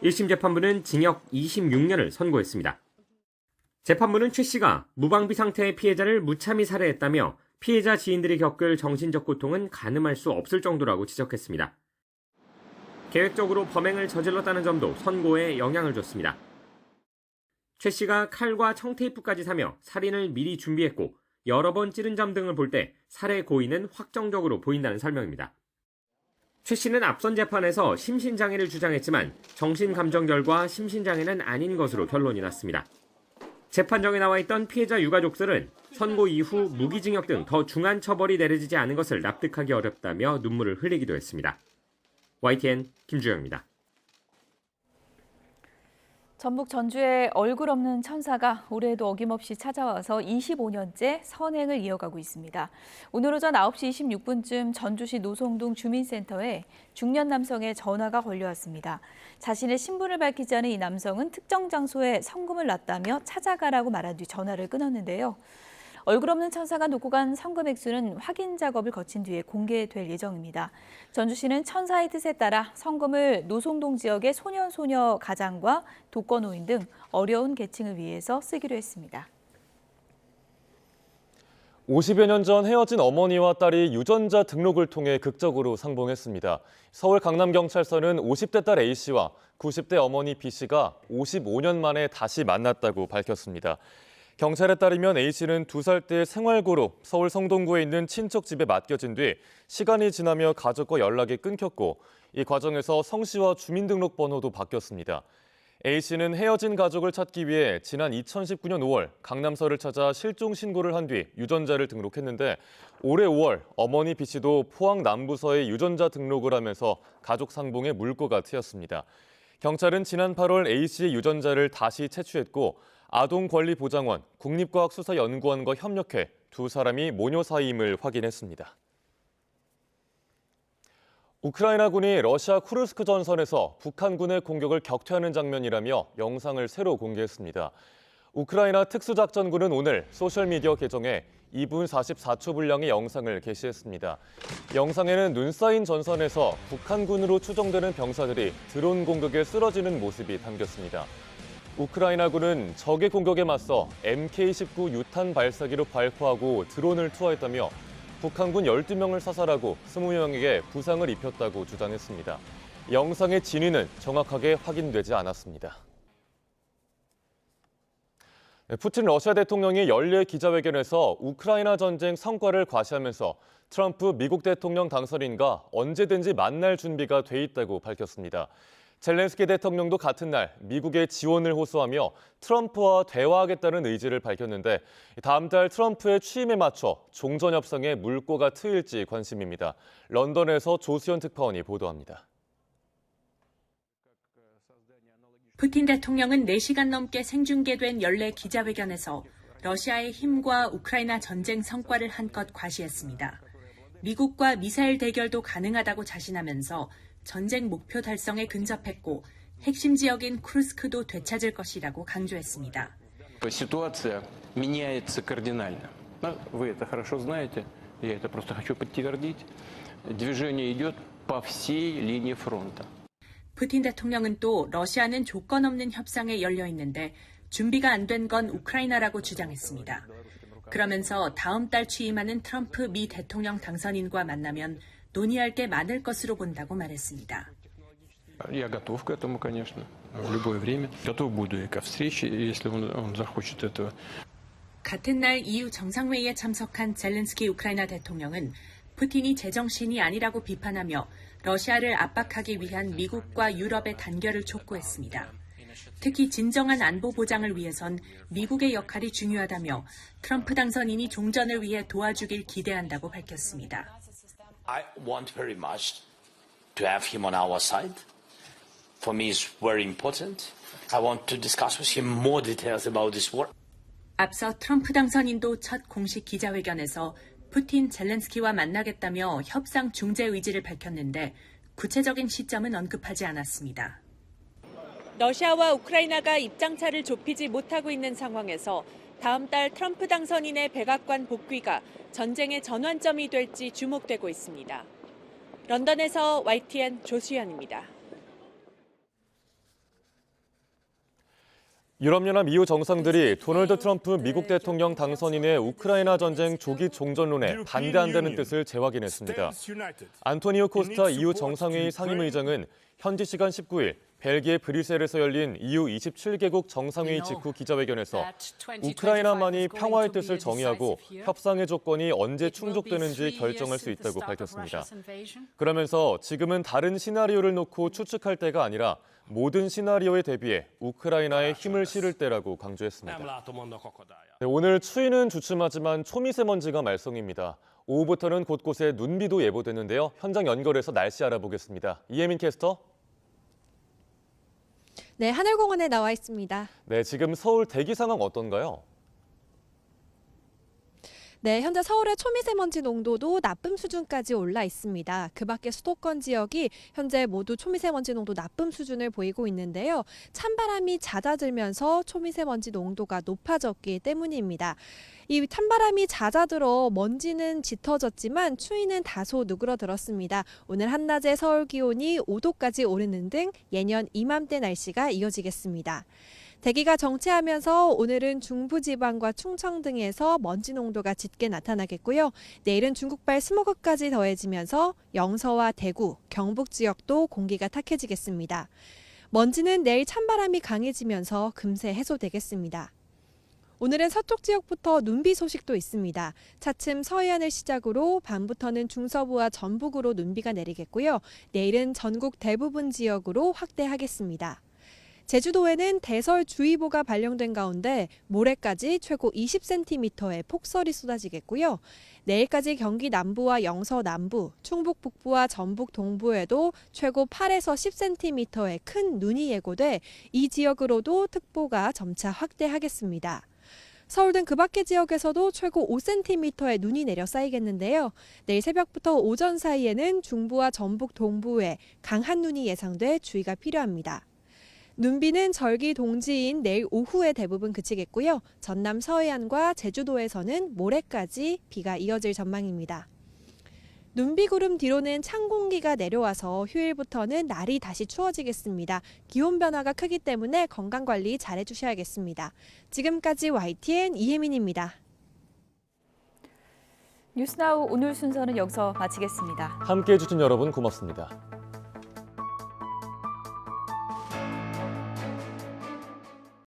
1심 재판부는 징역 26년을 선고했습니다. 재판부는 최 씨가 무방비 상태의 피해자를 무참히 살해했다며 피해자 지인들이 겪을 정신적 고통은 가늠할 수 없을 정도라고 지적했습니다. 계획적으로 범행을 저질렀다는 점도 선고에 영향을 줬습니다. 최 씨가 칼과 청테이프까지 사며 살인을 미리 준비했고 여러 번 찌른 점 등을 볼 때 살해 고의는 확정적으로 보인다는 설명입니다. 최 씨는 앞선 재판에서 심신장애를 주장했지만 정신감정결과 심신장애는 아닌 것으로 결론이 났습니다. 재판정에 나와 있던 피해자 유가족들은 선고 이후 무기징역 등 더 중한 처벌이 내려지지 않은 것을 납득하기 어렵다며 눈물을 흘리기도 했습니다. YTN 김주영입니다. 전북 전주의 얼굴 없는 천사가 올해도 어김없이 찾아와서 25년째 선행을 이어가고 있습니다. 오늘 오전 9시 26분쯤 전주시 노송동 주민센터에 중년 남성의 전화가 걸려왔습니다. 자신의 신분을 밝히지 않은 이 남성은 특정 장소에 성금을 놨다며 찾아가라고 말한 뒤 전화를 끊었는데요. 얼굴 없는 천사가 놓고 간 성금 액수는 확인 작업을 거친 뒤에 공개될 예정입니다. 전주시는 천사의 뜻에 따라 성금을 노송동 지역의 소년소녀 가장과 독거노인 등 어려운 계층을 위해서 쓰기로 했습니다. 50여 년 전 헤어진 어머니와 딸이 유전자 등록을 통해 극적으로 상봉했습니다. 서울 강남경찰서는 50대 딸 A씨와 90대 어머니 B씨가 55년 만에 다시 만났다고 밝혔습니다. 경찰에 따르면 A씨는 2살 때 생활고로 서울 성동구에 있는 친척 집에 맡겨진 뒤 시간이 지나며 가족과 연락이 끊겼고 이 과정에서 성씨와 주민등록번호도 바뀌었습니다. A씨는 헤어진 가족을 찾기 위해 지난 2019년 5월 강남서를 찾아 실종 신고를 한 뒤 유전자를 등록했는데 올해 5월 어머니 B씨도 포항 남부서에 유전자 등록을 하면서 가족 상봉에 물꼬가 트였습니다. 경찰은 지난 8월 A씨의 유전자를 다시 채취했고 아동권리보장원, 국립과학수사연구원과 협력해 2사람이 모녀 사이임을 확인했습니다. 우크라이나군이 러시아 쿠르스크 전선에서 북한군의 공격을 격퇴하는 장면이라며 영상을 새로 공개했습니다. 우크라이나 특수작전군은 오늘 소셜미디어 계정에 2분 44초 분량의 영상을 게시했습니다. 영상에는 눈 쌓인 전선에서 북한군으로 추정되는 병사들이 드론 공격에 쓰러지는 모습이 담겼습니다. 우크라이나군은 적의 공격에 맞서 MK-19 유탄 발사기로 발포하고 드론을 투하했다며 북한군 12명을 사살하고 20명에게 부상을 입혔다고 주장했습니다. 영상의 진위는 정확하게 확인되지 않았습니다. 푸틴 러시아 대통령이 연례 기자회견에서 우크라이나 전쟁 성과를 과시하면서 트럼프 미국 대통령 당선인과 언제든지 만날 준비가 돼 있다고 밝혔습니다. 젤렌스키 대통령도 같은 날 미국의 지원을 호소하며 트럼프와 대화하겠다는 의지를 밝혔는데 다음 달 트럼프의 취임에 맞춰 종전 협상에 물꼬가 트일지 관심입니다. 런던에서 조수연 특파원이 보도합니다. 푸틴 대통령은 4시간 넘게 생중계된 연례 기자회견에서 러시아의 힘과 우크라이나 전쟁 성과를 한껏 과시했습니다. 미국과 미사일 대결도 가능하다고 자신하면서 전쟁 목표 달성에 근접했고 핵심 지역인 쿠르스크도 되찾을 것이라고 강조했습니다. Ситуация меняется кардинально. Вы это хорошо знаете. Я это просто хочу подтвердить. Движение идет по всей линии фронта. 푸틴 대통령은 또 러시아는 조건 없는 협상에 열려 있는데 준비가 안 된 건 우크라이나라고 주장했습니다. 그러면서 다음 달 취임하는 트럼프 미 대통령 당선인과 만나면 논의할 게 많을 것으로 본다고 말했습니다. Я готов к этому, конечно, в любое время. Готов буду и ко встрече, если он захочет этого. 같은 날 EU 정상회의에 참석한 젤렌스키 우크라이나 대통령은 푸틴이 제정신이 아니라고 비판하며 러시아를 압박하기 위한 미국과 유럽의 단결을 촉구했습니다. 특히 진정한 안보 보장을 위해선 미국의 역할이 중요하다며 트럼프 당선인이 종전을 위해 도와주길 기대한다고 밝혔습니다. I want very much to have him on our side. For me, it's very important. I want to discuss with him more details about this war. 앞서 트럼프 당선인도 첫 공식 기자회견에서 푸틴, 젤렌스키와 만나겠다며 협상 중재 의지를 밝혔는데 구체적인 시점은 언급하지 않았습니다. 러시아와 우크라이나가 입장차를 좁히지 못하고 있는 상황에서 다음 달 트럼프 당선인의 백악관 복귀가 전쟁의 전환점이 될지 주목되고 있습니다. 런던에서 YTN 조수연입니다. 유럽연합 EU 정상들이 도널드 트럼프 미국 대통령 당선인의 우크라이나 전쟁 조기 종전론에 반대한다는 뜻을 재확인했습니다. 안토니오 코스타 EU 정상회의 상임의장은 현지 시간 19일 벨기에 브뤼셀에서 열린 EU 27개국 정상회의 직후 기자회견에서 우크라이나만이 평화의 뜻을 정의하고 협상의 조건이 언제 충족되는지 결정할 수 있다고 밝혔습니다. 그러면서 지금은 다른 시나리오를 놓고 추측할 때가 아니라 모든 시나리오에 대비해 우크라이나에 힘을 실을 때라고 강조했습니다. 네, 오늘 추위는 주춤하지만 초미세먼지가 말썽입니다. 오후부터는 곳곳에 눈비도 예보되는데요. 현장 연결해서 날씨 알아보겠습니다. 이혜민 캐스터. 네, 하늘공원에 나와 있습니다. 네, 지금 서울 대기 상황 어떤가요? 네, 현재 서울의 초미세먼지 농도도 나쁨 수준까지 올라 있습니다. 그 밖에 수도권 지역이 현재 모두 초미세먼지 농도 나쁨 수준을 보이고 있는데요. 찬바람이 잦아들면서 초미세먼지 농도가 높아졌기 때문입니다. 이 찬바람이 잦아들어 먼지는 짙어졌지만 추위는 다소 누그러들었습니다. 오늘 한낮에 서울 기온이 5도까지 오르는 등 예년 이맘때 날씨가 이어지겠습니다. 대기가 정체하면서 오늘은 중부지방과 충청 등에서 먼지 농도가 짙게 나타나겠고요. 내일은 중국발 스모그까지 더해지면서 영서와 대구, 경북 지역도 공기가 탁해지겠습니다. 먼지는 내일 찬바람이 강해지면서 금세 해소되겠습니다. 오늘은 서쪽 지역부터 눈비 소식도 있습니다. 차츰 서해안을 시작으로 밤부터는 중서부와 전북으로 눈비가 내리겠고요. 내일은 전국 대부분 지역으로 확대하겠습니다. 제주도에는 대설주의보가 발령된 가운데 모레까지 최고 20cm의 폭설이 쏟아지겠고요. 내일까지 경기 남부와 영서 남부, 충북 북부와 전북 동부에도 최고 8에서 10cm의 큰 눈이 예고돼 이 지역으로도 특보가 점차 확대하겠습니다. 서울 등 그 밖의 지역에서도 최고 5cm의 눈이 내려 쌓이겠는데요. 내일 새벽부터 오전 사이에는 중부와 전북 동부에 강한 눈이 예상돼 주의가 필요합니다. 눈비는 절기 동지인 내일 오후에 대부분 그치겠고요. 전남 서해안과 제주도에서는 모레까지 비가 이어질 전망입니다. 눈비 구름 뒤로는 찬 공기가 내려와서 휴일부터는 날이 다시 추워지겠습니다. 기온 변화가 크기 때문에 건강관리 잘 해주셔야겠습니다. 지금까지 YTN 이혜민입니다. 뉴스나우 오늘 순서는 여기서 마치겠습니다. 함께해 주신 여러분 고맙습니다.